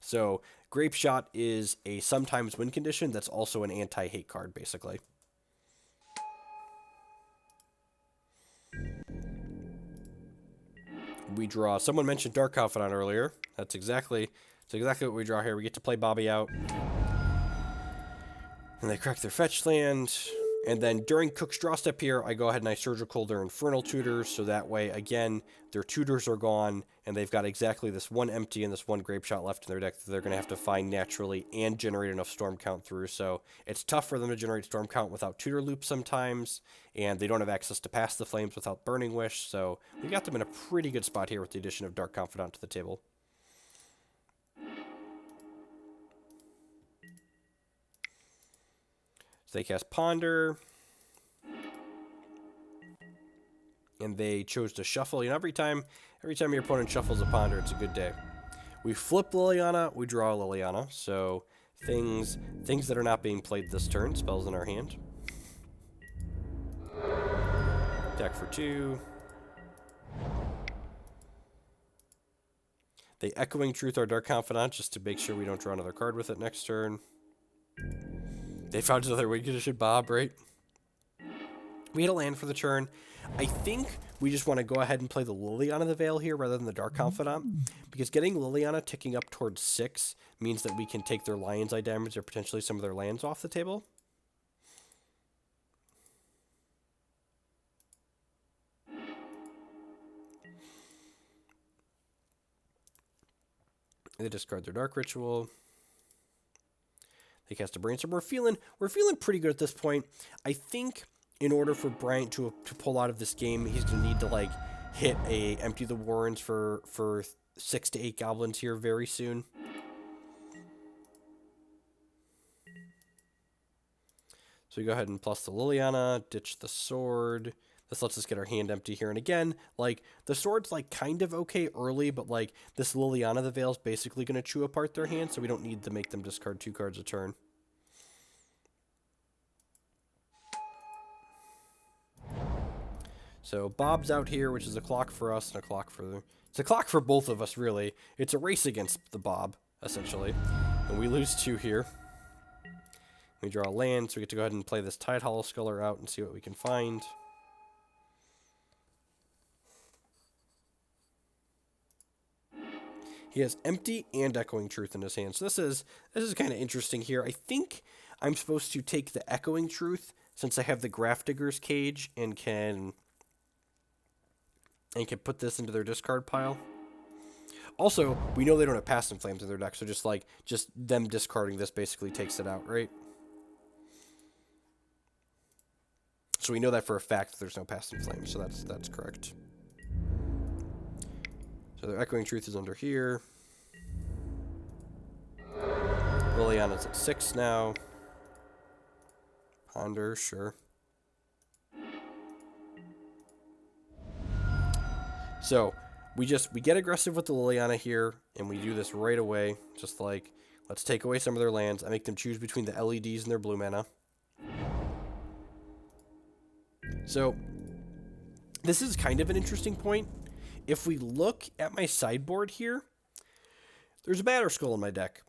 Speaker 1: So Grape Shot is a sometimes win condition that's also an anti-hate card, basically. We draw. Someone mentioned Dark Confidant earlier. That's exactly what we draw here. We get to play Bobby out. And they crack their fetch land. And then during Cook's draw step here, I go ahead and I Surgical their Infernal Tutors, so that way, again, their tutors are gone, and they've got exactly this 1 empty and this 1 Grape Shot left in their deck that they're going to have to find naturally and generate enough Storm Count through. So it's tough for them to generate Storm Count without tutor loop sometimes, and they don't have access to Pass the Flames without Burning Wish, so we got them in a pretty good spot here with the addition of Dark Confidant to the table. So they cast Ponder. And they chose to shuffle. Every time your opponent shuffles a Ponder, it's a good day. We flip Liliana, we draw Liliana. So things that are not being played this turn, spells in our hand. Attack for 2. They Echoing Truth our Dark Confidant just to make sure we don't draw another card with it next turn. They found another win condition, Bob, right? We had a land for the turn. I think we just want to go ahead and play the Liliana the Veil here rather than the Dark Confidant, because getting Liliana ticking up towards 6 means that we can take their Lion's Eye damage or potentially some of their lands off the table. They discard their Dark Ritual. They cast a Brainstorm. We're feeling pretty good at this point. I think in order for Bryant to pull out of this game, he's going to need to hit a Empty the Warrens for 6 to 8 goblins here very soon. So we go ahead and plus the Liliana, ditch the sword. This lets us get our hand empty here. And again, the sword's kind of okay early, but this Liliana the Veil's basically going to chew apart their hand, so we don't need to make them discard 2 cards a turn. So Bob's out here, which is a clock for us and a clock for it's a clock for both of us, really. It's a race against the Bob, essentially. And we lose 2 here. We draw a land, so we get to go ahead and play this Tidehollow Sculler out and see what we can find. He has Empty and Echoing Truth in his hand. So this is kind of interesting here. I think I'm supposed to take the Echoing Truth since I have the Grafdigger's Cage and can put this into their discard pile. Also, we know they don't have Past in Flames in their deck, so just them discarding this basically takes it out, right? So we know that for a fact that there's no Past in Flames, so that's correct. So their Echoing Truth is under here. Liliana's at 6 now. Ponder, sure. So, we get aggressive with the Liliana here, and we do this right away. Just like, let's take away some of their lands. I make them choose between the LEDs and their blue mana. So, this is kind of an interesting point. If we look at my sideboard here, there's a Batterskull in my deck.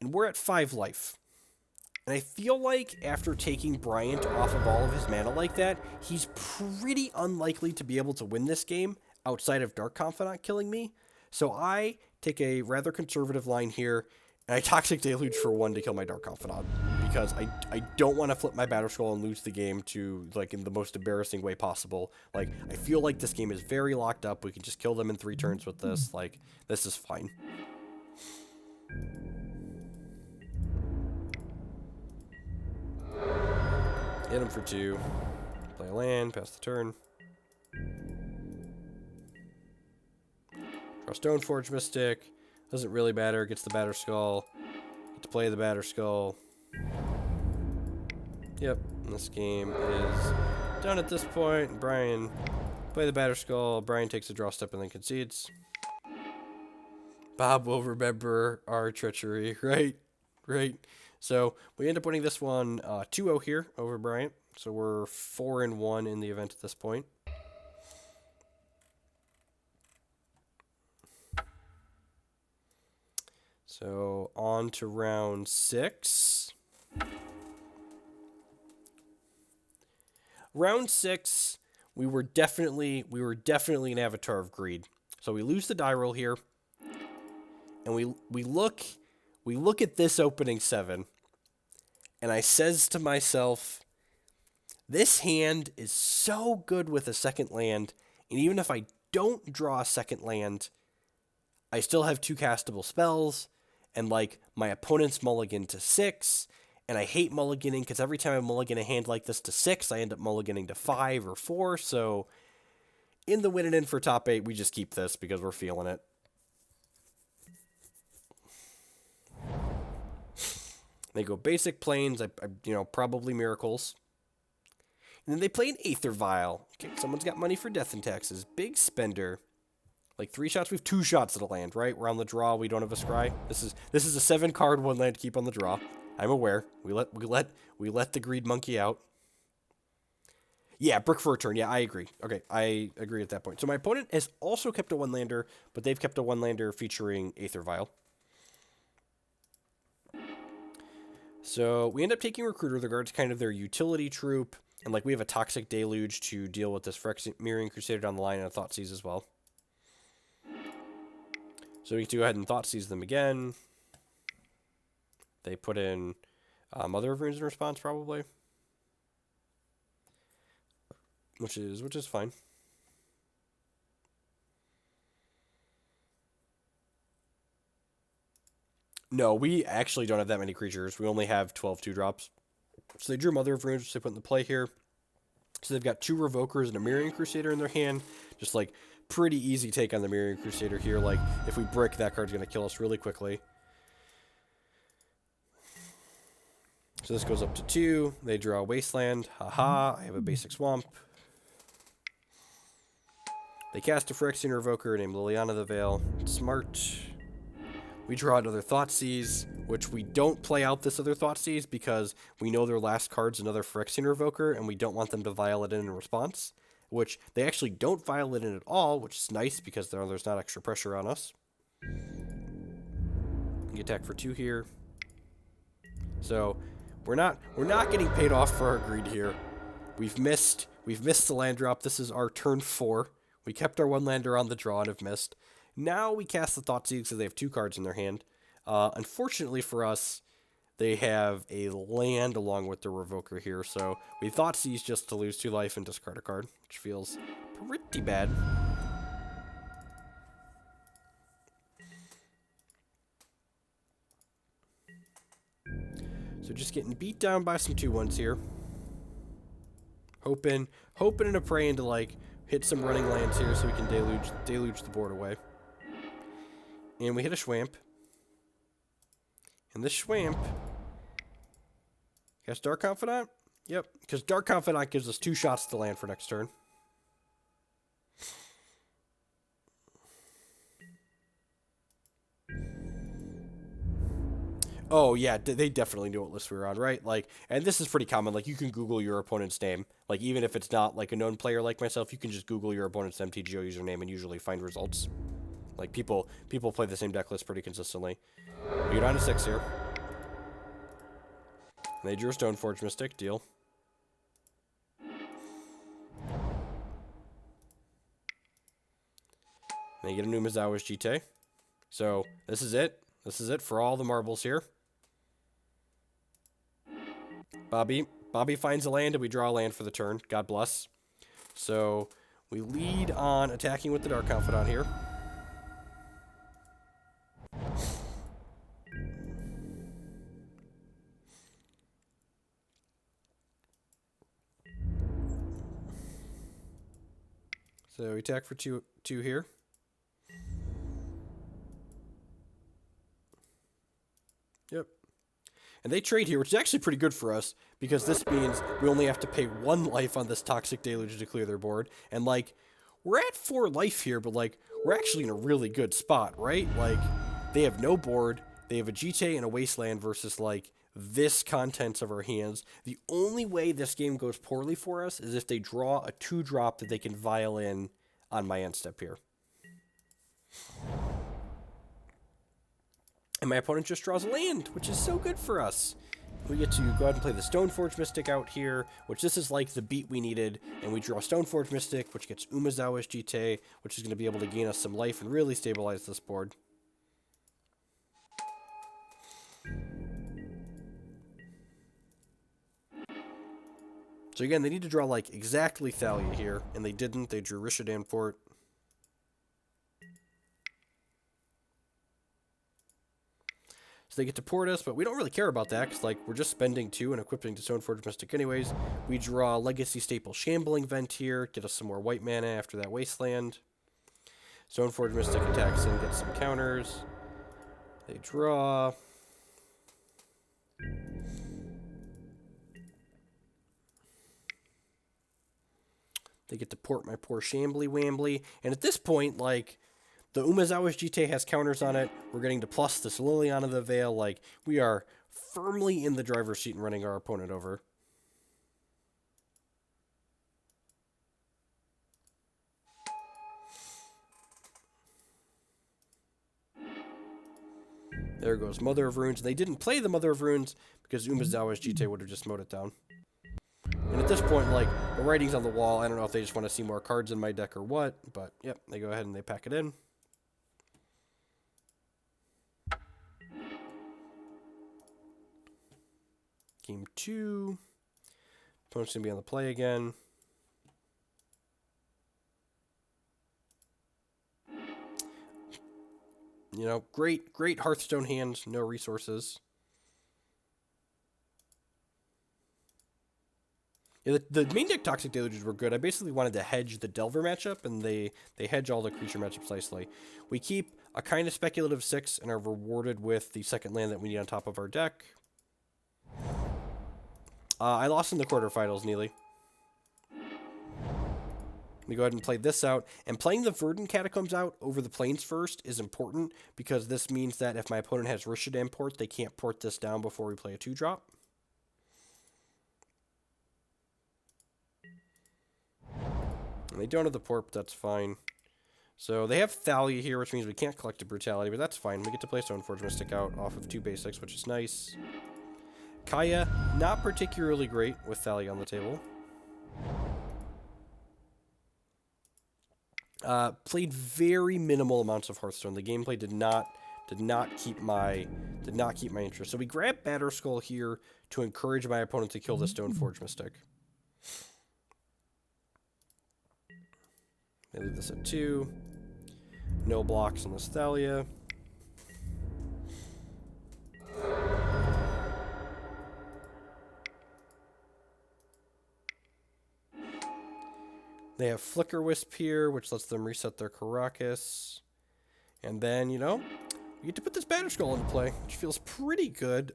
Speaker 1: And we're at 5 life. And I feel like after taking Bryant off of all of his mana like that, he's pretty unlikely to be able to win this game outside of Dark Confidant killing me. So I take a rather conservative line here, and I Toxic Deluge for 1 to kill my Dark Confidant. Because I don't want to flip my Batterskull and lose the game to, like, in the most embarrassing way possible. Like, I feel like this game is very locked up. We can just kill them in 3 turns with this. Like, this is fine. Hit him for 2. Play a land, pass the turn. Draw Stoneforge Mystic. Doesn't really matter. Gets the Batterskull. Get to play the Batterskull. Yep, this game is done at this point. Brian play the Batterskull. Brian takes a draw step and then concedes. Bob will remember our treachery, right? Right. So we end up winning this one 2-0 here over Bryant. So we're 4-1 in the event at this point. So on to round 6. Round 6, we were definitely an Avatar of Greed. So we lose the die roll here, and we look at this opening 7. And I says to myself, this hand is so good with a second land, and even if I don't draw a second land, I still have 2 castable spells, and like my opponent's mulligan to 6, and I hate mulliganing because every time I mulligan a hand like this to 6, I end up mulliganing to 5 or 4, so in the win and in for top 8, we just keep this because we're feeling it. They go basic planes, probably miracles. And then they play an Aether Vial. Okay, someone's got money for death and taxes. Big spender. Like 3 shots, we have 2 shots at a land, right? We're on the draw, we don't have a scry. This is a 7-card 1 land to keep on the draw. I'm aware. We let the greed monkey out. Yeah, brick for a turn. Yeah, I agree. Okay, I agree at that point. So my opponent has also kept a 1-lander, but they've kept a 1-lander featuring Aether Vial. So we end up taking Recruiter. The guard's kind of their utility troop. And like we have a Toxic Deluge to deal with this Mirroring Crusader down the line and a Thoughtseize as well. So we can go ahead and Thoughtseize them again. They put in Mother of Runes in response probably. Which is fine. No, we actually don't have that many creatures. We only have 12 2-drops. So they drew Mother of Runes, which they put into play here. So they've got 2 Revokers and a Mirroring Crusader in their hand. Just like pretty easy take on the Mirroring Crusader here. Like if we brick, that card's going to kill us really quickly. So this goes up to 2. They draw Wasteland. Haha, I have a basic swamp. They cast a Phyrexian Revoker named Liliana the Veil. Smart. We draw another Thoughtseize, which we don't play out this other Thoughtseize because we know their last card's another Phyrexian Revoker, and we don't want them to vial it in response, which they actually don't vial it in at all, which is nice because there's not extra pressure on us. We attack for 2 here. So we're not getting paid off for our greed here. We've missed the land drop. This is our turn 4. We kept our 1-lander on the draw and have missed. Now we cast the Thoughtseize because they have 2 cards in their hand. Unfortunately for us, they have a land along with the Revoker here, so we Thoughtseize just to lose 2 life and discard a card, which feels pretty bad. So just getting beat down by some 2-1s here. Hoping and praying to like hit some running lands here so we can deluge the board away. And we hit a Schwamp. And this Schwamp cast Dark Confidant. Yep, because Dark Confidant gives us 2 shots to land for next turn. Oh, yeah, they definitely knew what list we were on, right? Like, and this is pretty common. Like, you can Google your opponent's name. Like, even if it's not, like, a known player like myself, you can just Google your opponent's MTGO username and usually find results. Like, people play the same deck list pretty consistently. We get on to 6 here. And they drew a Stoneforge Mystic. Deal. And they get a Umezawa's Jitte. So, this is it. This is it for all the marbles here. Bobby finds a land, and we draw a land for the turn. God bless. So, we lead on attacking with the Dark Confidant here. So, we attack for two here. Yep. And they trade here, which is actually pretty good for us, because this means we only have to pay 1 life on this Toxic Deluge to clear their board. And, like, we're at 4 life here, but, like, we're actually in a really good spot, right? Like, they have no board, they have a Jitte and a Wasteland versus, like, this contents of our hands. The only way this game goes poorly for us is if they draw a 2-drop that they can vial in on my end step here. And my opponent just draws a land, which is so good for us. We get to go ahead and play the Stoneforge Mystic out here, which this is like the beat we needed. And we draw Stoneforge Mystic, which gets Umezawa's Jitte, which is going to be able to gain us some life and really stabilize this board. So again, they need to draw like exactly Thalia here, and they didn't. They drew Rishadan Port. So they get to port us, but we don't really care about that, because like, we're just spending 2 and equipping to Stoneforge Mystic anyways. We draw Legacy Staple Shambling Vent here, get us some more white mana after that Wasteland. Stoneforge Mystic attacks in, gets some counters. They draw. They get to port my poor Shambly Wambly. And at this point, like, the Umezawa's Jitte has counters on it. We're getting to plus this Liliana the Veil. Like, we are firmly in the driver's seat and running our opponent over. There goes Mother of Runes. They didn't play the Mother of Runes because Umezawa's Jitte would have just mowed it down. And at this point, like, the writing's on the wall. I don't know if they just want to see more cards in my deck or what, but yep, they go ahead and they pack it in. Game 2. Opponent's going to be on the play again. You know, great Hearthstone hand, no resources. Yeah, the main deck Toxic Deluges were good. I basically wanted to hedge the Delver matchup, and they hedge all the creature matchups nicely. We keep a kind of speculative 6 and are rewarded with the second land that we need on top of our deck. I lost in the quarterfinals, Neely. We go ahead and play this out. And playing the Verdant Catacombs out over the Plains first is important, because this means that if my opponent has Rishadan port, they can't port this down before we play a 2-drop. And they don't have the port, but that's fine. So they have Thalia here, which means we can't Collective Brutality, but that's fine. We get to play Stoneforge Mystic out off of 2 basics, which is nice. Kaya, not particularly great with Thalia on the table. Played very minimal amounts of Hearthstone. The gameplay did not keep my interest. So we grab Batterskull here to encourage my opponent to kill the Stoneforge Mystic. They leave this at 2. No blocks on this Thalia. They have Flicker Wisp here, which lets them reset their Karakas. And then, you know, we get to put this Batterskull into play, which feels pretty good.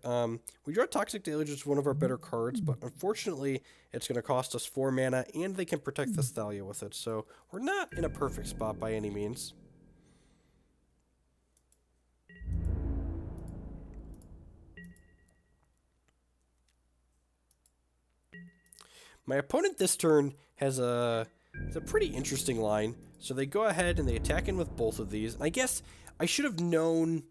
Speaker 1: We draw Toxic Deluge, which is one of our better cards, but unfortunately, it's going to cost us 4 mana, and they can protect the Thalia with it, so we're not in a perfect spot by any means. My opponent this turn has it's a pretty interesting line. So they go ahead and they attack in with both of these. And I guess I should have known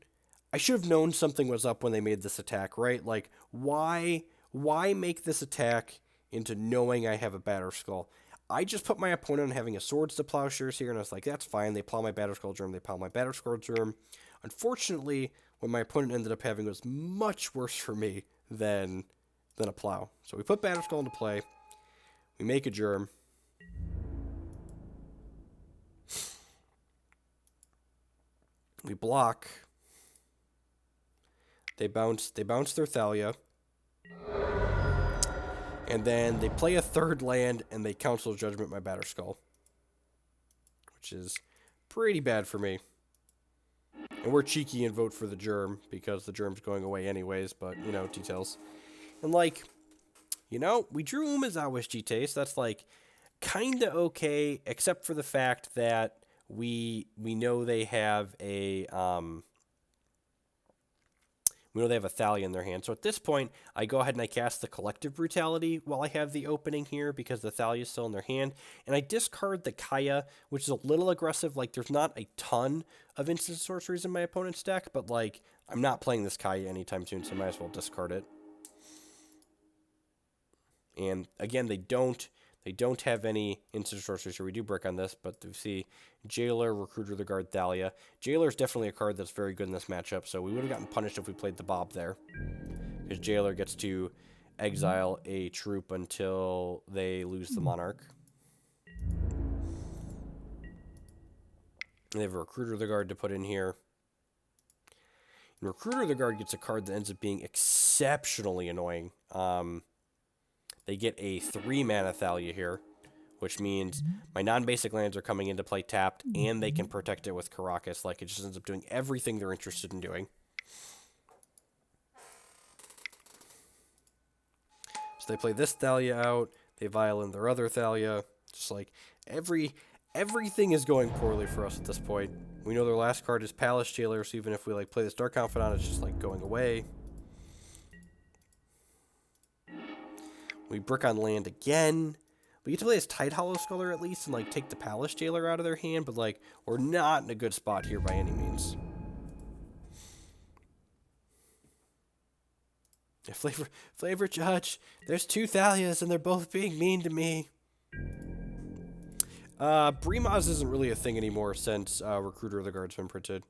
Speaker 1: something was up when they made this attack, right? Like why make this attack into knowing I have a Batterskull? I just put my opponent on having a Swords to Plowshares here, and I was like, that's fine. They plow my Batterskull germ, they plow my Batterskull germ. Unfortunately, what my opponent ended up having was much worse for me than a plow. So we put Batterskull into play. We make a germ. We block. They bounce their Thalia. And then they play a third land and they Council Judgment my Batterskull. Which is pretty bad for me. And we're cheeky and vote for the germ because the germ's going away anyways, but you know, details. And like, you know, we drew Umezawa's Jitte, so that's like kinda okay, except for the fact that we know they have a Thalia in their hand. So at this point, I go ahead and I cast the Collective Brutality while I have the opening here because the Thalia is still in their hand. And I discard the Kaya, which is a little aggressive. Like, there's not a ton of instant sorceries in my opponent's deck, but like, I'm not playing this Kaya anytime soon, so I might as well discard it. And again, they don't have any instant sorceries, so we do brick on this, but you see Jailer, Recruiter the Guard, Thalia. Jailer is definitely a card that's very good in this matchup, so we would have gotten punished if we played the Bob there. Because Jailer gets to exile a troop until they lose the Monarch. They have a Recruiter the Guard to put in here. And Recruiter the Guard gets a card that ends up being exceptionally annoying. They get a 3-mana Thalia here, which means my non-basic lands are coming into play tapped, and they can protect it with Karakas. Like, it just ends up doing everything they're interested in doing. So they play this Thalia out, they violin their other Thalia. Just like, everything is going poorly for us at this point. We know their last card is Palace Jailer, so even if we like play this Dark Confidant, it's just like going away. We brick on land again. We get to play this Tidehollow Sculler at least and like take the Palace Jailer out of their hand, but like we're not in a good spot here by any means. Yeah, Flavor Judge. There's 2 Thalias and they're both being mean to me. Brimaz isn't really a thing anymore since Recruiter of the Guard's been printed.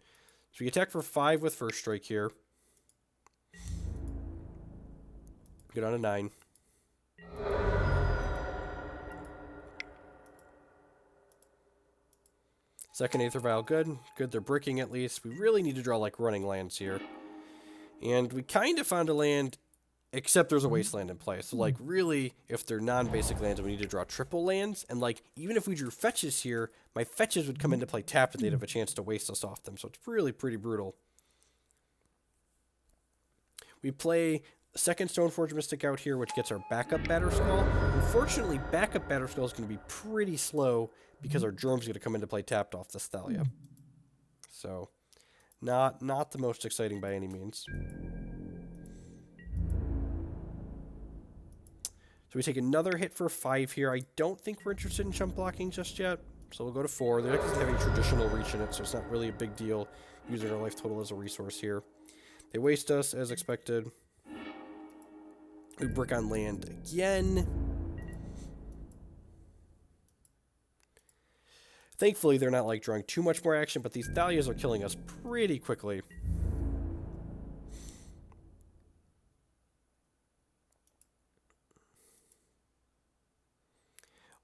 Speaker 1: So we attack for 5 with First Strike here. Get on a 9. Second Aether Vial, good. Good, they're bricking at least. We really need to draw, like, running lands here. And we kind of found a land, except there's a Wasteland in play. So, like, really, if they're non-basic lands, we need to draw triple lands. And, like, even if we drew fetches here, my fetches would come into play tapped and they'd have a chance to waste us off them. So it's really pretty brutal. We play second Stoneforge Mystic out here, which gets our backup Batterskull. Unfortunately, backup Batterskull is going to be pretty slow because our Germ's going to come into play tapped off this Thalia. So, not the most exciting by any means. So we take another hit for 5 here. I don't think we're interested in chump blocking just yet. So we'll go to 4. The deck doesn't have any traditional reach in it, so it's not really a big deal using our life total as a resource here. They waste us as expected. We brick on land again. Thankfully, they're not like drawing too much more action, but these Thalias are killing us pretty quickly.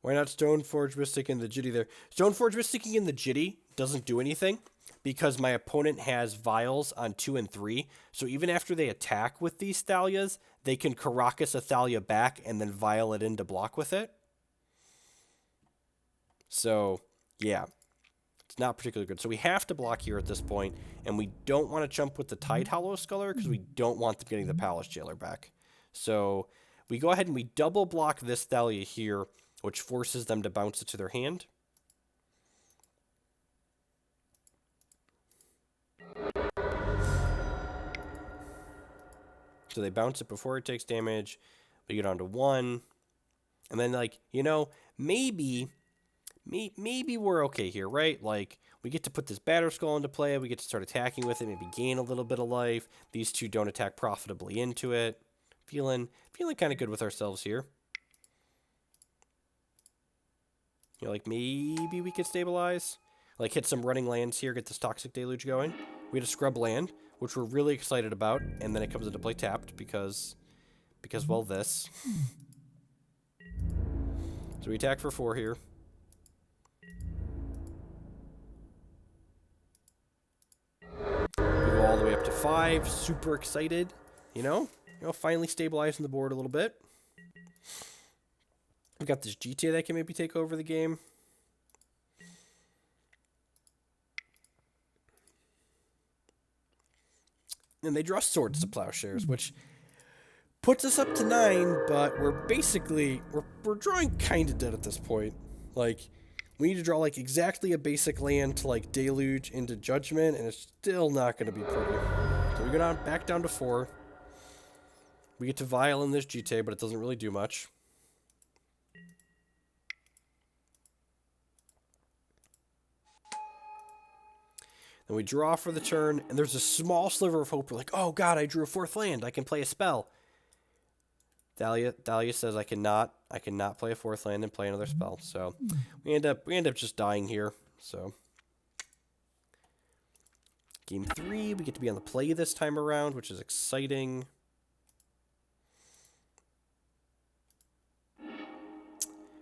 Speaker 1: Why not Stoneforge Mystic in the Jitte there? Stoneforge Mystic in the Jitte doesn't do anything because my opponent has Vials on 2 and 3. So even after they attack with these Thalias, they can Karakas a Thalia back and then Vial it in to block with it. So, yeah. It's not particularly good. So we have to block here at this point, and we don't want to jump with the Tidehollow Sculler because we don't want them getting the Palace Jailer back. So we go ahead and we double block this Thalia here, which forces them to bounce it to their hand. So they bounce it before it takes damage. We get on to 1. And then, like, you know, maybe we're okay here, right? Like, we get to put this Batterskull into play. We get to start attacking with it, maybe gain a little bit of life. These two don't attack profitably into it. Feeling kind of good with ourselves here. You know, like, maybe we could stabilize. Like, hit some running lands here, get this Toxic Deluge going. We had a Scrubland, which we're really excited about, and then it comes into play tapped because well, this. So we attack for 4 here. We go all the way up to 5. Super excited, you know, finally stabilizing the board a little bit. We've got this Jitte that can maybe take over the game. And they draw Swords to Plowshares, which puts us up to 9, but we're drawing kind of dead at this point. Like, we need to draw, like, exactly a basic land to, like, Deluge into Judgment, and it's still not going to be pretty. So we go back down to 4. We get to Vial in this Jitte, but it doesn't really do much. Then we draw for the turn, and there's a small sliver of hope. We're like, oh god, I drew a 4th land. I can play a spell. Thalia says I cannot play a 4th land and play another spell. So we end up just dying here. So game 3, we get to be on the play this time around, which is exciting.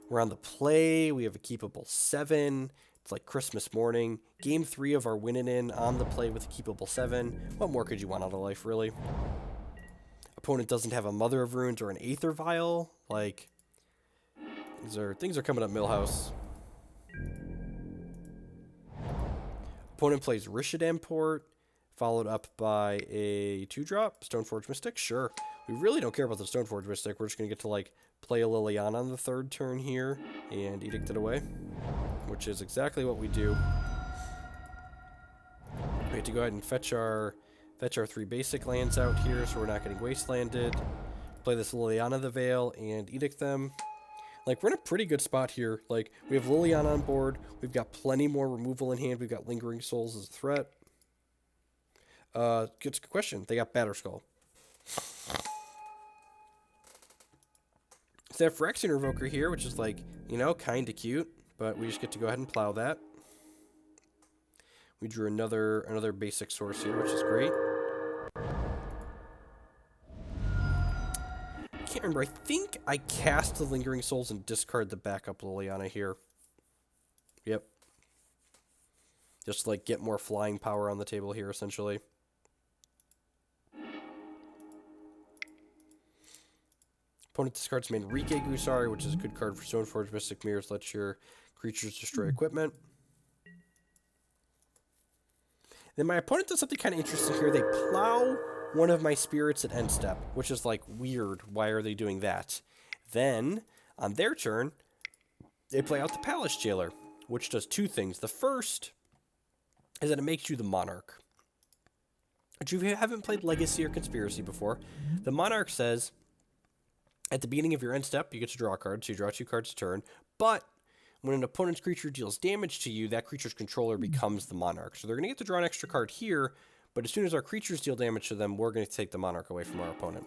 Speaker 1: We're on the play. We have a keepable 7. It's like Christmas morning. Game 3 of our winning in on the play with a keepable 7. What more could you want out of life, really? Opponent doesn't have a Mother of Runes or an Aether Vial. Like, things are coming up Millhouse. Opponent plays Rishadan Port, followed up by a 2-drop, Stoneforge Mystic. Sure. We really don't care about the Stoneforge Mystic. We're just going to get to, like, play a Liliana on the 3rd turn here and edict it away, which is exactly what we do. We have to go ahead and fetch our 3 basic lands out here so we're not getting wastelanded. Play this Liliana the Veil and edict them. Like, we're in a pretty good spot here. Like, we have Liliana on board. We've got plenty more removal in hand. We've got Lingering Souls as a threat. Good question. They got Batterskull. So they have Phyrexian Revoker here, which is, like, you know, kind of cute. But we just get to go ahead and plow that. We drew another basic source here, which is great. I can't remember. I think I cast the Lingering Souls and discard the backup Liliana here. Yep. Just, like, get more flying power on the table here, essentially. Opponent discards Manrique Gusari, which is a good card for Stoneforge Mystic Mirrors. Let your creatures destroy equipment. Then my opponent does something kind of interesting here. They plow one of my spirits at end step, which is, like, weird. Why are they doing that? Then, on their turn, they play out the Palace Jailer, which does 2 things. The first is that it makes you the Monarch. If you haven't played Legacy or Conspiracy before, the Monarch says, at the beginning of your end step, you get to draw a card, so you draw 2 cards a turn, but when an opponent's creature deals damage to you, that creature's controller becomes the Monarch. So they're going to get to draw an extra card here, but as soon as our creatures deal damage to them, we're going to take the Monarch away from our opponent.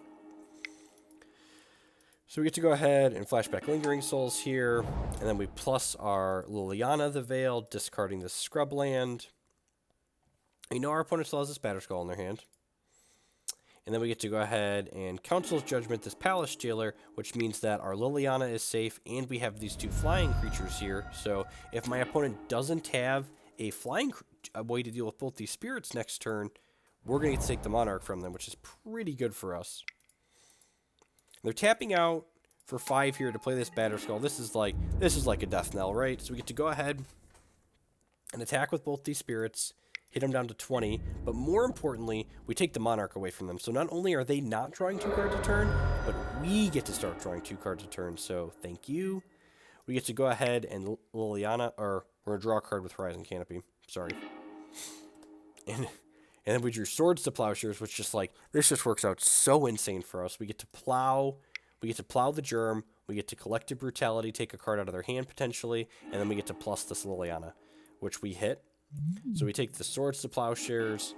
Speaker 1: So we get to go ahead and flashback Lingering Souls here, and then we plus our Liliana the Veil, discarding the Scrubland. You know our opponent still has this Batterskull in their hand. And then we get to go ahead and Council's Judgment this Palace Jailer, which means that our Liliana is safe, and we have these 2 flying creatures here. So if my opponent doesn't have a flying way to deal with both these spirits next turn, we're going to get to take the Monarch from them, which is pretty good for us. They're tapping out for 5 here to play this Batterskull. This is like a death knell, right? So we get to go ahead and attack with both these spirits, hit them down to 20, but more importantly, we take the Monarch away from them. So not only are they not drawing 2 cards a turn, but we get to start drawing 2 cards a turn. So thank you. We get to go ahead and Liliana, or we're going to draw a card with Horizon Canopy. Sorry. And then we drew Swords to Plowshares, which just like, this just works out so insane for us. We get to plow the Germ, we get to Collective Brutality, take a card out of their hand potentially, and then we get to plus this Liliana, which we hit. So we take the Swords to Plowshares,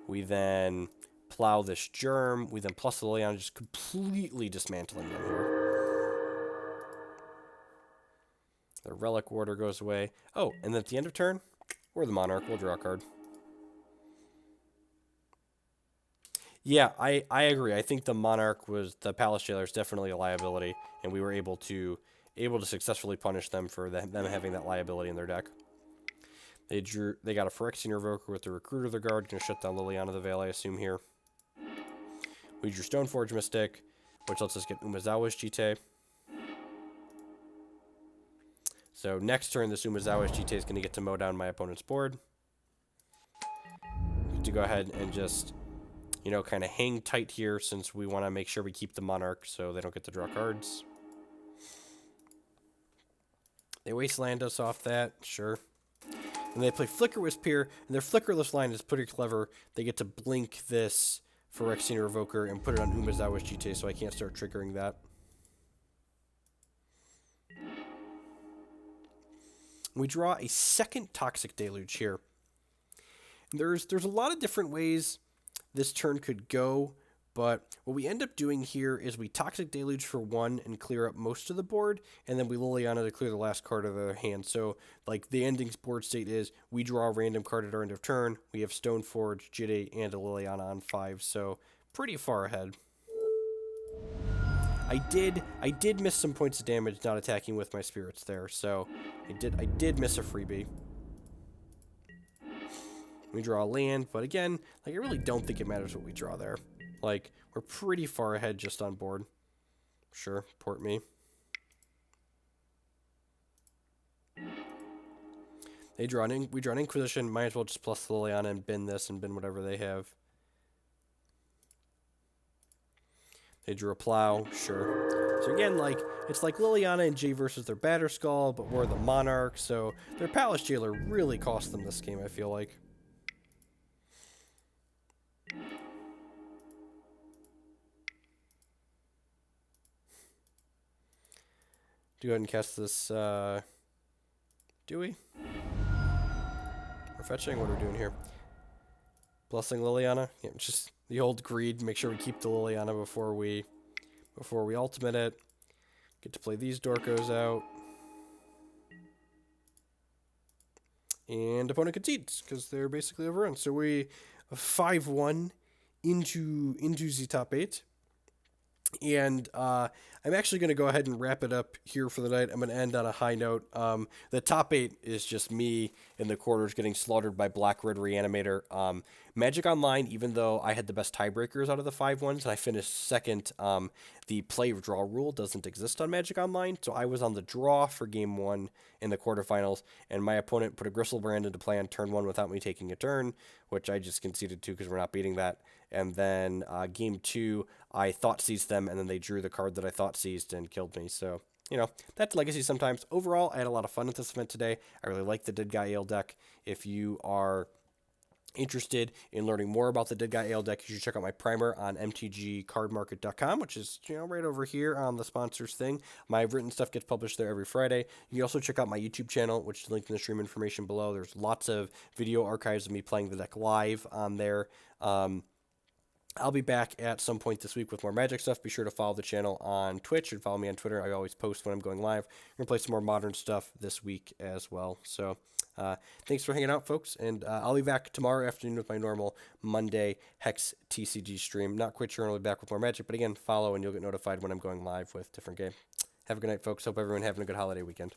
Speaker 1: we then plow this Germ, we then plus the Liliana, just completely dismantling them here. The Relic Warder goes away. Oh, and then at the end of turn, we're the Monarch, we'll draw a card. Yeah, I agree. I think the Monarch the Palace Jailer is definitely a liability, and we were able to successfully punish them for them having that liability in their deck. They got a Phyrexian Revoker with the Recruiter of the Guard, gonna shut down Liliana the Veil, I assume here. We drew Stoneforge Mystic, which lets us get Umezawa's Jitte. So next turn, this Umezawa's Jitte is gonna get to mow down my opponent's board. To go ahead and just, you know, kind of hang tight here since we want to make sure we keep the Monarch so they don't get to draw cards. They Wasteland us off that, sure. And they play Flicker Wisp here, and their Flickerless line is pretty clever. They get to blink this Phyrexian Revoker and put it on Umezawa's Jitte, so I can't start triggering that. We draw a second Toxic Deluge here. There's a lot of different ways this turn could go, but what we end up doing here is we Toxic Deluge for 1 and clear up most of the board, and then we Liliana to clear the last card of their hand. So, like, the ending board state is we draw a random card at our end of turn, we have Stoneforge, Jitte, and a Liliana on 5, so pretty far ahead. I did miss some points of damage not attacking with my spirits there, so I did miss a freebie. We draw a land, but again, like, I really don't think it matters what we draw there. Like, we're pretty far ahead just on board. Sure, port me. We draw an Inquisition, might as well just plus Liliana and bin this and bin whatever they have. They drew a Plow, sure. So again, like, it's like Liliana and Jay versus their Batterskull, but we're the Monarch, so their Palace Jailer really cost them this game, I feel like. Do go ahead and cast this, do we? We're fetching? What are we doing here? Blessing Liliana? Yeah, just the old greed, make sure we keep the Liliana before we ultimate it. Get to play these Dorkos out. And opponent concedes, because they're basically overrun. So we 5-1 into the top 8. And I'm actually going to go ahead and wrap it up here for the night. I'm going to end on a high note. The top 8 is just me in the corners getting slaughtered by Black Red Reanimator. Magic Online, even though I had the best tiebreakers out of the 5-1s and I finished second, the play draw rule doesn't exist on Magic Online. So I was on the draw for game 1 in the quarterfinals, and my opponent put a Gristlebrand into play on turn 1 without me taking a turn, which I just conceded to because we're not beating that. And then game 2, I Thoughtseized them, and then they drew the card that I Thoughtseized and killed me. So, you know, that's Legacy sometimes. Overall, I had a lot of fun at this event today. I really like the Deadguy Ale deck. If you are interested in learning more about the Deadguy Ale deck, you should check out my primer on mtgcardmarket.com, which is, you know, right over here on the sponsors thing. My written stuff gets published there every Friday. You can also check out my YouTube channel, which is linked in the stream information below. There's lots of video archives of me playing the deck live on there. I'll be back at some point this week with more Magic stuff. Be sure to follow the channel on Twitch and follow me on Twitter. I always post when I'm going live. We're going to play some more Modern stuff this week as well. So thanks for hanging out, folks. And I'll be back tomorrow afternoon with my normal Monday Hex TCG stream. Not quite sure when I'll be back with more Magic, but again, follow and you'll get notified when I'm going live with different game. Have a good night, folks. Hope everyone having a good holiday weekend.